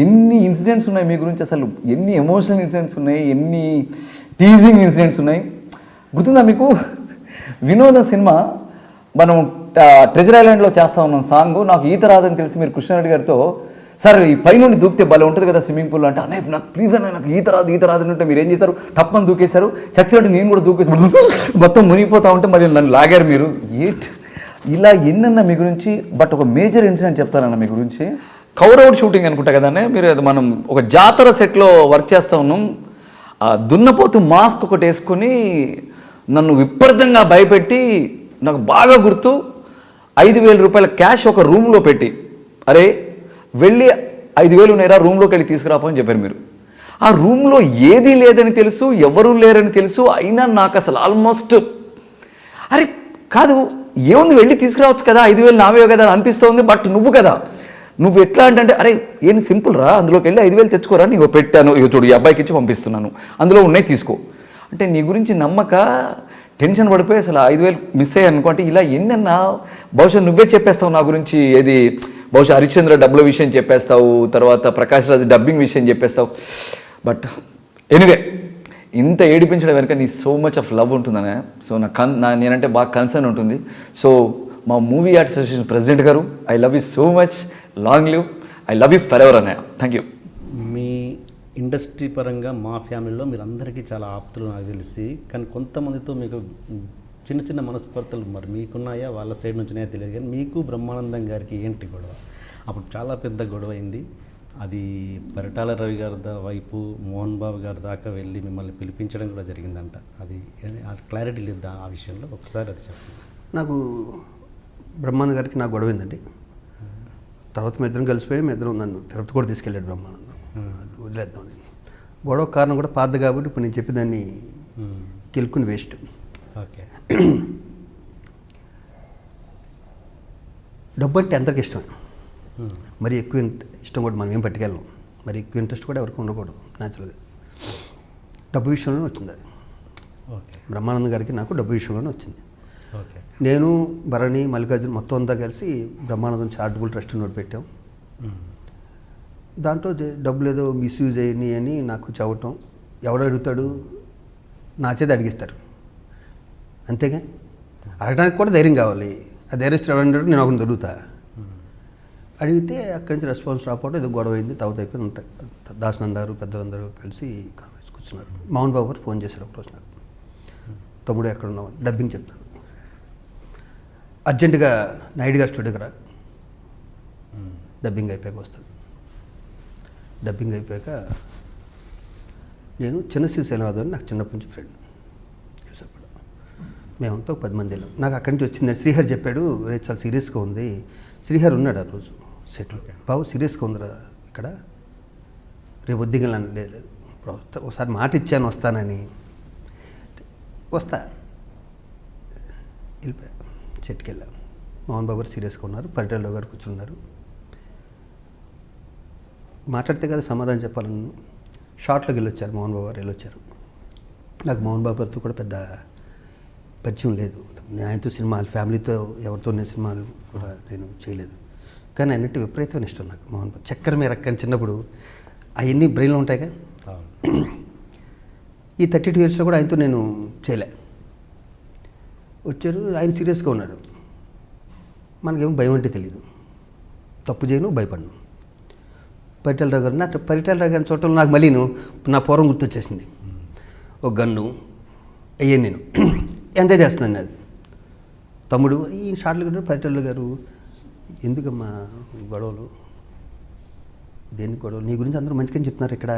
ఎన్ని ఇన్సిడెంట్స్ ఉన్నాయి మీ గురించి, అసలు ఎన్ని ఎమోషనల్ ఇన్సిడెంట్స్ ఉన్నాయి, ఎన్ని టీజింగ్ ఇన్సిడెంట్స్ ఉన్నాయి. గుర్తుందా మీకు? వినోద సినిమా మనం ట్రెజర్ ఐలాండ్లో చేస్తా ఉన్నాం సాంగ్. నాకు ఈత రాదని తెలిసి మీరు కృష్ణారెడ్డి గారితో, సార్ ఈ పైనుండి దూకితే భలే ఉంటుంది కదా స్విమ్మింగ్ పూల్ అంటే, అన్నయ్య నాకు ప్లీజ్ అన్న నాకు ఈత రాదు అంటే మీరు ఏం చేశారు, టప్పని దూకేశారు. చచ్చినట్టు నేను కూడా దూకేసి మొత్తం మునిగిపోతా ఉంటే మరి నన్ను లాగారు మీరు. ఇలా ఎన్నన్నా మీ గురించి. బట్ ఒక మేజర్ ఇన్సిడెంట్ చెప్తానన్న మీ గురించి. కౌరవుడ్ షూటింగ్ అనుకుంటా కదనే మీరు, మనం ఒక జాతర సెట్లో వర్క్ చేస్తూ ఉన్నాం. దున్నపోతు మాస్క్ ఒకటి వేసుకొని నన్ను విపరీతంగా భయపెట్టి, నాకు బాగా గుర్తు 5,000 రూపాయల క్యాష్ ఒక రూమ్లో పెట్టి, అరే వెళ్ళి 5,000 ఉన్నాయిరా రూమ్లోకి వెళ్ళి తీసుకురాపో అని చెప్పారు మీరు. ఆ రూమ్లో ఏదీ లేదని తెలుసు, ఎవరూ లేరని తెలుసు, అయినా నాకు అసలు ఆల్మోస్ట్ అరే కాదు ఏముంది వెళ్ళి తీసుకురావచ్చు కదా, 5,000 నావే కదా అని అనిపిస్తోంది. బట్ నువ్వు కదా, నువ్వు ఎట్లా అంటే అరే ఏం సింపుల్ రా, అందులోకి వెళ్ళి 5,000 తెచ్చుకోరా, నీకు పెట్టాను, ఇక చూడు ఈ అబ్బాయికి ఇచ్చి పంపిస్తున్నాను, అందులో ఉన్నాయి తీసుకో అంటే నీ గురించి నమ్మక టెన్షన్ పడిపోయి అసలు 5,000 మిస్ అయ్యాయి అనుకోండి. ఇలా ఎన్నన్నా బహుశా నువ్వే చెప్పేస్తావు నా గురించి, ఏది బహుశా హరిశ్చంద్ర డబ్బుల విషయం చెప్పేస్తావు, తర్వాత ప్రకాష్ రాజ్ డబ్బింగ్ విషయం చెప్పేస్తావు. బట్ ఎనివే ఇంత ఏడిపించడం వెనుక నీ సో మచ్ ఆఫ్ లవ్ ఉంటుందనే, సో నేనంటే బాగా కన్సర్న్ ఉంటుంది. సో మా మూవీ ఆర్ట్స్ అసోసియేషన్ ప్రెసిడెంట్ గారు, I love you so much, long live, I love you forever అన్నయ్య. Thank you. మీ ఇండస్ట్రీ పరంగా మా ఫ్యామిలీలో మీరు అందరికీ చాలా ఆప్తులు నాకు తెలిసి, కానీ కొంతమందితో మీకు చిన్న చిన్న మనస్పర్ధలు మరి మీకున్నాయా, వాళ్ళ సైడ్ నుంచినే తెలియదు, కానీ మీకు బ్రహ్మానందం గారికి ఏంటి గొడవ? అప్పుడు చాలా పెద్ద గొడవ అయింది. అది పరిటాల రవి గారి వైపు మోహన్ బాబు గారి దాకా వెళ్ళి మిమ్మల్ని పిలిపించడం కూడా జరిగిందంట. అది క్లారిటీ లేదు ఆ విషయంలో, ఒకసారి అది చెప్పండి. నాకు బ్రహ్మానందం గారికి నాకు గొడవ అయిందండి. తర్వాత మీ ఇద్దరం కలిసిపోయి మీ ఇద్దరం నన్ను తిరుపతి కూడా తీసుకెళ్ళాడు బ్రహ్మానందం. వదిలేద్దాం. గొడవ కారణం కూడా పాత కాబట్టి ఇప్పుడు నేను చెప్పేదాన్ని కెలుక్కుని వేస్ట్. ఓకే. డబ్బు అంటే అందరికి ఇష్టం, మరి ఎక్కువ ఇష్టం కూడా మనం ఏం పట్టుకెళ్ళాం, మరి ఎక్కువ ఇంట్రెస్ట్ కూడా ఎవరికి ఉండకూడదు. న్యాచురల్గా డబ్బు విషయంలోనే వచ్చింది అది. ఓకే. బ్రహ్మానందం గారికి నాకు డబ్బు విషయంలోనే వచ్చింది. ఓకే. నేను భరణి మల్లికార్జున మొత్తం అంతా కలిసి బ్రహ్మానందం చారిటబుల్ ట్రస్ట్ నోట్ పెట్టాం. దాంట్లో డబ్బులు ఏదో మిస్యూజ్ అయ్యి అని నాకు చెప్పటం, ఎవడు అడుగుతాడు, నా చేత అడిగిస్తారు అంతేగా. అడగడానికి కూడా ధైర్యం కావాలి. ఆ ధైర్యస్తుడు ఎవడన్నాడు, నేను ఒకరిని దొరుకుతా. అడిగితే అక్కడి నుంచి రెస్పాన్స్ రాకపోవడం ఏదో గొడవ అయింది. తర్వాత అయిపోయింది అంత. దాసనందారు పెద్దలందరూ కలిసి కామెంట్స్ కూర్చున్నారు. మోహన్ బాబు గారు ఫోన్ చేశారు ఒకరోజు నాకు, తమ్ముడు ఎక్కడున్నావు, డబ్బింగ్ చెప్తాను, అర్జెంటుగా నాయుడు గారు స్టూడియోకి రా, డబ్బింగ్ అయిపోయాక వస్తాను. డబ్బింగ్ అయిపోయాక నేను చిన్న శ్రీశైలం నాకు చిన్నప్పటి నుంచి ఫ్రెండ్, మేమంతా 10 మంది వెళ్ళాం. నాకు అక్కడి నుంచి వచ్చింది శ్రీహరి చెప్పాడు, రేపు చాలా సీరియస్గా ఉంది. శ్రీహరి ఉన్నాడు ఆ రోజు సెట్లో. బాబు సీరియస్గా ఉందిరా ఇక్కడ, రేపు వద్దిగలను లేదు, ఇప్పుడు ఒకసారి మాట ఇచ్చాను వస్తానని. వస్తా వెళ్ళిపోయా. సెట్కి వెళ్ళాం. మోహన్ బాబు గారు సీరియస్గా ఉన్నారు, పరిటాల గారు కూర్చున్నారు. మాట్లాడితే కదా సమాధానం చెప్పాలని షార్ట్లోకి వెళ్ళొచ్చారు. మోహన్ బాబు గారు వెళ్ళొచ్చారు. నాకు మోహన్ బాబు గారితో కూడా పెద్ద పరిచయం లేదు. నేను ఆయనతో సినిమాలు, ఫ్యామిలీతో ఎవరితో నేను సినిమాలు కూడా నేను చేయలేదు. కానీ అన్నిటి విపరీతమైన ఇష్టం నాకు మోహన్ బాబు. చక్కెర మీద రక్కని చిన్నప్పుడు అవన్నీ బ్రెయిన్లో ఉంటాయిగా. ఈ 32 ఇయర్స్లో కూడా ఆయనతో నేను చేయలే. వచ్చారు, ఆయన సీరియస్గా ఉన్నాడు. మనకేమో భయం అంటే తెలియదు, తప్పు చేయను, భయపడను. పరిటాల రావు గారు, నాకు పరిటాల రావు గారిని చూడటంలో నాకు మళ్ళీ నా పూర్వం గుర్తొచ్చేసింది. ఒక గన్ను అయ్యాను నేను, ఎంత చేస్తున్నాను అది. తమ్ముడు ఈ షార్ట్లు కూడా పరిటాల గారు, ఎందుకమ్మా గొడవలు, దేని గొడవలు, నీ గురించి అందరూ మంచిగా చెప్తున్నారు ఇక్కడ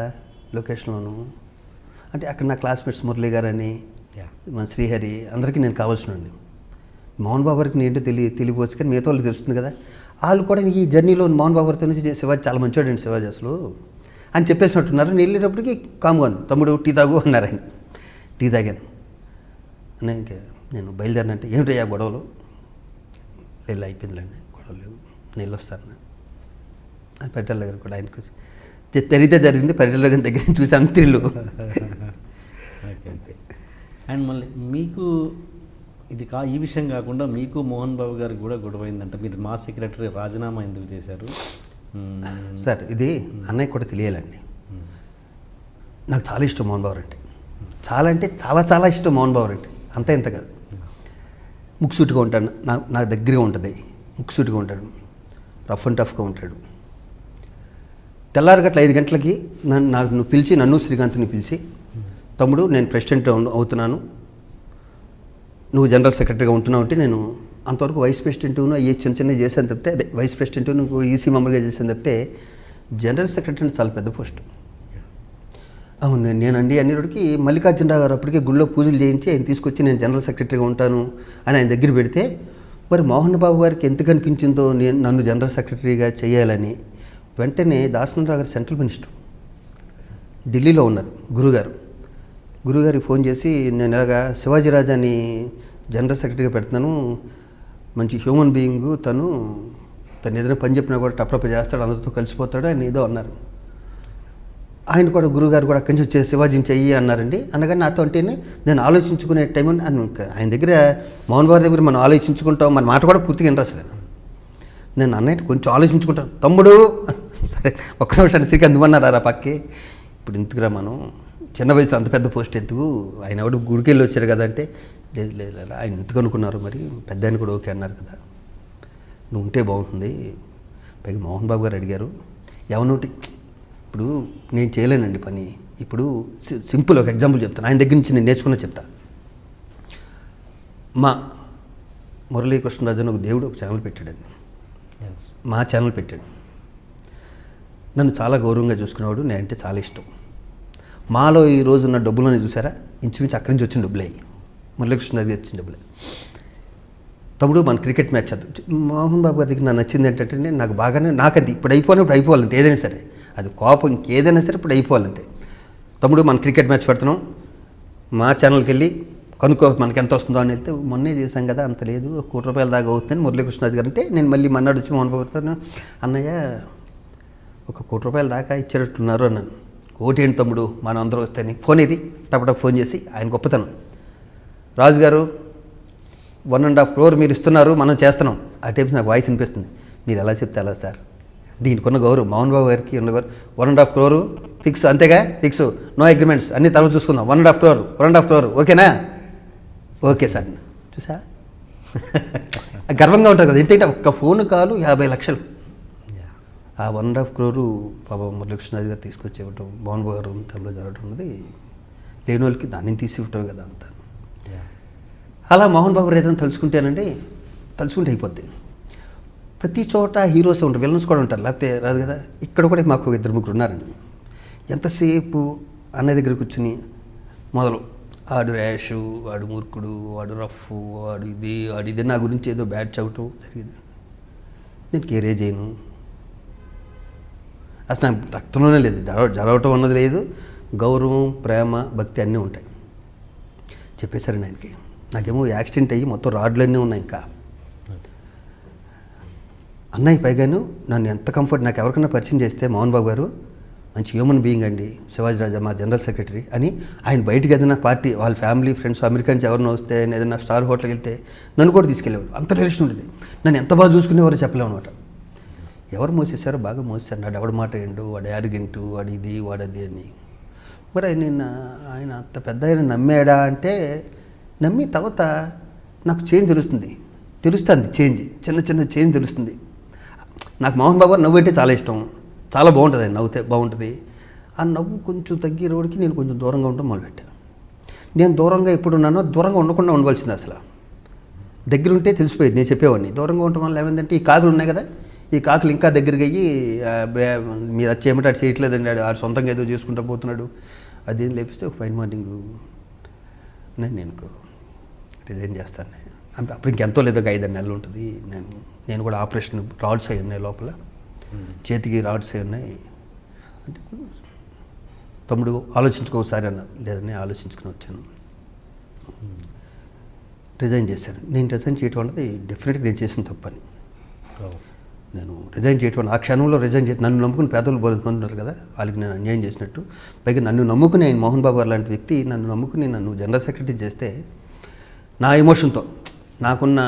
లొకేషన్లోను అంటే. అక్కడ నా క్లాస్మేట్స్ మురళి గారు అని, మన శ్రీహరి, అందరికీ నేను కావాల్సినండి. మోహన్ బాబు గారికి నేంటో తెలియవచ్చు, కానీ మిగతా వాళ్ళకి తెలుస్తుంది కదా. వాళ్ళు కూడా ఈ జర్నీలో మోహన్ బాబు గారితో నుంచి శివాజీ చాలా మంచివాడండి, శివాజీ అసలు అని చెప్పేసినట్టున్నారు. నేను వెళ్ళేటప్పటికి కామ్గా ఉంది. తమ్ముడు టీ తాగు అన్నారు ఆయన. టీ తాగాను. అనే ఇంకా నేను బయలుదేరినంటే ఏమిటయ్యా గొడవలు, వెళ్ళి అయిపోయిందిలేండి గొడవలు లేవు, నేను వెళ్ళొస్తాను. పరిటాల దగ్గర కూడా ఆయనకు జరిగితే జరిగింది. పరిటాల గారి దగ్గర నుంచి చూసి అంత్రిల్లు. అండ్ మళ్ళీ మీకు ఇది ఈ విషయం కాకుండా మీకు మోహన్ బాబు గారికి కూడా గొడవ అయిందంట. మీరు మా సెక్రటరీ రాజీనామా ఎందుకు చేశారు సార్? ఇది అన్నయ్య కూడా తెలియాలండి. నాకు చాలా ఇష్టం మోహన్ బాబు అంటే, చాలా అంటే చాలా చాలా ఇష్టం మోహన్ బాబు అంటే. అంతే ఇంత కాదు. ముక్సూటిగా ఉంటాడు, నాకు దగ్గరగా ఉంటుంది. ముక్సూటిగా ఉంటాడు, రఫ్ అండ్ టఫ్గా ఉంటాడు. తెల్లారి గట్ల 5 గంటలకి నన్ను పిలిచి, నన్ను శ్రీకాంత్ని పిలిచి, తమ్ముడు నేను ప్రెసిడెంట్ అవుతున్నాను, నువ్వు జనరల్ సెక్రటరీగా ఉంటున్నావు అంటే, నేను అంతవరకు వైస్ ప్రెసిడెంట్ను అయ్యే చిన్న చిన్న చేశాను తప్పితే, అదే వైస్ ప్రెసిడెంట్ నువ్వు ఈసీ మెంబర్గా చేశాను తప్పితే, జనరల్ సెక్రటరీ అంటే చాలా పెద్ద పోస్ట్. అవును నేనండి అన్నిటికి మల్లికార్జునరావు గారు అప్పటికే గుళ్ళో పూజలు చేయించి ఆయన తీసుకొచ్చి నేను జనరల్ సెక్రటరీగా ఉంటాను అని ఆయన దగ్గర పెడితే, మరి మోహన్ బాబు గారికి ఎంత కనిపించిందో నన్ను జనరల్ సెక్రటరీగా చేయాలని వెంటనే దాసనారాయణ గారు సెంట్రల్ మినిస్టర్ ఢిల్లీలో ఉన్నారు. గురుగారికి ఫోన్ చేసి నేను ఇలాగా శివాజీ రాజాని జనరల్ సెక్రటరీగా పెడుతున్నాను, మంచి హ్యూమన్ బీయింగ్, తను ఏదైనా పని చెప్పినా కూడా టప్టప్ చేస్తాడు, అందరితో కలిసిపోతాడు అని ఏదో అన్నారు. ఆయన కూడా గురుగారు కూడా అక్కడి నుంచి వచ్చే శివాజీని చెయ్యి అన్నారండి. అనగానే నాతో అంటేనే నేను ఆలోచించుకునే టైం ఆయన దగ్గర మోహన్ బాబు దగ్గర మనం ఆలోచించుకుంటాం, మన మాట కూడా పూర్తిగా ఇంట్రెస్ట్ లేదు. నేను అన్నయ్య కొంచెం ఆలోచించుకుంటాను, తమ్ముడు సరే ఒక్క నిమిషాన్ని శ్రీకాంత్ నువ్వన్నారా పక్కి, ఇప్పుడు ఎందుకురా మనం చిన్న వయసు అంత పెద్ద పోస్ట్ ఎందుకు, ఆయన ఎవడు గుడికి వెళ్ళి వచ్చారు కదా అంటే, లేదు లేదు ఆయన ఎందుకు అనుకున్నారు, మరి పెద్ద ఆయన కూడా ఓకే అన్నారు కదా, నువ్వు ఉంటే బాగుంటుంది. పైగా మోహన్ బాబు గారు అడిగారు ఎవనోటి, ఇప్పుడు నేను చేయలేనండి పని. ఇప్పుడు సింపుల్ ఒక ఎగ్జాంపుల్ చెప్తాను, ఆయన దగ్గర నుంచి నేను నేర్చుకున్న చెప్తా. మా మురళీకృష్ణరాజు అని ఒక దేవుడు ఒక ఛానల్ పెట్టాడండి, మా ఛానల్ పెట్టాడు. నన్ను చాలా గౌరవంగా చూసుకునేవాడు, నేనంటే చాలా ఇష్టం. మాలో ఈ రోజు ఉన్న డబ్బులని చూసారా, ఇంచుమించు అక్కడి నుంచి వచ్చిన డబ్బులే, మురళీకృష్ణరాజు వచ్చిన డబ్బులే. తమ్ముడు మన క్రికెట్ మ్యాచ్ చదువు, మోహన్ బాబు గారికి నాకు నచ్చింది ఏంటంటే, నాకు బాగానే నాకు అది ఇప్పుడు అయిపోవాలంటే ఏదైనా సరే, అది కోపం ఇంకేదైనా సరే ఇప్పుడు అయిపోవాలంతే. తమ్ముడు మన క్రికెట్ మ్యాచ్ పెడుతున్నాం, మా ఛానల్కి వెళ్ళి కనుక్కో మనకి ఎంత వస్తుందో అని వెళ్తే, మొన్నే చేశాం కదా అంత లేదు, ₹1,00,00,000 దాకా అవుతుందని మురళీకృష్ణరాజు గారు అంటే, నేను మళ్ళీ మన్నాడు వచ్చి మోహన్ బాబు గారితో అన్నయ్య ₹1,00,00,000 దాకా ఇచ్చేటట్టున్నారు అన్నాను. కోటి ఏంటి తమ్ముడు మనం అందరూ వస్తేని ఫోన్ ఇది టపటప్ ఫోన్ చేసి ఆయన గొప్పతనం, రాజుగారు 1.5 crore మీరు ఇస్తున్నారు, మనం చేస్తున్నాం. ఆ టైప్స్ నాకు వాయిస్ వినిపిస్తుంది, మీరు ఎలా చెప్తే అలా సార్, దీనికి ఉన్న గౌరవం మోహన్ బాబు గారికి ఉన్న గౌరవం. 1.5 crore ఫిక్స్, అంతేగా ఫిక్స్, నో అగ్రిమెంట్స్, అన్ని తర్వాత చూసుకుందాం. 1.5 crore ఓకేనా, ఓకే సార్. చూసా గర్వంగా ఉంటుంది కదా, ఏంటంటే ఒక్క ఫోన్ కాలు 50 లక్షలు. ఆ 1.5 crore పాప మురళీకృష్ణరాజు గారు తీసుకొచ్చి ఇవ్వటం, మోహన్ బాబు గారు తనలో జరగటం ఉన్నది లేని వాళ్ళకి దాన్ని తీసి ఇవ్వటం కదా అంతా. అలా మోహన్ బాబు గారు ఏదైనా తలుచుకుంటే అయిపోద్ది. ప్రతి చోట హీరోస్ ఉంటారు, విలన్స్ కూడా ఉంటారు, లేకపోతే రాదు కదా. ఇక్కడ కూడా మాకు 2-3 ఉన్నారండి. ఎంతసేపు అన్నయ్య దగ్గర కూర్చుని మొదలు వాడు ర్యాషు, వాడు మూర్ఖుడు, వాడు రఫ్, వాడు ఇది నా గురించి ఏదో బ్యాడ్ చవటం జరిగింది. నేను కేరే చేయను, అసలు నాకు రక్తంలోనే లేదు, జరగటం అన్నది లేదు. గౌరవం, ప్రేమ, భక్తి అన్నీ ఉంటాయి. చెప్పేశారండి ఆయనకి. నాకేమో యాక్సిడెంట్ అయ్యి మొత్తం రాడ్లన్నీ ఉన్నాయి. ఇంకా అన్నయ్య పైగాను నన్ను ఎంత కంఫర్ట్, నాకు ఎవరికైనా పరిచయం చేస్తే మోహన్ బాబు గారు మంచి హ్యూమన్ బీయింగ్ అండి, శివాజీ రాజా మా జనరల్ సెక్రటరీ అని. ఆయన బయటకు ఏదైనా పార్టీ వాళ్ళ ఫ్యామిలీ ఫ్రెండ్స్ అమెరికా నుంచి ఎవరినో వస్తే, ఏదైనా స్టార్ హోటల్కి వెళ్తే నన్ను కూడా తీసుకెళ్ళేవాడు. అంత రిలేషన్ ఉండేది. నన్ను ఎంత బాగా చూసుకునేవారో చెప్పలేము అనమాట. ఎవరు మోసేశారో బాగా మోసేశారు. నాడు ఎవడు మాట ఏండు, వాడు యారిగెంటు, వాడు ఇది వాడది అని. మరి ఆయన అంత పెద్ద ఆయన నమ్మాడా అంటే, నమ్మి తర్వాత నాకు చేంజ్ తెలుస్తుంది చేంజ్, చిన్న చేంజ్ తెలుస్తుంది. నాకు మోహన్ బాబు నవ్వు అంటే చాలా ఇష్టం, చాలా బాగుంటుంది. ఆయన నవ్వుతే బాగుంటుంది. ఆ నవ్వు కొంచెం తగ్గే రోడ్కి నేను కొంచెం దూరంగా ఉండడం మొదలుపెట్టాను. నేను దూరంగా ఎప్పుడు ఉన్నానో దూరంగా ఉండకుండా ఉండవలసింది. అసలు దగ్గర ఉంటే తెలిసిపోయేది, నేను చెప్పేవాడిని. దూరంగా ఉండటం వల్ల ఏమైందంటే, ఈ కాకులు ఉన్నాయి కదా, ఈ కాకులు ఇంకా దగ్గరికి అయ్యి మీరు అది చేయమంటే అటు చేయట్లేదండి, ఆడు సొంతంగా ఏదో చేసుకుంటూ పోతున్నాడు అదేం లేపిస్తే, ఒక ఫైన్ మార్నింగ్ నేను రిజైన్ చేస్తాను. అప్పుడు ఇంకెంతో లేదో 5-6 నెలలు ఉంటుంది. నేను కూడా ఆపరేషన్ రాడ్స్ అయి ఉన్నాయి, లోపల చేతికి రాడ్స్ అయి ఉన్నాయి అంటే, తమ్ముడు ఆలోచించుకోసారి అన్నారు. లేదని ఆలోచించుకుని వచ్చాను, రిజైన్ చేశాను. నేను రిజైన్ చేయటం అన్నది డెఫినెట్గా నేను చేసిన తప్పని. నేను రిజైన్ చేయటం, ఆ క్షణంలో రిజైన్ చేసి, నన్ను నమ్ముకుని పేదలు పొందుతున్నారు కదా, వాళ్ళకి నేను అన్యాయం చేసినట్టు. పైగా నన్ను నమ్ముకుని ఆయన మోహన్ బాబు గారు లాంటి వ్యక్తి నన్ను నమ్ముకుని నన్ను జనరల్ సెక్రటరీ చేస్తే, నా ఎమోషన్తో నాకున్న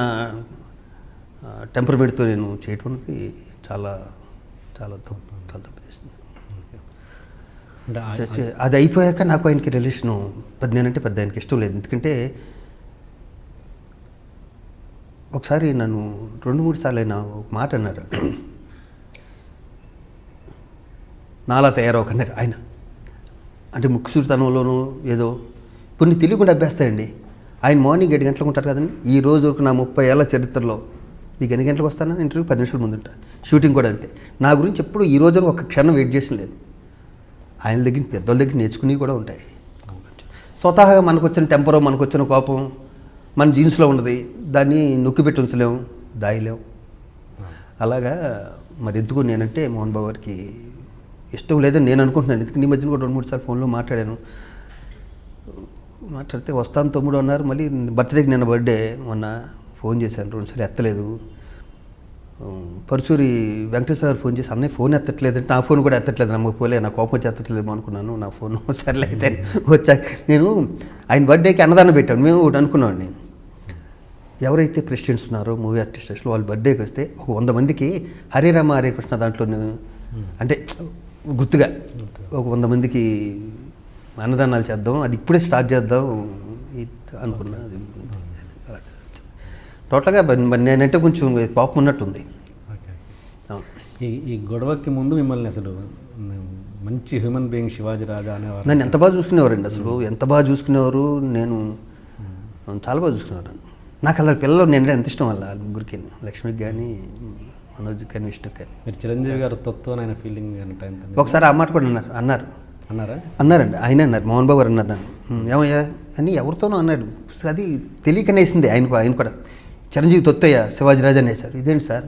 టెంపర్మెంట్తో నేను చేయటం అనేది చాలా చాలా తప్పు చేసింది. అది అయిపోయాక నాకు ఆయనకి రిలేషను నేనంటే పెద్ద ఆయనకి ఇష్టం లేదు. ఎందుకంటే ఒకసారి నన్ను 2-3 సార్లు అయినా ఒక మాట అన్నారు, నాలా తయారవకన్నారు ఆయన. అంటే ముక్కుసూరితనంలోనూ ఏదో కొన్ని తెలియకుండా అభ్యాస్తాయండి. ఆయన మార్నింగ్ 7 గంటలకు ఉంటారు కదండి. ఈ రోజు వరకు నా 30 ఏళ్ల చరిత్రలో మీకు ఎన్ని గంటలకు వస్తానని ఇంటర్వ్యూ 10 నిమిషాల ముందు ఉంటా. షూటింగ్ కూడా అంతే. నా గురించి ఎప్పుడు ఈ రోజు ఒక క్షణం వెయిట్ చేసిన లేదు. ఆయన దగ్గర పెద్దోళ్ళ దగ్గర నేర్చుకుని కూడా ఉంటాయి. స్వతహాగా మనకు వచ్చిన టెంపరో, మనకు వచ్చిన కోపం మన జీన్స్లో ఉన్నది, దాన్ని నొక్కిపెట్టి ఉంచలేము, దాయలేము. అలాగా మరి ఎందుకు నేనంటే మోహన్ బాబు గారికి ఇష్టం లేదని నేను అనుకుంటున్నాను. ఎందుకంటే ఈ మధ్యన కూడా 2-3 సార్లు ఫోన్లో మాట్లాడాను. మాట్లాడితే వస్తాను తమ్ముడు అన్నారు. మళ్ళీ బర్త్డేకి నిన్న బర్త్డే మొన్న ఫోన్ చేశాను 2 సార్లు ఎత్తలేదు. పరుచూరి వెంకటేశ్వర గారు ఫోన్ చేసి అన్నయ్య ఫోన్ ఎత్తట్లేదంటే నా ఫోన్ కూడా ఎత్తట్లేదు, నమ్మకపోలే, నా కోపం వచ్చి ఎత్తట్లేదేమో అనుకున్నాను. నా ఫోన్ సర్లే అయితే వచ్చా. నేను ఆయన బర్త్డేకి అన్నదానం పెట్టాను. మేము ఒకటి అనుకున్నామండి, ఎవరైతే ప్రెసిడెంట్స్ ఉన్నారో మూవీ ఆర్టిస్టులు వాళ్ళ బర్త్డేకి వస్తే ఒక 100 మందికి హరే రామ హరే కృష్ణ దాంట్లో అంటే గుర్తుగా ఒక 100 మందికి అన్నదానాలు చేద్దాం, అది ఇప్పుడే స్టార్ట్ చేద్దాం అనుకున్నా. అది టోటల్గా మరి నేనంటే కొంచెం పాపం ఉన్నట్టుంది. ఈ గొడవకి ముందు మిమ్మల్ని అసలు మంచి హ్యూమన్ బీయింగ్ శివాజీ రాజా అనేవారు. నన్ను ఎంత బాగా చూసుకునేవారండి, అసలు ఎంత బాగా చూసుకునేవారు. నేను చాలా బాగా చూసుకునేవారు. నాకు అలా పిల్లలు నేను ఎంత ఇష్టం వాళ్ళ ముగ్గురికి, లక్ష్మికి కానీ మనోజ్కి కానీ విష్ణుకి కానీ. మీరు చిరంజీవి గారు తొత్తు ఆయన ఫీలింగ్ అంటే ఒకసారి ఆ మాట కూడా అన్నారండి. ఆయన అన్నారు, మోహన్ బాబు గారు అన్నారు నన్ను, ఏమయ్యా అని ఎవరితోనో అన్నాడు. అది తెలియకనేసింది ఆయన కూడా. చిరంజీవి తొత్తయ్య శివాజీరాజు అనేసారు. ఇదేంటి సార్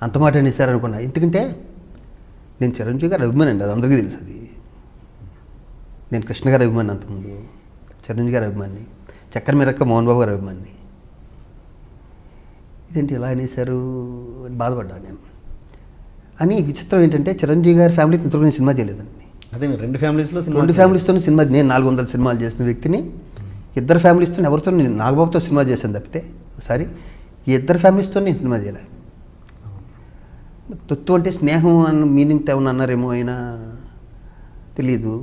అంత మాట అనేసారు అనుకున్నా. ఎందుకంటే నేను చిరంజీవి గారు అభిమాని అండి, అది అందరికీ తెలుసు. అది నేను కృష్ణ గారి అభిమాని, అంతకుముందు చిరంజీవి గారి అభిమాని, చక్కెర మీరక్క మోహన్ బాబు గారి అభిమాని. ఇదేంటి ఇలా అనేసారు అని బాధపడ్డా నేను. అని విచిత్రం ఏంటంటే చిరంజీవి గారి ఫ్యామిలీకి ఇంతలో నేను సినిమా చేయలేదండి. అదే మీరు 2 ఫ్యామిలీస్తో సినిమా, నేను 400 సినిమాలు చేసిన వ్యక్తిని. 2 ఫ్యామిలీస్తో ఎవరితో నేను నాగబాబుతో సినిమా చేశాను తప్పితే ఒకసారి ఈ 2 ఫ్యామిలీస్తో నేను సినిమా చేయలే. తొత్తు అంటే స్నేహం అన్న మీనింగ్ ఏమన్నా అన్నారేమో, అయినా తెలీదు.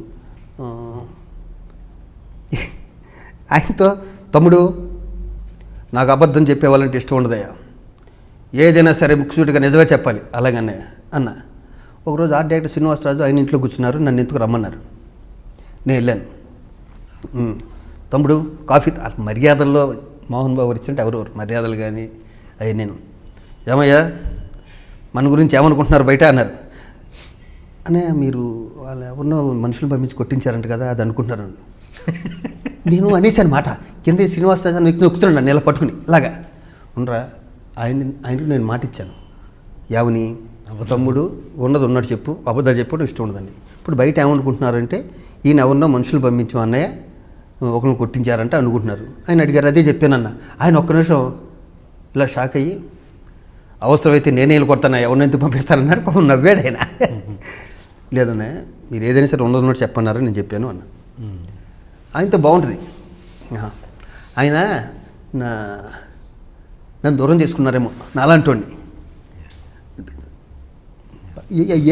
ఆయనతో తమ్ముడు నాకు అబద్ధం చెప్పేవాళ్ళంటే ఇష్టం ఉండదయ్యా, ఏదైనా సరే ముక్కుసూటిగా నిజమే చెప్పాలి అలాగనే అన్న. ఒకరోజు ఆర్ట్ డైరెక్టర్ శ్రీనివాసరాజు ఆయన ఇంట్లో కూర్చున్నారు, నన్ను ఎందుకు రమ్మన్నారు. నేను వెళ్ళాను. తమ్ముడు కాఫీ, మర్యాదల్లో మోహన్ బాబు ఇచ్చింటే ఎవరు మర్యాదలు కానీ అవి. నేను ఏమయ్యా మన గురించి ఏమనుకుంటున్నారు బయట అన్నారు. అనే మీరు వాళ్ళు ఎవరినో మనుషులను పంపించి కొట్టించారంట కదా, అది అనుకుంటున్నారు. నేను అనేసాను మాట, కింద శ్రీనివాసరాజు అని వ్యక్తి నొక్కుతున్నాను నన్ను ఇలా పట్టుకుని ఇలాగా ఉండరా. ఆయనకు నేను మాట ఇచ్చాను, యావని తమ్ముడు ఉన్నది ఉన్నట్టు చెప్పు, అబద్ధాలు చెప్పడం ఇష్టం ఉండదండి. ఇప్పుడు బయట ఏమనుకుంటున్నారంటే ఈయన ఎవరినో మనుషులు పంపించాం అన్నయ్య ఒకరిని కొట్టించారంటే అనుకుంటున్నారు. ఆయన అడిగారు, అదే చెప్పానన్న. ఆయన ఒక్క నిమిషం ఇలా షాక్ అయ్యి, అవసరమైతే నేనే వెళ్ళి కొడతాను, ఎవరిని ఎందుకు పంపిస్తానన్నాడు. పాపం నవ్వాడు ఆయన. లేదన్నా మీరు ఏదైనా సరే ఉన్నట్టు చెప్పన్నారని నేను చెప్పాను అన్న. ఆయనతో బాగుంటుంది. ఆయన నన్ను దూరం చేసుకున్నారేమో నాలాంటి.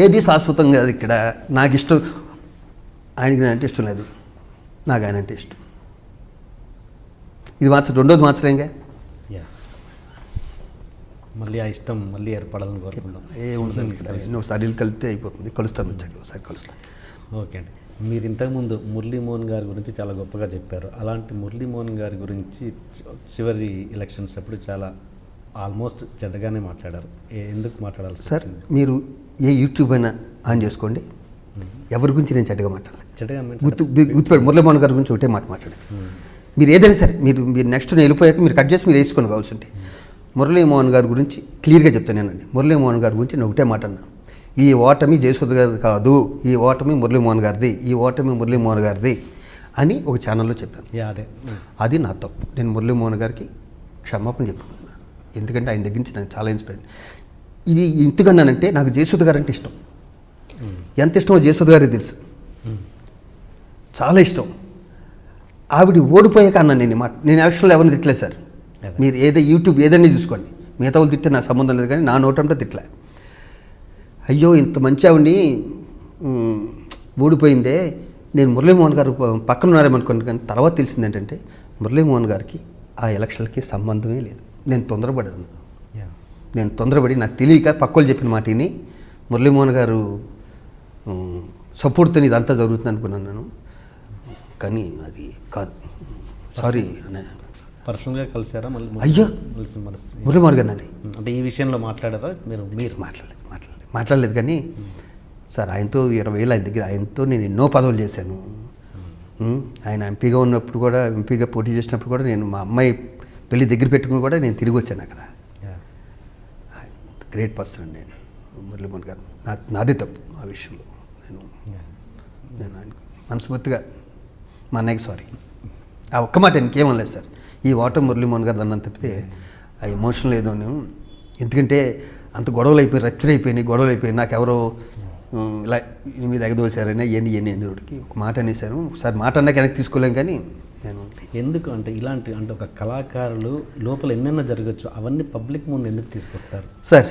ఏది శాశ్వతం కాదు ఇక్కడ. నాకు ఇష్టం, ఆయనకి నేను అంటే ఇష్టం లేదు, నాకు ఆయన అంటే ఇష్టం. ఇది మార్చడం, రెండోది మార్చలేంగా. మళ్ళీ ఆ ఇష్టం మళ్ళీ ఏర్పడాలని కోరుకుందాం. ఏముంటుంది ఇక్కడ, ఒకసారి కలిస్తే అయిపోతుంది. కలుస్తాను, వచ్చాక ఒకసారి కలుస్తాను. ఓకే అండి. మీరు ఇంతకుముందు మురళీమోహన్ గారి గురించి చాలా గొప్పగా చెప్పారు. అలాంటి మురళీమోహన్ గారి గురించి చివరి ఎలక్షన్స్ అప్పుడు చాలా ఆల్మోస్ట్ చెడ్డగానే మాట్లాడారు. ఎందుకు మాట్లాడాలి సార్? మీరు ఏ యూట్యూబ్ అయినా ఆన్ చేసుకోండి, ఎవరి గురించి నేను చెడ్డగా మాట్లాడాలి. చెడ్డగా గుర్తుపెట్టి మురళీమోహన్ గారి గురించి ఒకటే మాట మాట్లాడాను. మీరు ఏదైనా సరే మీరు నెక్స్ట్ నేను వెళ్ళిపోయాక మీరు కట్ చేసి మీరు వేసుకొని కావాల్సి ఉంటే మురళీమోహన్ గారి గురించి క్లియర్గా చెప్తాను నేనండి. మురళీమోహన్ గారి గురించి నేను ఒకటే మాట అన్నా, ఈ ఓటమి జయసుధ గారిది కాదు, ఈ ఓటమి మురళీమోహన్ గారిది, ఈ ఓటమి మురళీమోహన్ గారిది అని ఒక ఛానల్లో చెప్పాను. అదే అది నా తప్పు. నేను మురళీమోహన్ గారికి క్షమాపణ చెప్పుకున్నాను. ఎందుకంటే ఆయన దగ్గర నుంచి నాకు చాలా ఇన్స్పైర్. ఇది ఎందుకన్నానంటే నాకు జయసుధ గారు అంటే ఇష్టం. ఎంత ఇష్టమో జయసుధ గారికి తెలుసు, చాలా ఇష్టం. ఆవిడ ఓడిపోయాక అన్నాను నేను ఎలక్షన్లో ఎవరిని తిట్టలేదు సార్. మీరు యూట్యూబ్ ఏదైనా చూసుకోండి, మిగతా వాళ్ళు తిట్టే నాకు సంబంధం లేదు, కానీ నా నోటంటే తిట్టలే. అయ్యో ఇంత మంచి ఆవిడ్ని ఓడిపోయిందే, నేను మురళీమోహన్ గారు పక్కన ఉన్నారేమనుకోండి. కానీ తర్వాత తెలిసింది ఏంటంటే మురళీమోహన్ గారికి ఆ ఎలక్షన్లకి సంబంధమే లేదు. నేను తొందరపడి నాకు తెలియక పక్కోళ్ళు చెప్పిన మాటని మురళీమోహన్ గారు సపోర్ట్తో ఇదంతా జరుగుతుంది అనుకున్నాను నేను. కానీ అది కాదు. సారీ అనే పర్సనల్గా కలిసారా మళ్ళీ? అయ్యో మురళీమోహన్ గారు అండి అంటే ఈ విషయంలో మాట్లాడారా మీరు? మాట్లాడలేదు కానీ సార్ ఆయనతో 20 ఏళ్ళు ఆయన దగ్గర, ఆయనతో నేను ఎన్నో పదవులు చేశాను. ఆయన ఎంపీగా ఉన్నప్పుడు కూడా, ఎంపీగా పోటీ చేసినప్పుడు కూడా నేను మా అమ్మాయి పెళ్ళి దగ్గర పెట్టుకుని కూడా నేను తిరిగి వచ్చాను అక్కడ. గ్రేట్ పర్సన్ అండి. మురళీమోహన్ గారు. నాదే తప్పు ఆ విషయంలో. నేను ఆయనకు మనస్ఫూర్తిగా మా అన్నయ్యకి సారీ. ఆ ఒక్క మాట ఇంకేమనలేదు సార్. ఈ వాటర్ మురళీమోహన్ గారు అన్నం తప్పితే ఆ ఎమోషన్ లేదు. ఎందుకంటే అంత గొడవలు అయిపోయి రచ్చర్ అయిపోయినాయి, గొడవలు అయిపోయి నాకు ఎవరో ఇలా మీద ఎగదోసారని ఎన్ని దేవుడికి ఒక మాట అనేసాను. ఒకసారి మాట అన్నాక వెనక్కి తీసుకోలేం. కానీ నేను ఎందుకు అంటే ఇలాంటి అంటే ఒక కళాకారులు లోపల ఎన్నెన్నో జరగచ్చు, అవన్నీ పబ్లిక్ ముందు ఎందుకు తీసుకొస్తారు సార్?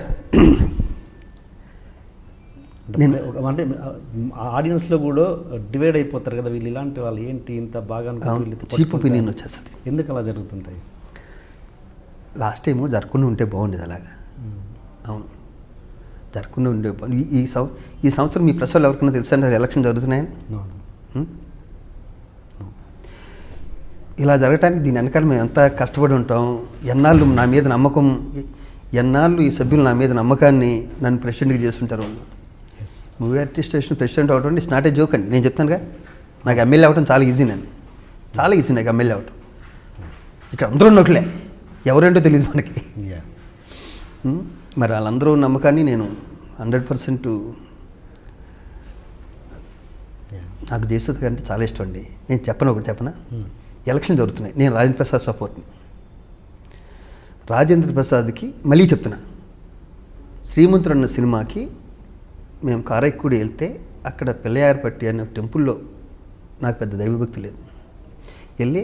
అంటే ఆడియన్స్లో కూడా డివైడ్ అయిపోతారు కదా, వీళ్ళు ఇలాంటి వాళ్ళు ఏంటి ఇంత బాగా చీప్ ఒపీనియన్ వచ్చేస్తుంది. ఎందుకు అలా జరుగుతుంటాయి? లాస్ట్ టైము జరగకుండా ఉంటే బాగుండేది అలాగా. అవును, జరగకుండా ఉండే ఈ సంవత్సరం మీ ప్రెస్ వాళ్ళు ఎవరికైనా తెలుసా ఎలక్షన్ జరుగుతున్నాయని? ఇలా జరగటానికి దీని వెనకాల మేము ఎంత కష్టపడి ఉంటాం. ఎన్నాళ్ళు నా మీద నమ్మకం, ఎన్నాళ్ళు ఈ సభ్యులు నా మీద నమ్మకాన్ని నన్ను ప్రెసిడెంట్గా చేస్తుంటారు వాళ్ళు. మూవీ ఆర్టిస్ట్ స్టేషన్ ప్రెసిడెంట్ అవడం ఇట్స్ నాట్ ఏ జోక్ అండి. నేను చెప్తానుగా, నాకు ఎమ్మెల్యే అవడం చాలా ఈజీ. చాలా ఈజీ నాకు ఎమ్మెల్యే అవడం. ఇక్కడ అందరూ ఉన్నట్లే, ఎవరేంటో తెలియదు మనకి. మరి వాళ్ళందరూ నమ్మకాన్ని నేను 100% నాకు జయసుధ అంటే చాలా ఇష్టం అండి. నేను చెప్పనా ఎలక్షన్ జరుగుతున్నాయి, నేను రాజేంద్ర ప్రసాద్ సపోర్ట్ని. రాజేంద్ర ప్రసాద్కి మళ్ళీ చెప్తున్నా, శ్రీమంతుడు అన్న సినిమాకి మేము కారైక్కుడి వెళ్తే అక్కడ పిల్లయారపట్టి అనే టెంపుల్లో నాకు పెద్ద దైవభక్తి లేదు. వెళ్ళి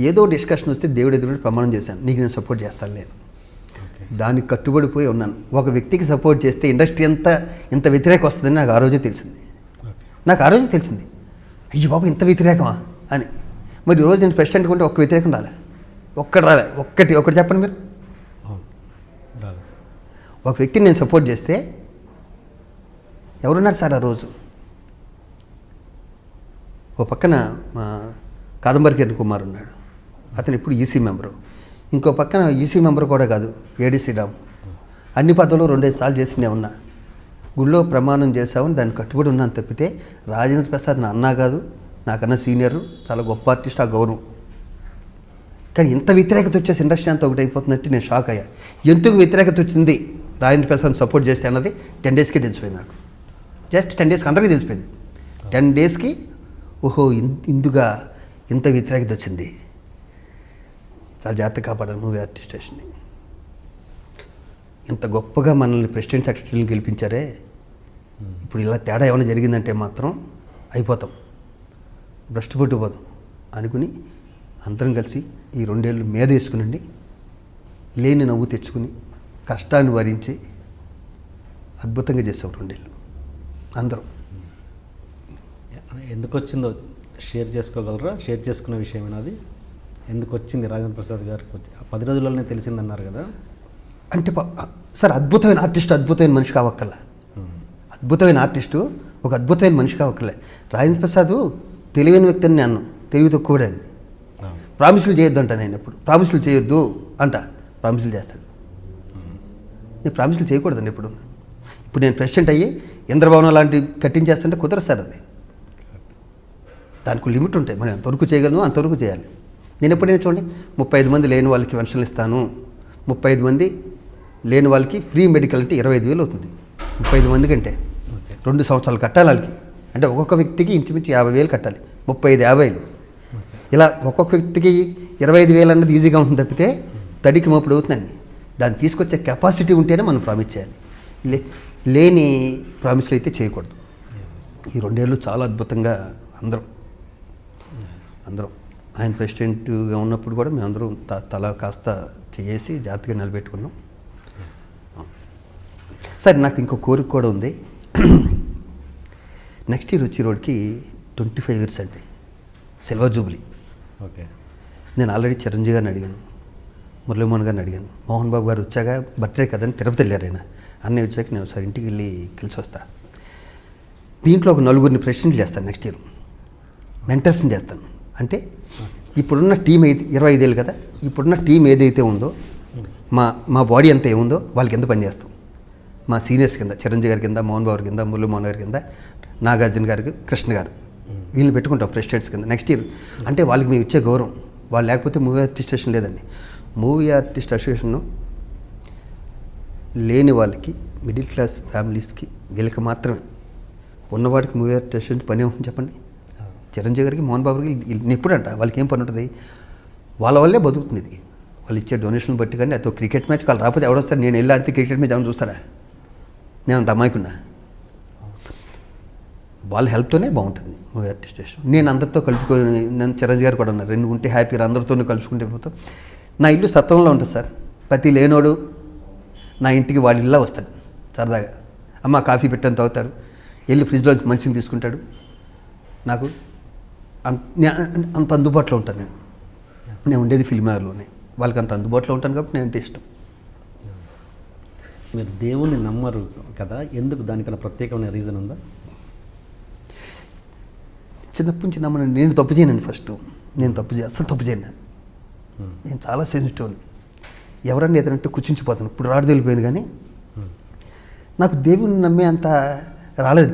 ఏదో డిస్కషన్ వస్తే దేవుడు ఎదురు ప్రమాణం చేశాను, నీకు నేను సపోర్ట్ చేస్తాను లేదు. దానికి కట్టుబడిపోయి ఉన్నాను. ఒక వ్యక్తికి సపోర్ట్ చేస్తే ఇండస్ట్రీ అంతా ఇంత వ్యతిరేకం వస్తుందని నాకు ఆ రోజే తెలిసింది. అయ్యో బాబు ఇంత వ్యతిరేకమా అని. మరి ఈరోజు నేను ప్రెసిడెంట్ కొంటే ఒక్క వ్యతిరేకం రాలే. ఒక్కటి చెప్పండి మీరు. ఒక వ్యక్తిని నేను సపోర్ట్ చేస్తే ఎవరున్నారు సార్ ఆ రోజు? ఓ పక్కన మా కాదంబరి కిరణ్ కుమార్ ఉన్నాడు, అతను ఇప్పుడు ఈసీ మెంబరు. ఇంకో పక్కన ఈసీ మెంబర్ కూడా కాదు, ఏడీసీ రామ్. అన్ని పదవులు 2-5 సార్లు చేస్తూనే ఉన్నా. గుళ్ళో ప్రమాణం చేసామని దాన్ని కట్టుబడి ఉన్నాను తప్పితే రాజేంద్ర ప్రసాద్ నా అన్నా కాదు, నాకన్నా సీనియరు, చాలా గొప్ప ఆర్టిస్ట్, ఆ గౌరవం. కానీ ఇంత వ్యతిరేకత వచ్చేసి ఇండస్ట్రీ అంతా ఒకటి అయిపోతుందంటే నేను షాక్ అయ్యా. ఎందుకు వ్యతిరేకత వచ్చింది రాజేంద్ర ప్రసాద్ సపోర్ట్ చేస్తే అన్నది 10 డేస్కి తెలిసిపోయింది నాకు. జస్ట్ 10 డేస్కి అందరికీ తెలిసిపోయింది. 10 డేస్కి ఓహో ఇందుగా ఇంత వ్యతిరేకత వచ్చింది. చాలా జాగ్రత్త కాపాడాలి మూవీ ఆర్టిస్ట్ స్టేషన్ని. ఇంత గొప్పగా మనల్ని ప్రెసిడెంట్ సెక్రటరీని గెలిపించారే, ఇప్పుడు ఇలా తేడా ఏమైనా జరిగిందంటే మాత్రం అయిపోతాం, భ్రష్టు పట్టుకుపోతాం అనుకుని అందరం కలిసి ఈ 2 ఏళ్ళు మీద వేసుకునండి, లేని నవ్వు తెచ్చుకుని కష్టాన్ని భరించి అద్భుతంగా చేసాం 2 ఏళ్ళు అందరం. ఎందుకు వచ్చిందో షేర్ చేసుకోగలరా? షేర్ చేసుకునే విషయం అది ఎందుకు వచ్చింది రాజేంద్ర ప్రసాద్ గారికి? 10 రోజుల్లోనే తెలిసిందన్నారు కదా. అంటే సార్ అద్భుతమైన ఆర్టిస్ట్ అద్భుతమైన మనిషి కావక్కర్లే. అద్భుతమైన ఆర్టిస్టు ఒక అద్భుతమైన మనిషి కావక్కర్లే. రాజేంద్ర ప్రసాద్ తెలివైన వ్యక్తి అని నేను తెలివి తక్కువడని. ప్రామిసులు చేయొద్దు అంట. నేను ఎప్పుడు ప్రామిసులు చేయొద్దు అంట, ప్రామిసులు చేస్తాను. నేను ప్రామిసులు చేయకూడదండి ఎప్పుడు. ఇప్పుడు నేను ప్రెసిడెంట్ అయ్యి ఇంద్రభవనం లాంటివి కట్టించేస్తుంటే కుదరదు సార్. అది దానికి లిమిట్ ఉంటాయి. మనం ఎంతవరకు చేయగలను అంతవరకు చేయాలి. నేను ఎప్పుడైనా చూడండి 35 మంది లేని వాళ్ళకి పెన్షన్లు ఇస్తాను, 35 మంది లేని వాళ్ళకి ఫ్రీ మెడికల్ అంటే 25,000 అవుతుంది. 35 మంది కంటే 2 సంవత్సరాలు కట్టాలి వాళ్ళకి. అంటే ఒక్కొక్క వ్యక్తికి ఇంచుమించు 50,000 కట్టాలి. 35,000 ఇలా ఒక్కొక్క వ్యక్తికి 25,000 అన్నది ఈజీగా ఉంటుంది తప్పితే తడికి మోపుడు అవుతుందండి. దాన్ని తీసుకొచ్చే కెపాసిటీ ఉంటేనే మనం ప్రామిస్ చేయాలి. లేని ప్రామిస్లు అయితే చేయకూడదు. ఈ 2 ఏళ్ళు చాలా అద్భుతంగా అందరం ఆయన ప్రెసిడెంట్గా ఉన్నప్పుడు కూడా మేమందరం తల కాస్త చేసి జాగ్రత్తగా నిలబెట్టుకున్నాం. సరే, నాకు ఇంకో కోరిక కూడా ఉంది. నెక్స్ట్ ఇయర్ వచ్చే రోడ్కి 25 years అండి, సిల్వర్ జూబ్లీ. ఓకే. నేను ఆల్రెడీ చిరంజీవి గారిని అడిగాను, మురళీమోహన్ గారిని అడిగాను. మోహన్ బాబు గారు వచ్చాక బర్త్డే కదని తిరుపతి వెళ్ళారు ఆయన. అన్నీ వచ్చాక నేను ఒకసారి ఇంటికి వెళ్ళి కలిసి వస్తా. దీంట్లో ఒక 4 ప్రెసిడెంట్లు చేస్తాను నెక్స్ట్ ఇయర్, మెంటర్స్ని చేస్తాను. అంటే ఇప్పుడున్న టీం అయితే 25 ఏళ్ళు కదా, ఇప్పుడున్న టీం ఏదైతే ఉందో మా బాడీ ఎంత ఏముందో వాళ్ళ కింద పనిచేస్తాం. మా సీనియర్స్ కింద చిరంజీవి గారి కింద, మోహన్ బాబు కింద, మురళీమోహన్ గారి కింద, నాగార్జున గారికి, కృష్ణ గారు, వీళ్ళని పెట్టుకుంటాం ప్రెసిడెంట్స్ కింద నెక్స్ట్ ఇయర్. అంటే వాళ్ళకి మేము ఇచ్చే గౌరవం. వాళ్ళు లేకపోతే మూవీ ఆర్టిస్ట్ అసోసియేషన్ లేదండి. మూవీ ఆర్టిస్ట్ అసోసియేషన్ లేని వాళ్ళకి, మిడిల్ క్లాస్ ఫ్యామిలీస్కి, వీళ్ళకి మాత్రమే. ఉన్నవాడికి మూవీ ఆర్టిస్ట్ పని ఏమవుతుంది చెప్పండి? చిరంజీవి గారికి, మోహన్ బాబు గారికి ఎప్పుడంట వాళ్ళకి ఏం పని ఉంటుంది? వాళ్ళ వల్లే బతుకుతుంది ఇది. వాళ్ళు ఇచ్చే డొనేషన్ బట్టి. కానీ అది క్రికెట్ మ్యాచ్ వాళ్ళు రాకపోతే ఎవడొస్తారు? నేను వెళ్ళి ఆడితే క్రికెట్ మ్యాచ్ ఏమైనా చూస్తారా? నేను అంత అమ్మాయికున్నా. వాళ్ళ హెల్ప్తోనే బాగుంటుంది మూవీ ఆర్టిస్ట్. నేను అందరితో కలుపుకొని, నేను చిరంజీవి గారు కూడా ఉన్నారు, 2 ఉంటే హ్యాపీగా అందరితోనే కలుపుకుంటే పోతాం. నా ఇల్లు సత్రంలో ఉంటుంది సార్. ప్రతి లేనోడు నా ఇంటికి వాళ్ళ ఇల్లా వస్తాడు సరదాగా. అమ్మ కాఫీ పెట్టని తాగుతారు, వెళ్ళి ఫ్రిడ్జ్లో మంచిని తీసుకుంటాడు. నాకు అంత అందుబాటులో ఉంటాను. నేను ఉండేది ఫిల్మ్ నగర్లోనే. వాళ్ళకి అంత అందుబాటులో ఉంటాను కాబట్టి నేను అంటే ఇష్టం. మీరు దేవుణ్ణి నమ్మరు కదా, ఎందుకు? దానికన్నా ప్రత్యేకమైన రీజన్ ఉందా? చిన్నప్పటి నుంచి నమ్మను. నేను తప్పు చేయనండి. ఫస్ట్ నేను అసలు తప్పు చేయను. నేను చాలా సెన్సిటివ్. ఎవరన్నా ఏదంటే కుచించిపోతాను. ఇప్పుడు రాడు తెలిపోయాను. కానీ నాకు దేవుని నమ్మే అంత రాలేదు.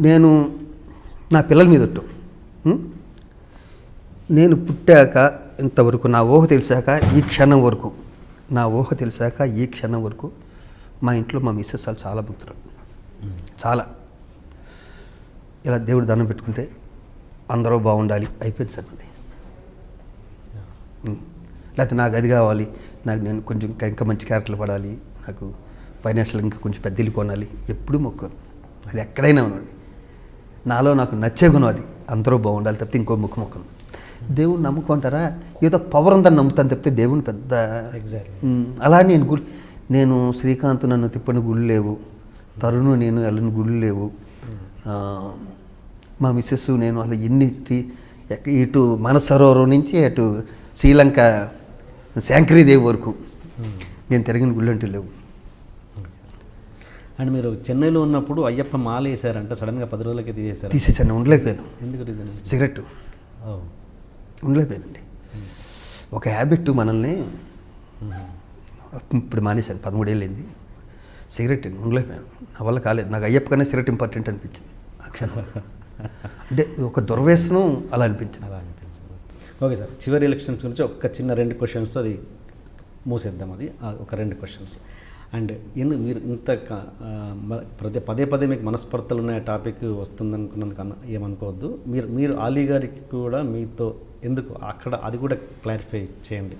నేను నా పిల్లల మీద ఒట్టు. నేను పుట్టాక ఇంతవరకు, నా ఊహ తెలిసాక ఈ క్షణం వరకు, మా ఇంట్లో మా మిస్సెస్ వాళ్ళు చాలా భక్తులు. చాలా ఇలా దేవుడు దండం పెట్టుకుంటే అందరూ బాగుండాలి అయిపోయింది సార్ అది. లేకపోతే నాకు అది కావాలి, నేను కొంచెం ఇంకా మంచి క్యారెక్టర్లు పడాలి, నాకు ఫైనాన్షియల్ ఇంకా కొంచెం పెద్ద ఇల్లు కొనాలి, ఎప్పుడూ మొక్కను. అది ఎక్కడైనా ఉండండి, నాలో నాకు నచ్చే గుణం అది. అందరూ బాగుండాలి తప్పితే ఇంకో మొక్కను. దేవుని నమ్ముకుంటారా? ఏదో పవర్ ఉందని నమ్ముతాను తప్పితే దేవుని పెద్ద అలా నేను శ్రీకాంత్ నన్ను తిప్పని గుళ్ళు లేవు, తరుణు నేను వెళ్ళని గుళ్ళు లేవు, మా మిస్సెస్ నేను అసలు ఇటు మనసరోవరం నుంచి అటు శ్రీలంక శాంకరీదేవి వరకు నేను తిరిగిన గుళ్ళు అంటూ లేవు. అండ్ మీరు చెన్నైలో ఉన్నప్పుడు అయ్యప్ప మాల వేసారంటే సడన్గా 10 రోజులకి తీసేసాను. ఉండలేకపోయాను. ఎందుకు రీజన్? సిగరెట్ ఉండలేకపోయానండి. ఒక హ్యాబిట్ మనల్ని ఇప్పుడు మానేశాను. 13 ఏళ్ళు అయింది. సిగరెట్ ఉండలేకపోయాను. నా వల్ల కాలేదు. నాకు అయ్యప్ప కన్నా సిగరెట్ ఇంపార్టెంట్ అనిపించింది ఆ క్షణం. అంటే ఒక దుర్వ్యసనం అలా అనిపించింది. ఓకే సార్, చివరి ఎలక్షన్స్ గురించి ఒక చిన్న 2 క్వశ్చన్స్, అది మూసేద్దాం. అది ఒక 2 క్వశ్చన్స్. అండ్ ఎందుకు మీరు ఇంత పదే పదే మీకు మనస్పర్ధలు ఉన్న టాపిక్ వస్తుందనుకున్నందుకన్నా ఏమనుకోవద్దు. మీరు ఆలీ గారికి కూడా మీతో ఎందుకు అక్కడ, అది కూడా క్లారిఫై చేయండి.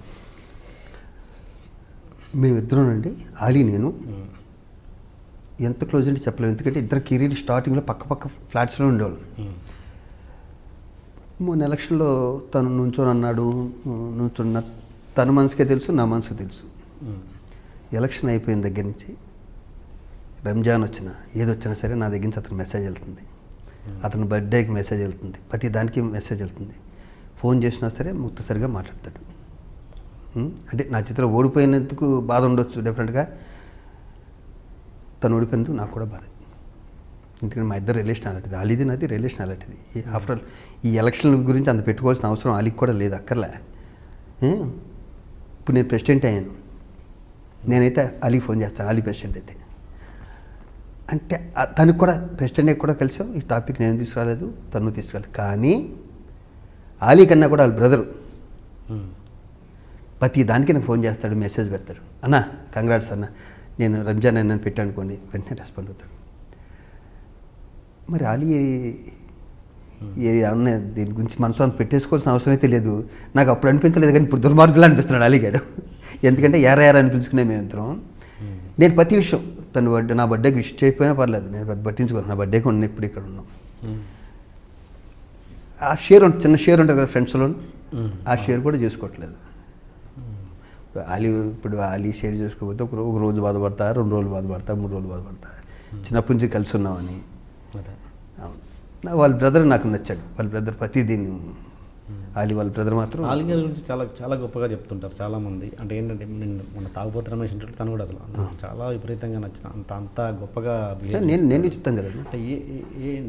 మేమిద్దరూనండి, ఆలీ నేను ఎంత క్లోజ్ అంటే చెప్పలేము. ఎందుకంటే ఇద్దరు కెరీర్ స్టార్టింగ్లో పక్క ఫ్లాట్స్లో ఉండేవాళ్ళు. మొన్న ఎలక్షన్లో తను నుంచోనన్నాడు. తన మనసుకే తెలుసు, నా మనసుకే తెలుసు. ఎలక్షన్ అయిపోయిన దగ్గర నుంచి రంజాన్ వచ్చినా ఏదొచ్చినా సరే నా దగ్గర నుంచి అతనికి మెసేజ్ వెళ్తుంది, అతని బర్త్డేకి మెసేజ్ వెళ్తుంది, ప్రతి దానికి మెసేజ్ వెళ్తుంది. ఫోన్ చేసినా సరే ముక్తసరిగా మాట్లాడతాడు. అంటే నా చిత్రం ఓడిపోయినందుకు బాధ ఉండొచ్చు డెఫినెట్గా, తను ఓడిపోయినందుకు నాకు కూడా బాధ. ఎందుకంటే మా ఇద్దరు రిలేషన్ అలాంటిది, ఆలీది నాది రిలేషన్ అలాంటిది. ఆఫ్టర్ ఆల్ ఈ ఎలక్షన్ గురించి అంత పెట్టుకోవాల్సిన అవసరం ఆలీకి కూడా లేదు, అక్కర్లే. ఇప్పుడు నేను ప్రెసిడెంట్ అయ్యాను, నేనైతే ఆలీకి ఫోన్ చేస్తాను, ఆలీ ప్రెసిడెంట్ అయితే. అంటే తనకు కూడా ప్రెసిడెంట్కి కూడా కలిసాం. ఈ టాపిక్ నేను తీసుకురాలేదు, తను తీసుకురాలేదు. కానీ ఆలీ కన్నా కూడా వాళ్ళ బ్రదరు ప్రతి దానికి నాకు ఫోన్ చేస్తాడు, మెసేజ్ పెడతాడు. అన్న కంగ్రాట్స్ అన్న, నేను రంజాన్ అన్న పెట్టాను అనుకోండి, వెంటనే రెస్పాండ్ అవుతాడు. మరి ఆలీ అన్న దీని గురించి మనసు అంత పెట్టేసుకోవాల్సిన అవసరం అయితే లేదు. నాకు అప్పుడు అనిపించలేదు, కానీ ఇప్పుడు దుర్మార్గులా అనిపిస్తున్నాడు అలీగాడు. ఎందుకంటే ఏరా అని పిలుచుకునే మేమిద్దరం. నేను ప్రతి విషయం తను నా బర్త్డేకి విష్ చేయకపోయినా పర్లేదు, నేను పట్టించుకోను. నా బర్త్డేకి ఉన్న ఇప్పుడు ఇక్కడ ఉన్నాం. ఆ షేర్ చిన్న షేర్ ఉంటుంది కదా ఫ్రెండ్స్లో, ఆ షేర్ కూడా చేసుకోవట్లేదు. ఇప్పుడు ఆలీ షేర్ చేసుకోకపోతే ఒక రోజు బాధపడతా, 2 రోజులు బాధపడతా, 3 రోజులు బాధపడతా. చిన్నప్పటి నుంచి కలిసి ఉన్నామని. వాళ్ళ బ్రదర్ నాకు నచ్చాడు. వాళ్ళ బ్రదర్ ప్రతిదీన్ని, ఆలీ వాళ్ళ బ్రదర్ మాత్రం. ఆలీ గారి గురించి చాలా చాలా గొప్పగా చెప్తుంటారు చాలామంది. అంటే ఏంటంటే మన తాగుబోతు రమేష్ ఇంటి తను కూడా అసలు చాలా విపరీతంగా నచ్చిన అంత గొప్పగా నేను చెప్తాను కదా. అంటే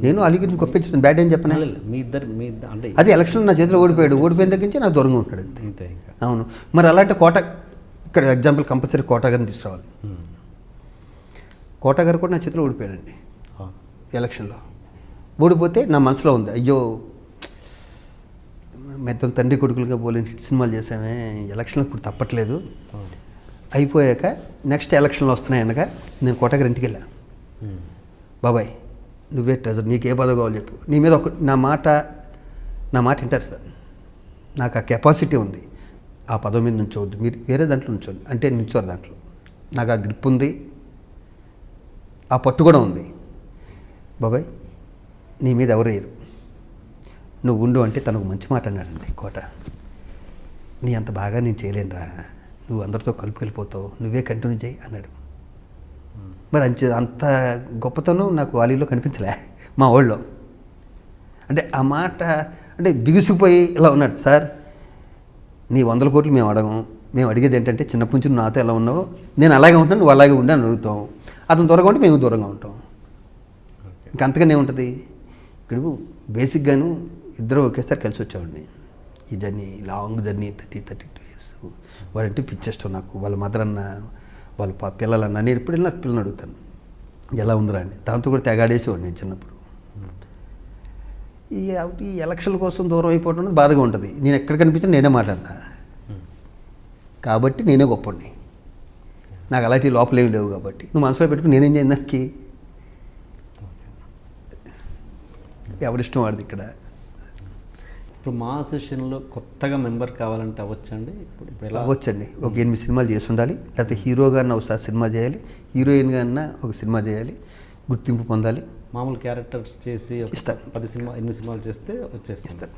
నేను ఆలీ గురించి గొప్ప చెప్తాను, బ్యాడ్ ఏం చెప్పను. మీ ఇద్దరు అంటే అది ఎలక్షన్లో నా చేతిలో ఓడిపోయిన దగ్గర నుంచి నాకు దూరంగా ఉంటాడు అంతే. ఇంకా అవును. మరి అలాంటి ఇక్కడ ఎగ్జాంపుల్ కంపల్సరీ కోట గారిని తీసుకురావాలి. కోట గారు కూడా నా చేతిలో ఓడిపోయాడండి ఎలక్షన్లో. ఓడిపోతే నా మనసులో ఉంది, అయ్యో మొత్తం తండ్రి కొడుకులుగా పోలేని హిట్ సినిమాలు చేసామే, ఎలక్షన్లో ఇప్పుడు తప్పట్లేదు అయిపోయాక నెక్స్ట్ ఎలక్షన్లు వస్తున్నాయి అనగా నేను కోటగారి ఇంటికి వెళ్ళాను. బాబాయ్ నువ్వే ట్రెజర్, నీకు ఏ పదవి కావాలో చెప్పు, నీ మీద ఒక నా మాట వింటారు సార్, నాకు ఆ కెపాసిటీ ఉంది, ఆ పదవి మీద నుంచోవద్దు, మీరు వేరే దాంట్లో నుంచోండి అంటే నుంచోరు దాంట్లో, నాకు ఆ గ్రిప్ ఉంది, ఆ పట్టు కూడా ఉంది. బాబాయ్ నీ మీద ఎవరు వేయరు, నువ్వు ఉండు అంటే తనకు మంచి మాట అన్నాడండి కోట. నీ అంత బాగా నేను చేయలేనురా, నువ్వు అందరితో కలుపుకెళ్ళిపోతావు, నువ్వే కంటిన్యూ చేయి అన్నాడు. మరి అంత గొప్పతనం నాకు వాలీలో కనిపించలే మా ఊళ్ళో. అంటే ఆ మాట అంటే బిగుసిపోయి ఇలా ఉన్నాడు. సార్ నీ 100 కోట్లు మేము అడగం, మేము అడిగేది ఏంటంటే చిన్నప్పటి నుంచి నాతో ఎలా ఉన్నావో నేను అలాగే ఉంటాను, నువ్వు అలాగే ఉండి అని అడుగుతాం. అతను దూరంగా ఉంటే మేము దూరంగా ఉంటాం. ఇంకంతగానే ఉంటుంది. ఇక్కడ బేసిక్గాను ఇద్దరు ఒకేసారి కలిసి వచ్చేవాడిని. ఈ జర్నీ లాంగ్ జర్నీ 32 years. వాడంటే పిచ్చేస్తాం నాకు. వాళ్ళ మదర్ అన్న వాళ్ళ పిల్లలన్నా నేను ఎప్పుడు వెళ్ళినా పిల్లల్ని అడుగుతాను ఎలా ఉందిరా అని. దాంతో కూడా తెగాడేసేవాడు నేను చిన్నప్పుడు. ఈ ఎలక్షన్ల కోసం దూరం అయిపోవడం అనేది బాధగా ఉంటుంది. నేను ఎక్కడ కనిపించినా నేనే మాట్లాడతా కాబట్టి నేనే గొప్పని. నాకు అలాంటి లోపల ఏమి లేవు కాబట్టి నువ్వు మనసులో పెట్టుకుని నేనేం చేయను దానికి. ఎవరిష్టం వాడిది ఇక్కడ. ఇప్పుడు మా అసోసియేషన్లో కొత్తగా మెంబర్ కావాలంటే అవ్వచ్చండి? ఇప్పుడు ఎలా అవ్వచ్చండి. ఒక 8 సినిమాలు చేసి ఉండాలి, లేకపోతే హీరోగా ఒకసారి సినిమా చేయాలి, హీరోయిన్గా ఒక సినిమా చేయాలి, గుర్తింపు పొందాలి. మామూలు క్యారెక్టర్స్ చేసి ఇస్తారు. 8 సినిమాలు చేస్తే వచ్చేస్తారు. ఇస్తారు.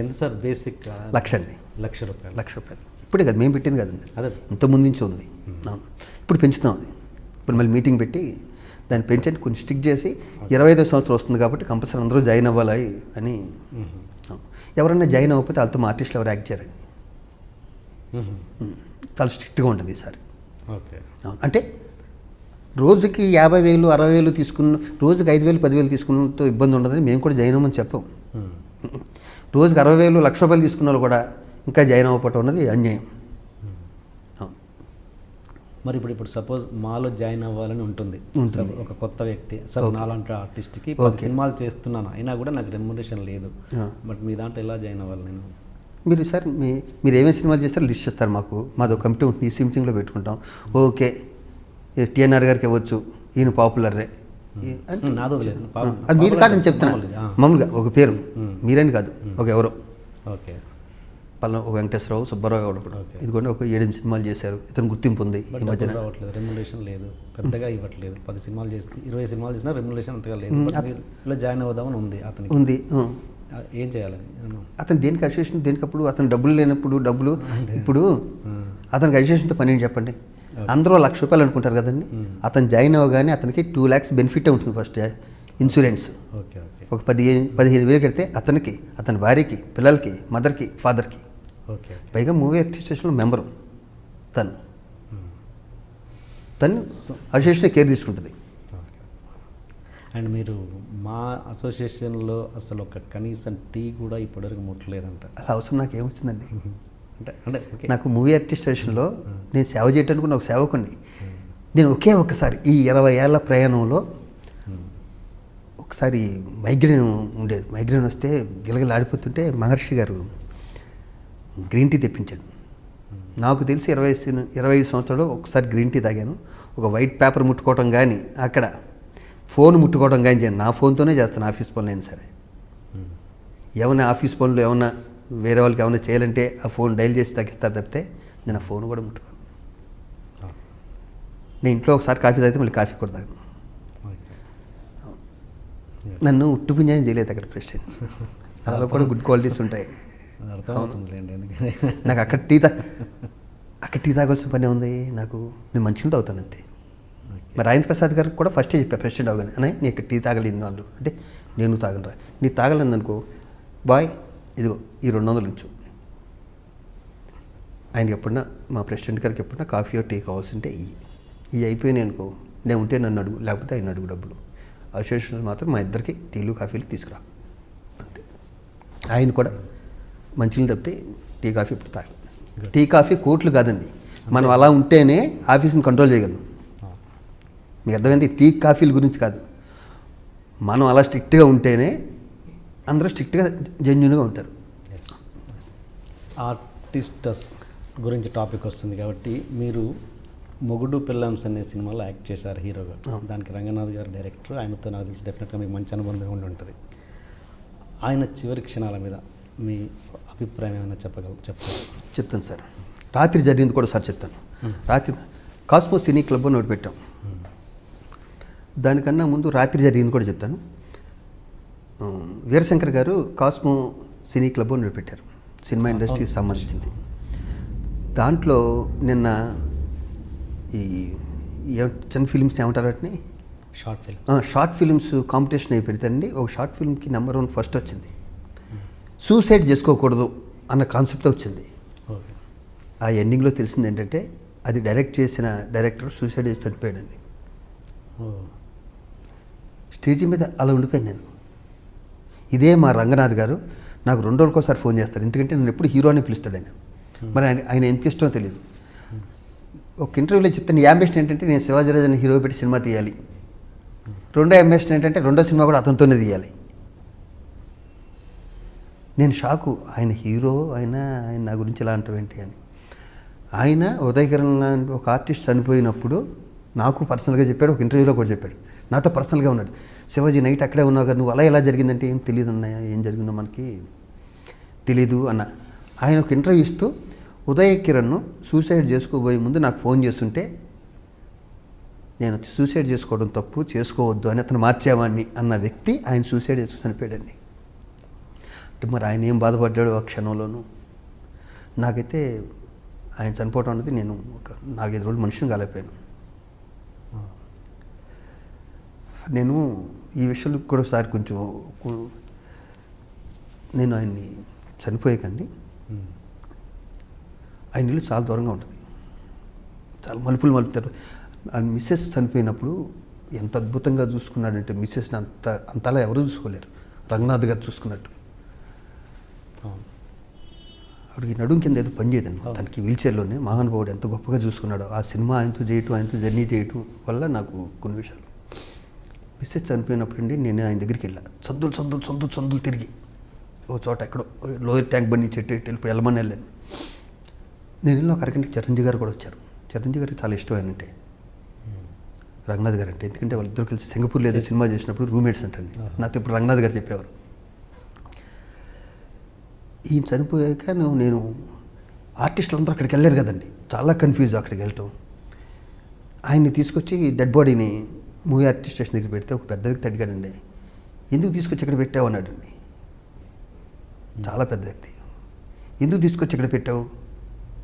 ఎంత సార్ బేసిక్? ₹1,00,000 అండి. ₹1,00,000. ఇప్పుడే కదా మేము పెట్టింది కదండి, అదే ఇంత ముందు నుంచి ఉంది. ఇప్పుడు పెంచుతాం అది. ఇప్పుడు మళ్ళీ మీటింగ్ పెట్టి దాన్ని పెంచండి కొంచెం స్టిక్ చేసి 25వ సంవత్సరం వస్తుంది కాబట్టి కంపల్సరీ అందరూ జాయిన్ అవ్వాలి అని. ఎవరన్నా జాయిన్ అవ్వకపోతే వాళ్ళతో మా ఆర్టిస్టులు ఎవరు యాక్ట్ చేయారండి. చాలా స్ట్రిక్ట్గా ఉంటుంది ఈసారి. ఓకే. అంటే రోజుకి 50,000 60,000 తీసుకున్న, రోజుకి 5,000 10,000 తీసుకున్నతో ఇబ్బంది ఉండదని మేము కూడా జాయిన్ అవ్వమని చెప్పాం. రోజుకి 60,000 ₹1,00,000 తీసుకున్న వాళ్ళు కూడా ఇంకా జాయిన్ అవ్వకపోవటం ఉన్నది అన్యాయం. మరి ఇప్పుడు సపోజ్ మాలో జాయిన్ అవ్వాలని ఉంటుంది ఒక కొత్త వ్యక్తి, సార్ నాలాంటి ఆర్టిస్ట్కి 10 సినిమాలు చేస్తున్నాను అయినా కూడా నాకు రెమ్యునరేషన్ లేదు, బట్ మీ దాంట్లో ఎలా జాయిన్ అవ్వాలి నేను? మీరు సార్ మీరు ఏమేమి సినిమాలు చేస్తారో లిస్ట్ చేస్తారు మాకు. మాది ఒక కమిటీ ఈ మీటింగ్లో పెట్టుకుంటాం. ఓకే TNR గారికి ఇవ్వచ్చు, ఈయన పాపులరే, నాదో అది మీది కాదని చెప్తున్నా. మామూలుగా ఒక పేరు మీరేని కాదు, ఒక ఎవరో ఓకే పలానా ఒక వెంకటేశ్వరరావు సుబ్బారావు ఎవరు కూడా ఇదిగోండి ఒక 7 సినిమాలు చేశారు, ఇతను గుర్తింపు ఉంది. ఈ మధ్యన రావట్లేదు, రెమ్యునరేషన్ లేదు, పెద్దగా ఇవ్వట్లేదు. 10 సినిమాలు చేస్తే 20 సినిమాలు చేసినా రెమ్యునరేషన్ అంతగా లేదు. ఇలా జాయిన్ అవుదామని ఉంది అతనికి. ఉంది. ఏం చేయాలని? అతను దేనికి అసోసియేషన్ దేనికప్పుడు అతను డబ్బులు లేనప్పుడు డబ్బులు, ఇప్పుడు అతనికి అసోసియేషన్తో పని ఏంటి చెప్పండి. అందరూ ₹1,00,000 అనుకుంటారు కదండి. అతను జాయిన్ అవ్వగానే అతనికి 2 lakhs బెనిఫిట్ ఉంటుంది. ఫస్ట్ ఇన్సూరెన్స్ ఒక 15,000 కడితే అతనికి, అతని భార్యకి, పిల్లలకి, మదర్కి, ఫాదర్కి. పైగా మూవీ అసోసియేషన్లో మెంబరు తను అసోసియేషన్ కేర్ తీసుకుంటుంది. అండ్ మీరు మా అసోసియేషన్లో అసలు ఒక కనీసం టీ కూడా ఇప్పటివరకు ముట్టలేదంట. అలా అవసరం నాకు ఏమొచ్చిందండి. అంటే నాకు మూవీ ఆర్టిస్ట్ స్టేషన్లో నేను సేవ చేయడానికి నాకు సేవకుని. నేను ఒక్కసారి ఈ 20 ఏళ్ల ప్రయాణంలో ఒకసారి మైగ్రేన్ ఉండేది. మైగ్రేన్ వస్తే గిలగిలాడిపోతుంటే మహర్షి గారు గ్రీన్ టీ తెప్పించాడు. నాకు తెలిసి 25 సంవత్సరాలు ఒకసారి గ్రీన్ టీ తాగాను. ఒక వైట్ పేపర్ ముట్టుకోవటం కానీ, అక్కడ ఫోన్ ముట్టుకోవడం కానీ చేయను. నా ఫోన్తోనే చేస్తాను ఆఫీస్ పనులు అయినా సరే. ఏమైనా ఆఫీస్ పనులు ఏమన్నా వేరే వాళ్ళకి ఏమైనా చేయాలంటే ఆ ఫోన్ డైల్ చేసి తగ్గిస్తారు తప్పితే నేను ఆ ఫోన్ కూడా ముట్టుకోను. నేను ఇంట్లో ఒకసారి కాఫీ తాగితే మళ్ళీ కాఫీ కూడా తాగను. నన్ను ఉట్టు పుణ్యం చేయలేదు అక్కడ ప్రెసిడెంట్. నాలో కూడా గుడ్ క్వాలిటీస్ ఉంటాయి. నాకు అక్కడ టీ తాగాల్సిన పని ఉంది. నాకు నేను మంచిగా తాగుతాను అంతే. మరి రాజేంద్ర ప్రసాద్ గారికి కూడా ఫస్టే చెప్పాను ప్రెసిడెంట్ అవగానే, అని నీ ఇక్కడ టీ తాగలేదు వాళ్ళు అంటే నేను తాగనరా, నీ తాగలేదు అనుకో బాయ్ ఇదిగో ఈ 200 ఉంచు. ఆయనకి ఎప్పుడన్నా మా ప్రెసిడెంట్ గారికి ఎప్పుడన్నా కాఫీ టీ కావాల్సింటే ఇవి అయిపోయినాయి అనుకో, నేను ఉంటే నన్ను అడుగు, లేకపోతే ఆయన అడుగు డబ్బులు. అసోసియేషన్లో మాత్రం మా ఇద్దరికి టీలు కాఫీలు తీసుకురా అంతే. ఆయన కూడా మంచిలు తప్పితే టీ కాఫీ ఇప్పుడు తాగదు. టీ కాఫీ కోట్లు కాదండి, మనం అలా ఉంటేనే ఆఫీస్ని కంట్రోల్ చేయగలం. మీకు అర్థమైంది? టీ కాఫీల గురించి కాదు, మనం అలా స్ట్రిక్ట్గా ఉంటేనే అందరూ స్ట్రిక్ట్గా జెన్యూన్గా ఉంటారు. ఆర్టిస్టస్ గురించి టాపిక్ వస్తుంది కాబట్టి మీరు మొగుడు పిల్లాంస్ అనే సినిమాలో యాక్ట్ చేశారు హీరోగా. దానికి రంగనాథ్ గారు డైరెక్టర్. ఆయనతో నాకు తెలిసి డెఫినెట్గా మీకు మంచి అనుబంధం ఉండి ఉంటుంది. ఆయన చివరి క్షణాల మీద మీ అభిప్రాయం ఏమైనా చెప్తాను సార్. రాత్రి జరిగింది కూడా సార్ చెప్తాను. రాత్రి కాస్మో సినీ క్లబ్ అని ఒకటి పెట్టాం. దానికన్నా ముందు రాత్రి జరిగింది కూడా చెప్తాను. వీరశంకర్ గారు కాస్మో సినీ క్లబ్ అని పెట్టారు, సినిమా ఇండస్ట్రీకి సంబంధించింది. దాంట్లో నిన్న ఈ చిన్న ఫిలిమ్స్ ఏమంటారు వాటిని, షార్ట్ ఫిలిమ్స్ కాంపిటీషన్ అయి పెడతారండి. ఒక షార్ట్ ఫిల్మ్కి నెంబర్ 1 ఫస్ట్ వచ్చింది. సూసైడ్ చేసుకోకూడదు అన్న కాన్సెప్ట్తో వచ్చింది. ఆ ఎండింగ్లో తెలిసింది ఏంటంటే అది డైరెక్ట్ చేసిన డైరెక్టర్ సూసైడ్ చేసి చనిపోయాడండి. స్టేజ్ మీద అలా ఉండిపోయాను నేను. ఇదే మా రంగనాథ్ గారు నాకు 2 రోజులకోసారి ఫోన్ చేస్తారు, ఎందుకంటే నేను ఎప్పుడు హీరో అని పిలుస్తాడు ఆయన. మరి ఆయన ఎంత ఇష్టమో తెలియదు. ఒక ఇంటర్వ్యూలో చెప్తాను, ఈ అంబిషన్ ఏంటంటే నేను శివాజీరాజుని హీరో పెట్టి సినిమా తీయాలి. రెండో అంబిషన్ ఏంటంటే రెండో సినిమా కూడా అతనితోనే తీయాలి. నేను షాకు, ఆయన హీరో, ఆయన నా గురించి ఇలా అంటావేంటి అని. ఆయన ఉదయకిరణ్ లాంటి ఒక ఆర్టిస్ట్ చనిపోయినప్పుడు నాకు పర్సనల్గా చెప్పాడు, ఒక ఇంటర్వ్యూలో కూడా చెప్పాడు, నాతో పర్సనల్గా ఉన్నాడు. శివాజీ నైట్ అక్కడే ఉన్నావు కదా, నువ్వు అలా ఎలా జరిగిందంటే ఏం తెలియదు అన్నయ్య, ఏం జరిగిందో మనకి తెలీదు అన్న. ఆయన ఒక ఇంటర్వ్యూ ఇస్తూ ఉదయ్ కిరణ్ సూసైడ్ చేసుకోబోయే ముందు నాకు ఫోన్ చేస్తుంటే నేను సూసైడ్ చేసుకోవడం తప్పు, చేసుకోవద్దు అని అతను మార్చేవాడిని అన్న వ్యక్తి ఆయన సూసైడ్ చేసుకుని చనిపోయాడండి. అంటే మరి ఆయన ఏం బాధపడ్డాడు ఆ క్షణంలోనూ. నాకైతే ఆయన చనిపోవడం అనేది నేను ఒక 4-5 రోజులు మనిషిని కాలేకపోయాను. నేను ఈ విషయంలో కూడా ఒకసారి కొంచెం నేను ఆయన్ని చనిపోయాకండి, ఆయన ఇల్లు చాలా దూరంగా ఉంటుంది, చాలా మలుపులు మలుపుతారు. ఆ మిస్సెస్ చనిపోయినప్పుడు ఎంత అద్భుతంగా చూసుకున్నాడంటే మిస్సెస్ని అంతలా ఎవరు చూసుకోలేరు, రంగనాథ్ గారు చూసుకున్నట్టు. అక్కడికి నడుం కింద ఏదో పని చేయదండి, తనకి వీల్చైర్లోనే మహానుభావుడు ఎంత గొప్పగా చూసుకున్నాడు. ఆ సినిమా ఆయనతో చేయటం, ఆయనతో జర్నీ చేయటం వల్ల నాకు కొన్ని విషయాలు. మిస్సెస్ చనిపోయినప్పుడు అండి నేను ఆయన దగ్గరికి వెళ్ళా, సందులు తిరిగి ఓ చోట ఎక్కడో లోయర్ ట్యాంక్ బండి చెట్టు వెళ్ళిపోయి వెళ్ళమని వెళ్ళాను. నేను వెళ్ళిన ఒక అరగంటకి చిరంజీవి గారు కూడా వచ్చారు. చిరంజీవి గారికి చాలా ఇష్టం ఆయనంటే, రంగనాథ్ గారు అంటే. ఎందుకంటే వాళ్ళిద్దరు కలిసి సింగపూర్లో ఏదో సినిమా చేసినప్పుడు రూమ్మేట్స్ అంటండి. నాతో ఇప్పుడు రంగనాథ్ గారు చెప్పేవారు. ఈయన చనిపోయాక నేను ఆర్టిస్టులు అందరూ అక్కడికి వెళ్ళారు కదండి, చాలా కన్ఫ్యూజ్ అక్కడికి వెళ్ళటం. ఆయన్ని తీసుకొచ్చి డెడ్ బాడీని మూవీ ఆర్టిస్ట్ స్టేషన్ దగ్గర పెడితే ఒక పెద్ద వ్యక్తి అడిగాడండి, ఎందుకు తీసుకొచ్చి ఇక్కడ పెట్టావు అన్నాడండి. చాలా పెద్ద వ్యక్తి. ఎందుకు తీసుకొచ్చి ఇక్కడ పెట్టావు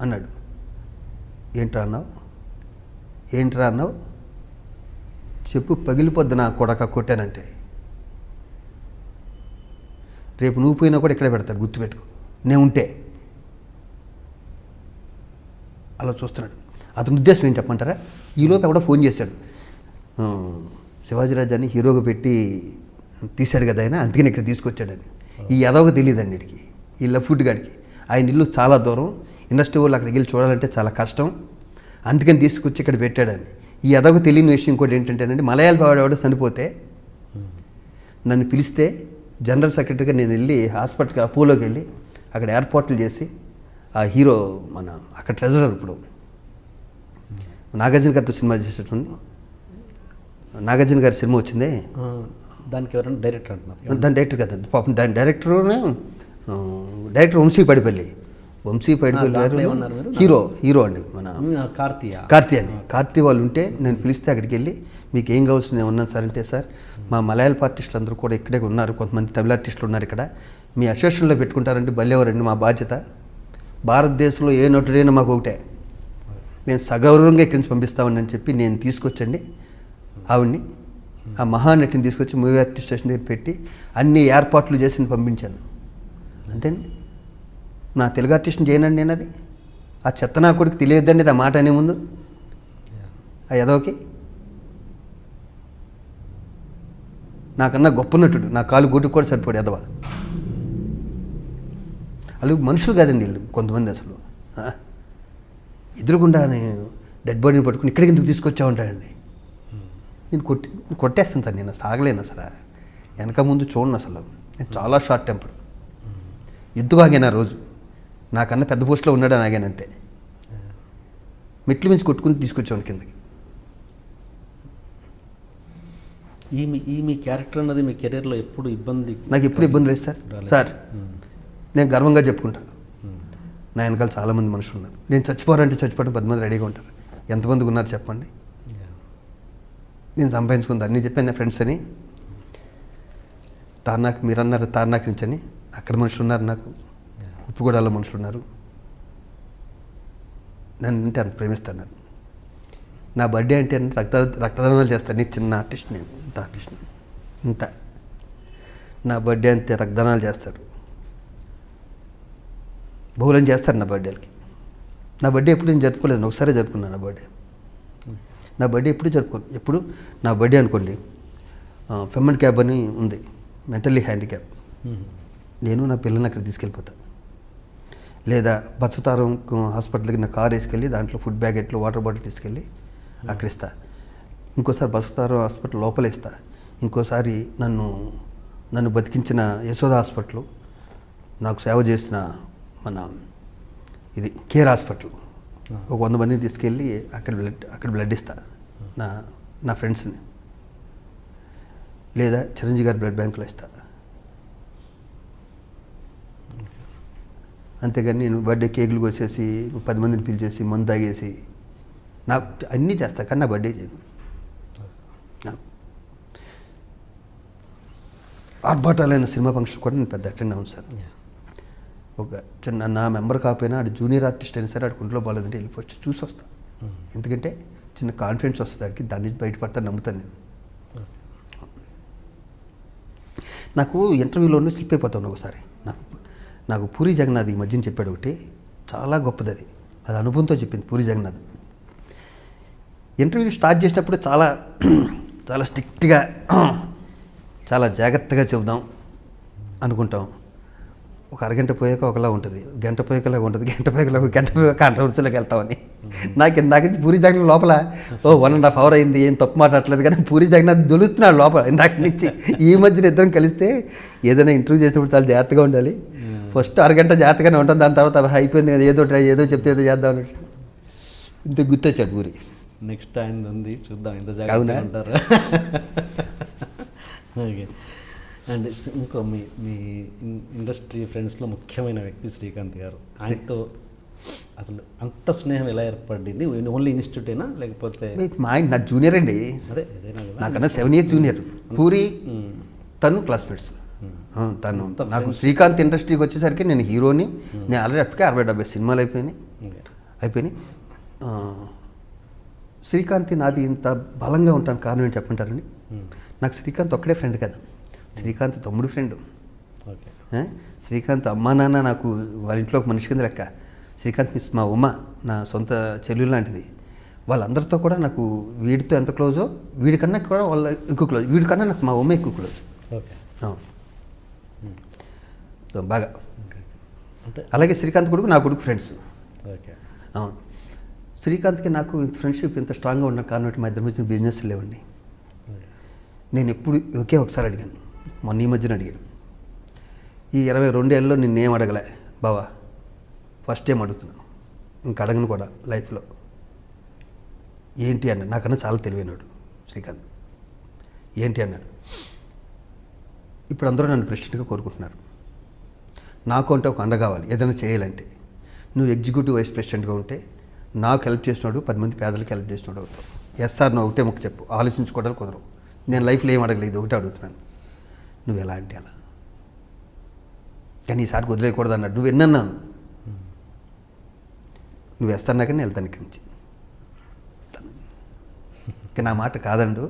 అన్నాడు. ఏంట్రా అన్నావు, చెప్పు పగిలిపోద్ది నా కొడక కొట్టానంటే. రేపు నువ్వు పోయినా కూడా ఇక్కడే పెడతారు, గుర్తుపెట్టుకో, నేను ఉంటే. అలా చూస్తున్నాడు. అతని ఉద్దేశం ఏంటి చెప్పమంటారా? ఈలోపు ఎవడో ఫోన్ చేశాడు, శివాజీరాజాన్ని హీరోగా పెట్టి తీశాడు కదా ఆయన, అందుకని ఇక్కడ తీసుకొచ్చాడని. ఈ ఎదవగా తెలియదండి వీడికి, ఈ లఫ్ట్ గాడికి. ఆయన ఇల్లు చాలా దూరం, ఇండస్ట్రీ వాళ్ళు అక్కడికి వెళ్ళి చూడాలంటే చాలా కష్టం, అందుకని తీసుకొచ్చి ఇక్కడ పెట్టాడని. ఈ ఎదవకు తెలియని విషయం కూడా ఏంటంటేనండి, మలయాళ వాడు చనిపోతే నన్ను పిలిస్తే జనరల్ సెక్రటరీగా నేను వెళ్ళి హాస్పిటల్కి అపోలోకి వెళ్ళి అక్కడ ఏర్పాట్లు చేసి ఆ హీరో మన అక్కడ ట్రెజరర్ ఇప్పుడు నాగార్జున గారితో సినిమా చేసేటుంది, నాగార్జున గారి సినిమా వచ్చిందే, దానికి ఎవరైనా డైరెక్టర్ అంటున్నారు. దాని డైరెక్టర్ కదండి పాపం, దాని డైరెక్టర్ వంశీ పడిపల్లి గారు హీరో అండి, మన కార్తీ వాళ్ళు ఉంటే నేను పిలిస్తే అక్కడికి వెళ్ళి మీకు ఏం కావచ్చు నేను ఉన్నాను సార్ అంటే, సార్ మా మలయాళ ఆర్టిస్టులు అందరూ కూడా ఇక్కడే ఉన్నారు, కొంతమంది తమిళ ఆర్టిస్టులు ఉన్నారు ఇక్కడ, మీ అసోసియేషన్లో పెట్టుకుంటారంటే బల్లెవరండి, మా బాధ్యత. భారతదేశంలో ఏ నటుడైనా మాకు ఒకటే, మేము సగౌరవంగా ఇక్కడి నుంచి పంపిస్తామని అని చెప్పి నేను తీసుకొచ్చండి ఆవిడ్ని, ఆ మహానటిని తీసుకొచ్చి మూవీ ఆర్టిస్ట్ స్టేషన్ దగ్గర పెట్టి అన్ని ఏర్పాట్లు చేసి పంపించాను. అంతేండి, నా తెలుగు ఆర్టిస్ట్ని చేయనండి నేను. అది ఆ చెత్త నా కొడుకు తెలియద్దండి ఆ మాట అనే ముందు, ఆ ఎదవకి. నాకన్నా గొప్ప నటుడు, నా కాలు గుడ్డుకు కూడా సరిపోడు ఎదవ. వాళ్ళు మనుషులు కాదండి వీళ్ళు కొంతమంది. అసలు ఎదురుగుండా డెడ్ బాడీని పట్టుకుని ఇక్కడికి ఎందుకు తీసుకొచ్చామంటాడండి. నేను కొట్టేస్తాను సార్, నేను సాగలేను అసలు, వెనక ముందు చూడను అసలు. నేను చాలా షార్ట్ టెంపర్, ఎందుకు ఆగాను ఆ రోజు. నాకన్నా పెద్ద పోస్ట్లో ఉన్నాడని ఆగాను అంతే. మెట్లు మించి కొట్టుకుని తీసుకొచ్చేవాడిని కిందకి. ఈ మీ క్యారెక్టర్ అన్నది మీ కెరీర్లో ఎప్పుడు ఇబ్బంది? నాకు ఎప్పుడు ఇబ్బంది లేదు సార్. సార్ నేను గర్వంగా చెప్పుకుంటాను, నా వెనకాల చాలామంది మనుషులు ఉన్నారు. నేను చచ్చిపోవాలంటే చచ్చిపోవడం 10 మంది రెడీగా ఉంటారు. ఎంతమందికి ఉన్నారు చెప్పండి? నేను సంపాదించుకుంది అన్నీ చెప్పాను నా ఫ్రెండ్స్ అని. తార్నాక్ మీరు అన్నారు తార్నాక్ నుంచి అని, అక్కడ మనుషులు ఉన్నారు, నాకు ఉప్పుగూడలో మనుషులు ఉన్నారు. నన్ను అంటే అంత ప్రేమిస్తాను. నన్ను నా బర్త్డే అంటే రక్తదానాలు చేస్తాను. నేను చిన్న ఆర్టిస్ట్, నేను ఇంత ఆర్టిస్ట్ ఇంత. నా బర్త్డే అంతే రక్తదానాలు చేస్తారు, బహుళం చేస్తారు నా బర్త్డేలకి. నా బర్త్డే ఎప్పుడు నేను జరుపుకోలేదు, ఒకసారి జరుపుకున్నాను నా బర్త్డే. నా బర్త్డే ఎప్పుడు జరుపుకోను. ఎప్పుడు నా బర్త్డే అనుకోండి, ఫెమన్ క్యాబ్ అని ఉంది, మెంటల్లీ హ్యాండిక్యాప్, నేను నా పిల్లల్ని అక్కడ తీసుకెళ్ళిపోతాను. లేదా బత్సుతారం హాస్పిటల్కి నా కార్ వేసుకెళ్ళి దాంట్లో ఫుడ్ బ్యాగెట్లు వాటర్ బాటిల్ తీసుకెళ్ళి అక్కడ ఇస్తా. ఇంకోసారి బత్సుతారం హాస్పిటల్ లోపల ఇస్తా. ఇంకోసారి నన్ను బతికించిన యశోద హాస్పిటల్, నాకు సేవ చేసిన మన ఇది కేర్ హాస్పిటల్, ఒక 100 మందిని తీసుకెళ్ళి అక్కడ బ్లడ్ ఇస్తా నా ఫ్రెండ్స్ని. లేదా చిరంజీవి గారి బ్లడ్ బ్యాంకులో ఇస్తా. అంతేగాని నేను బర్త్డే కేకులు కోసేసి 10 మందిని పిలిచేసి మందు తాగేసి నాకు అన్నీ చేస్తా, కానీ నా బర్త్డే చేయను. ఆర్భాటాలైన సినిమా ఫంక్షన్ కూడా నేను పెద్ద అటెండ్ అవును సార్. ఒక చిన్న నా మెంబర్ కాకపోయినా ఆడు జూనియర్ ఆర్టిస్ట్ అయినా సరే ఆడు కుంట్లో బాగాలేదంటే వెళ్ళిపోవచ్చు, చూసి వస్తా. ఎందుకంటే చిన్న కాన్ఫిడెన్స్ వస్తుంది ఆడికి, దాని నుంచి బయటపడతా నమ్ముతాను నేను. నాకు ఇంటర్వ్యూలోనే స్లిప్ అయిపోతాను ఒకసారి. నాకు పూరి జగన్నాథ్ ఈ మధ్యన చెప్పాడు ఒకటి, చాలా గొప్పది అది అనుభవంతో చెప్పింది పూరి జగన్నాథ్. ఇంటర్వ్యూ స్టార్ట్ చేసినప్పుడు చాలా చాలా స్ట్రిక్ట్గా చాలా జాగ్రత్తగా చెబుదాం అనుకుంటాం. ఒక అరగంట పోయాక ఒకలా ఉంటుంది, గంట పోయాకలా ఉంటుంది, గంట పోయాక కాంట్రవర్సీలోకి వెళ్తామని. నాకు ఇందాక నుంచి పూరి జగన్నాథ్ లోపల 1.5 hour అయింది, ఏం తప్పు మాట్లాడలేదు, కానీ పూరి జగన్నాథ్ దొలుస్తున్నాడు లోపల ఇందాక నుంచి. ఈ మధ్యన ఇద్దరం కలిస్తే ఏదైనా ఇంటర్వ్యూ చేసినప్పుడు చాలా జాగ్రత్తగా ఉండాలి. ఫస్ట్ అరగంట జాగ్రత్తగానే ఉంటుంది, దాని తర్వాత అయిపోయింది కదా, ఏదో చెప్తే ఏదో చేద్దాం అన్నట్టు ఇంత గుర్తొచ్చాడు పూరి. నెక్స్ట్ ఆయన ఉంది, చూద్దాం ఎంత జాగ్రత్తగా ఉంటారు. ఓకే. అండ్ ఇంకో మీ ఇండస్ట్రీ ఫ్రెండ్స్లో ముఖ్యమైన వ్యక్తి శ్రీకాంత్ గారు. ఆయనతో అసలు అంత స్నేహం ఎలా ఏర్పడింది? ఓన్లీ ఇన్స్టిట్యూటేనా లేకపోతే? మా ఆయన నా జూనియర్ అండి, అదే ఏదైనా నాకన్నా 7 years జూనియర్. పూరి తను క్లాస్మేట్స్. తను నాకు శ్రీకాంత్ ఇండస్ట్రీకి వచ్చేసరికి నేను హీరోని, నేను ఆల్రెడీ అప్పటికే 60-70 సినిమాలు అయిపోయినాయి. శ్రీకాంత్ నాది ఇంత బలంగా ఉంటాను కారణం ఏంటి చెప్పంటారండి? నాకు శ్రీకాంత్ ఒక్కడే ఫ్రెండ్ కదా, శ్రీకాంత్ తమ్ముడు ఫ్రెండ్. శ్రీకాంత్ అమ్మా నాన్న నాకు వాళ్ళ ఇంట్లో ఒక మనిషి కింద లెక్క. శ్రీకాంత్ మిస్ మా ఉమ్మ నా సొంత చెల్లెలు లాంటిది. వాళ్ళందరితో కూడా నాకు వీడితో ఎంత క్లోజో వీడికన్నా కూడా వాళ్ళ ఎక్కువ క్లోజ్, వీడికన్నా నాకు మా ఉమ్మ ఎక్కువ క్లోజ్. ఓకే. బాగా అంటే అలాగే శ్రీకాంత్ కొడుకు నా కొడుకు ఫ్రెండ్స్. ఓకే. అవును. శ్రీకాంత్కి నాకు ఫ్రెండ్షిప్ ఇంత స్ట్రాంగ్గా ఉన్న కారణం మా ఇద్దరి మధ్యన బిజినెస్ లేవండి. నేను ఎప్పుడు ఒకే ఒకసారి అడిగాను, మొన్న ఈ మధ్యన అడిగాను. ఈ 22 ఏళ్ళలో నిన్నేం అడగలే బావా, ఫస్ట్ టైం అడుగుతున్నాను, ఇంక అడగను కూడా లైఫ్లో. ఏంటి అన్నాడు. నాకన్నా చాలా తెలివైనడు శ్రీకాంత్. ఏంటి అన్నాడు, ఇప్పుడు అందరూ నన్ను ప్రెసిడెంట్గా కోరుకుంటున్నారు, నాకు అంటే ఒక అండ కావాలి ఏదైనా చేయాలంటే. నువ్వు ఎగ్జిక్యూటివ్ వైస్ ప్రెసిడెంట్గా ఉంటే నాకు హెల్ప్ చేసినాడు 10 మంది పేదలకు హెల్ప్ చేసినాడు అవుతావు. ఎస్ఆర్ నువ్వు ఒకటే ముక్క చెప్పు, ఆలోచించుకోవడానికి కుదరవు. నేను లైఫ్లో ఏం అడగలేదు, ఒకటే అడుగుతున్నాను, నువ్వు ఎలా అంటే అలా, కానీ ఈసారికి వదిలేయకూడదు అన్నాడు. నువ్వు ఎన్నన్నాను, నువ్వు వేస్తాను కానీ వెళ్తాను ఇక్కడి నుంచి. ఇక నా మాట కాదండు.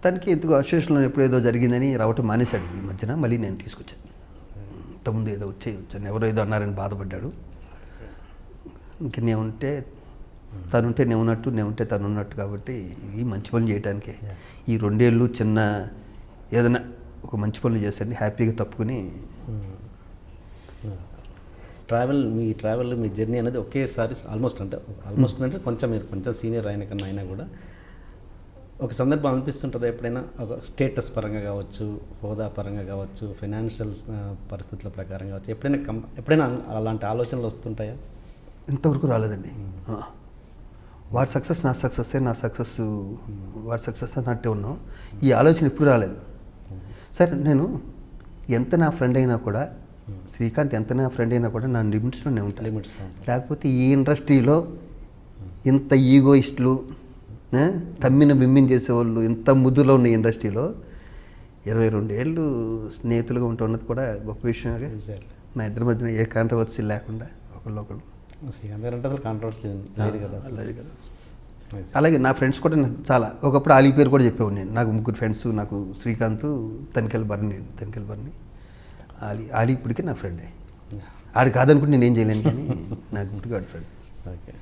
తనకి ఎందుకు అసోసియేషన్లో ఎప్పుడు ఏదో జరిగిందని రావటం మానేశాడు ఈ మధ్యన. మళ్ళీ నేను తీసుకొచ్చాను. ఇంతకుముందు ఏదో వచ్చాను, ఎవరో ఏదో అన్నారని బాధపడ్డాడు. ఇంక నేనుంటే తనుంటే నేనుంటే తను ఉన్నట్టు. కాబట్టి ఈ మంచి పనులు చేయడానికే ఈ 2 ఏళ్ళు చిన్న ఏదైనా ఒక మంచి పనులు చేసండి, హ్యాపీగా తప్పుకుని. మీ జర్నీ అనేది ఒకేసారి ఆల్మోస్ట్ అంటే కొంచెం మీరు కొంచెం సీనియర్ అయిన కన్నా అయినా కూడా ఒక సందర్భం అనిపిస్తుంటుంది ఎప్పుడైనా, ఒక స్టేటస్ పరంగా కావచ్చు, హోదా పరంగా కావచ్చు, ఫైనాన్షియల్ పరిస్థితుల ప్రకారం కావచ్చు, ఎప్పుడైనా అలాంటి ఆలోచనలు వస్తుంటాయా? ఇంతవరకు రాలేదండి. వాడి సక్సెస్ నా సక్సెస్, నా సక్సెస్ వాడి సక్సెస్ అన్నట్టే ఉన్నాం. ఈ ఆలోచన ఎప్పుడు రాలేదు. సరే నేను ఎంత నా ఫ్రెండ్ అయినా కూడా, శ్రీకాంత్ ఎంత నా ఫ్రెండ్ అయినా కూడా నా లిమిట్స్లోనే ఉంటాను. లిమిట్స్లో ఉంటాను. లేకపోతే ఈ ఇండస్ట్రీలో ఇంత ఈగోయిస్టులు, తమ్మిన బిమ్మిని చేసేవాళ్ళు ఇంత ముద్దులో ఉన్న ఇండస్ట్రీలో 22 ఏళ్ళు స్నేహితులుగా ఉంటున్నది కూడా గొప్ప విషయంగా. Exactly. మా ఇద్దరి మధ్యన ఏ కాంట్రవర్సీ లేకుండా ఒకళ్ళు శ్రీకాంత్ గారు అంటే అసలు కాంట్రవర్సీ లేదు కదా అసలు. లేదు కదా. అలాగే నా ఫ్రెండ్స్ కూడా నాకు చాలా, ఒకప్పుడు ఆలీ పేరు కూడా చెప్పేవాడు నేను. నాకు 3 ఫ్రెండ్స్, నాకు శ్రీకాంత్, తనికెల్ బర్ని, ఆలీ ఇప్పటికీ నా ఫ్రెండే. ఆడు కాదనుకుంటే నేను ఏం చేయలేను, కానీ నాకు ఇప్పటికీ వాడు ఫ్రెండ్. ఓకే,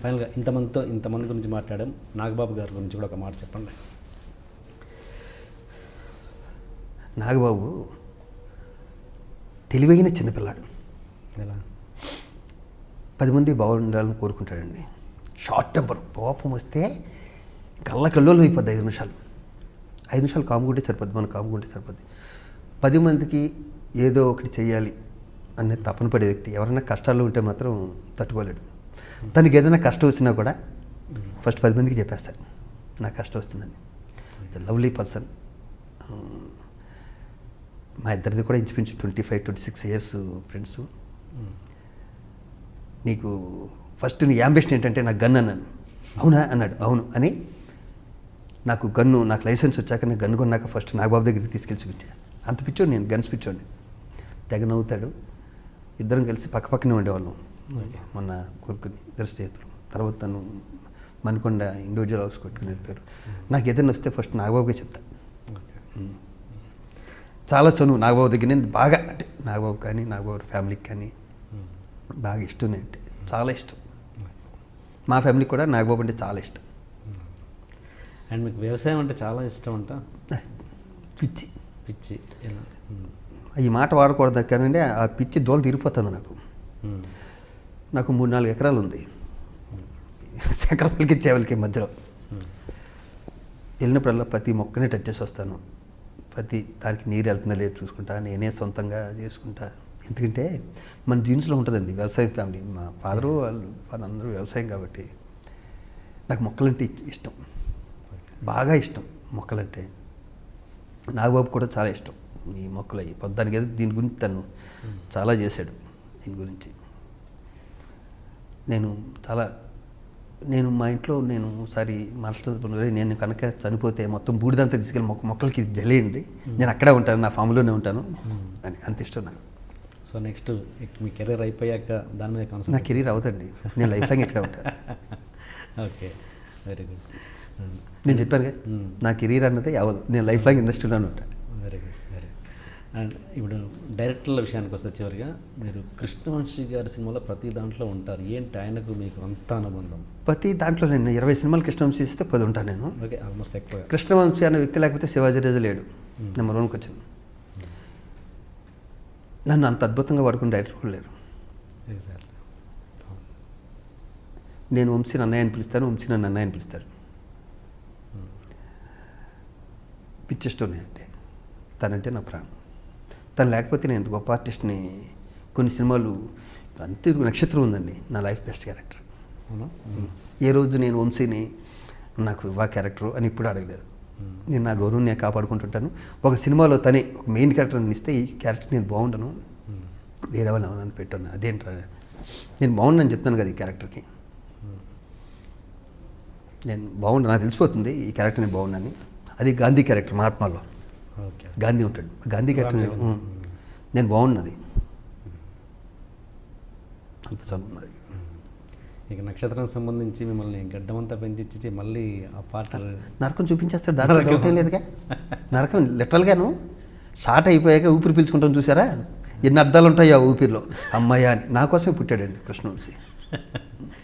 ఫైనల్గా ఇంతమంది గురించి మాట్లాడాం. నాగబాబు గారి గురించి కూడా ఒక మాట చెప్పండి. నాగబాబు తెలివైన చిన్నపిల్లాడు. ఎలా? 10 మంది బాగుండాలని కోరుకుంటాడండి. షార్ట్ టెంపర్, కోపం వస్తే కళ్ళకల్లోలం అయిపోద్ది. 5 నిమిషాలు కాముకుంటే సరిపోద్ది, మనం కాముకుంటే సరిపోద్ది. 10 మందికి ఏదో ఒకటి చేయాలి అనే తపన పడే వ్యక్తి. ఎవరైనా కష్టాల్లో ఉంటే మాత్రం తట్టుకోలేడు. తనకి ఏదైనా కష్టం వచ్చినా కూడా ఫస్ట్ 10 మందికి చెప్పేస్తాడు నాకు కష్టం వచ్చిందని. Lovely person. మా ఇద్దరిది కూడా ఇంచుమించు 25-26 ఇయర్స్ ఫ్రెండ్స్. నీకు ఫస్ట్ నీ యాంబిషన్ ఏంటంటే నాకు గన్ అన్నాను. అవునా అన్నాడు. అవును అని నాకు లైసెన్స్ వచ్చాక నేను గన్ను కొన్నాక ఫస్ట్ నాగబాబు దగ్గరికి తీసుకెళ్ళి చూపించా. అంత పిచ్చోడు నేను, గన్స్ పిచ్చోడిని. తెగ నవ్వుతాడు. ఇద్దరం కలిసి పక్కపక్కనే ఉండేవాళ్ళం. మొన్న కొడుకుని ఇద్దరు స్నేహితులు. తర్వాత తను మణికొండ ఇండివిజువల్ హౌస్ కొట్టుకుని వెళ్ళిపోయారు. నాకు ఏదైనా వస్తే ఫస్ట్ నాగబాబుగా చెప్తా. చాలా చనువు నాగబాబు దగ్గర. నేను బాగా అంటే నాగబాబు కానీ నాగబాబు ఫ్యామిలీకి కానీ బాగా ఇష్టం. అంటే చాలా ఇష్టం. మా ఫ్యామిలీకి కూడా నాగబాబు అంటే చాలా ఇష్టం. అండ్ మీకు వ్యవసాయం అంటే చాలా ఇష్టం అంట. పిచ్చి ఎలా? ఈ మాట వాడకూడదు కానీ ఆ పిచ్చి దోలు తీరిపోతుంది నాకు. నాకు 3-4 ఎకరాలు ఉంది. ఎకరాలకి చేవలకి మధ్యలో. వెళ్ళినప్పుడల్లా ప్రతి మొక్కనే టచ్ చేసి వస్తాను. ప్రతి దానికి నీరు వెళ్తుందా లేదు చూసుకుంటా. నేనే సొంతంగా చేసుకుంటా. ఎందుకంటే మన జీన్స్లో ఉంటుందండి వ్యవసాయం ఫ్యామిలీ. మా ఫాదరు వాళ్ళందరూ వ్యవసాయం కాబట్టి నాకు మొక్కలంటే ఇష్టం, బాగా ఇష్టం మొక్కలంటే. నాగబాబు కూడా చాలా ఇష్టం ఈ మొక్కలు. అయ్యి పొద్దానికి ఏదో దీని గురించి తను చాలా చేశాడు. దీని గురించి నేను మా ఇంట్లో నేను ఒకసారి మనసులో నేను కనుక చనిపోతే మొత్తం బూడిదంతా తీసుకెళ్ళి మొక్కలకి జలేయండి, నేను అక్కడే ఉంటాను, నా ఫామ్లోనే ఉంటాను అని. అంత ఇష్టం నాకు. సో నెక్స్ట్ మీ కెరీర్ అయిపోయాక దాని మీద కాన్సెప్ట్? నా కెరీర్ అవుతండి, నేను లైఫ్ లాంగ్ ఇక్కడే ఉంటాను. Okay, very good. నేను చెప్పాను కదా, నా కెరీర్ అన్నది అవ్వదు, నేను లైఫ్ లాంగ్ ఇండస్ట్రీలోనే ఉంటాను. Very good, very good. And ఇప్పుడు డైరెక్టర్ల విషయానికి వస్తే చివరిగా మీరు కృష్ణవంశీ గారి సినిమాలో ప్రతి దాంట్లో ఉంటారు. ఏంటి ఆయనకు మీకు అంత అనుబంధం? ప్రతి దాంట్లో నేను 20 సినిమాలు కృష్ణవంశీ ఇస్తే 10 ఉంటాను నేను. ఓకే, ఆల్మోస్ట్ ఎక్కువ. కృష్ణవంశీ అనే వ్యక్తి లేకపోతే శివాజీ రాజు లేడు. నెంబర్ 1కి వచ్చాను. నన్ను అంత అద్భుతంగా వాడుకుని డైరెక్టర్ కూడా లేరు. ఎగ్జాక్ట్లీ. నేను వంశీని అన్నయ్య అని పిలుస్తాను, వంశీ నన్ను అన్నయ్య అని పిలుస్తాడు. పిచ్చిష్టమే అంటే తనంటే నా ప్రాణం. తను లేకపోతే నేను ఇంత గొప్ప ఆర్టిస్ట్ని. కొన్ని సినిమాలు అంతే. నక్షత్రం ఉందండి నా లైఫ్ బెస్ట్ క్యారెక్టర్. ఏ రోజు నేను వంశీని నాకు ఇవ్వా క్యారెక్టర్ అని ఇప్పుడు అడగలేదు. నేను నా గౌరవం నేను కాపాడుకుంటుంటాను. ఒక సినిమాలో తనే ఒక మెయిన్ క్యారెక్టర్ని ఇస్తే ఈ క్యారెక్టర్ నేను బాగుండను, వేరే వాళ్ళు ఎవరైనా పెట్టాను, అదేంట్రా నేను బాగుండని చెప్తాను కదా ఈ క్యారెక్టర్కి. నేను బాగుండు, నాకు తెలిసిపోతుంది ఈ క్యారెక్టర్ నేను బాగుండని. అది గాంధీ క్యారెక్టర్, మహాత్మాలో గాంధీ ఉంటాడు. గాంధీ క్యారెక్టర్ నేను బాగున్నది అంత చదువున్నది. ఇక నక్షత్రం సంబంధించి మిమ్మల్ని గడ్డమంతా పెంచి మళ్ళీ ఆ పాట నరకం చూపించేస్తాడు. దాంట్లో డౌట్ ఏం లేదుగా. నరకం లిటరల్గాను షార్ట్ అయిపోయాక ఊపిరి పీల్చుకుంటాం చూసారా, ఎన్ని అర్థాలు ఉంటాయి ఆ ఊపిరిలో. అమ్మాయి అని నా కోసమే పుట్టాడండి కృష్ణవంశీ.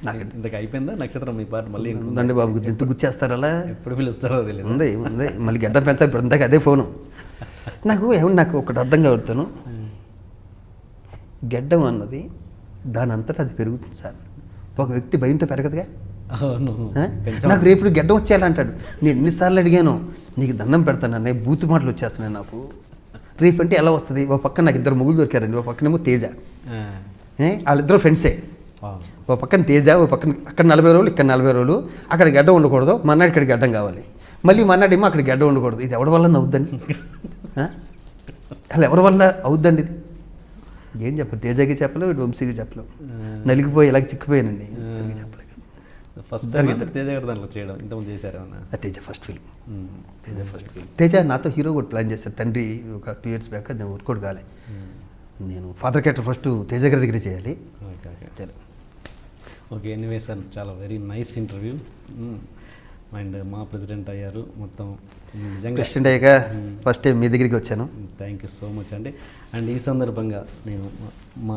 నాకు ఇంతకు అయిపోయిందా నక్షత్రం మీ పాట? మళ్ళీ ఉందండి బాబు, ఎంత గుర్చేస్తారు అలా, ఎప్పుడు పిలుస్తారో తెలియదు. ఉంది మళ్ళీ గడ్డ పెంచాలి. ఇప్పుడు అందాక అదే ఫోను. నాకు ఒకటి అర్థం కావడతాను, గడ్డం అన్నది దాని అంతటా అది పెరుగుతుంది సార్. ఒక వ్యక్తి భయంతో పెరగదుగా. నాకు రేపు గడ్డం వచ్చేయాలంటాడు. నేను ఎన్నిసార్లు అడిగాను, నీకు దండం పెడతాను అనే బూతు మాటలు వచ్చేస్తున్నాయి నాకు. రేపు అంటే ఎలా వస్తుంది? ఒక పక్కన నాకు 2 మొగులు దొరికారండి. ఒక పక్కనేమో తేజ, వాళ్ళిద్దరు ఫ్రెండ్సే. ఓ పక్కన తేజ, ఓ పక్కన అక్కడ 40 రోజులు, ఇక్కడ 40 రోజులు, అక్కడ గడ్డ ఉండకూడదు, మన్నాడు ఇక్కడ గడ్డం కావాలి, మళ్ళీ మన్నాడేమో అక్కడ గడ్డ ఉండకూడదు. ఇది ఎవరి వల్ల అవుద్దండి? అసలు ఎవరి వల్ల అవుద్దండి ఇది? ఏం చెప్పరు, తేజకి చెప్పలేవు, ఇటు వంశీకి చెప్పలేవు. నలిగిపోయి ఇలాగ చిక్కిపోయానండి, చెప్పలేదు. ఫస్ట్ టైం తేజ గారు దాంట్లో చేయడం, ఇంతకుముందు చేశారు అన్న. Teja first film. తేజ నాతో హీరో కూడా ప్లాన్ చేశారు తండ్రి ఒక 2 years బ్యాక్. అది వర్కౌట్ కాలే. నేను ఫాదర్ క్యారెక్టర్ ఫస్ట్ తేజ గారి దగ్గర చేయాలి. ఓకే, ఎనీవే సార్, చాలా వెరీ నైస్ ఇంటర్వ్యూ. అండ్ మా ప్రెసిడెంట్ అయ్యారు మొత్తం, నిజంగా ప్రెసిడెంట్ అయ్యాక ఫస్ట్ టైం మీ దగ్గరికి వచ్చాను. థ్యాంక్ యూ సో మచ్ అండి. అండ్ ఈ సందర్భంగా నేను మా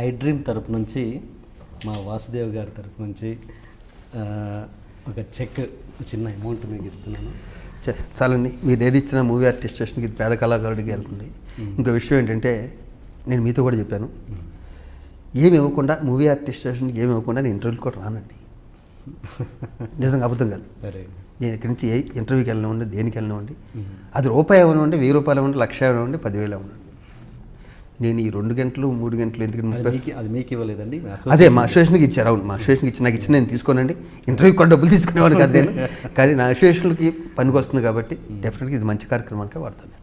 ఐ డ్రీమ్ తరపు నుంచి, మా వాసుదేవ్ గారి తరపు నుంచి ఒక చెక్, చిన్న అమౌంట్ మీకు ఇస్తున్నాను. చాలండి, మీరు ఏది ఇచ్చిన మూవీ ఆర్టిస్ట్ స్టేషన్కి ఇది పేద కళాకారుడికి వెళ్తుంది. ఇంకో విషయం ఏంటంటే, నేను మీతో కూడా చెప్పాను, ఏమి ఇవ్వకుండా మూవీ ఆర్టిస్ట్ స్టేషన్కి ఏమి ఇవ్వకుండా నేను ఇంటర్వ్యూకి కూడా రానండి. నిజంగా అబద్ధం కాదు. నేను ఇక్కడి నుంచి ఏ ఇంటర్వ్యూకి వెళ్ళనివ్వండి, దేనికి వెళ్ళనివ్వండి, అది రూపాయి ఇవ్వనివ్వండి, 1000 రూపాయలు ఇవ్వండి, 1,00,000 ఇవ్వనివ్వండి, 10,000 ఇవ్వండి, నేను ఈ 2 గంటలు 3 గంటలు ఎందుకంటే అది మీకు ఇవ్వలేదండి, అదే మా అసోసియేషన్కి ఇచ్చారు. అవును, మా అసోసియేషన్కి ఇచ్చి నాకు ఇచ్చిన నేను తీసుకోనండి, ఇంటర్వ్యూకి కూడా డబ్బులు తీసుకునేవాడు కాదు నేను, కానీ నా అసోసియేషన్కి పనికి వస్తుంది కాబట్టి డెఫినెట్గా ఇది మంచి కార్యక్రమానికే వాడతాను.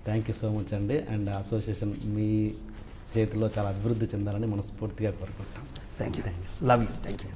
థ్యాంక్ యూ సో మచ్ అండి. అండ్ అసోసియేషన్ మీ చేతిలో చాలా అభివృద్ధి చెందాలని మనస్ఫూర్తిగా కోరుకుంటాం. Thank you. Love you. Thank you.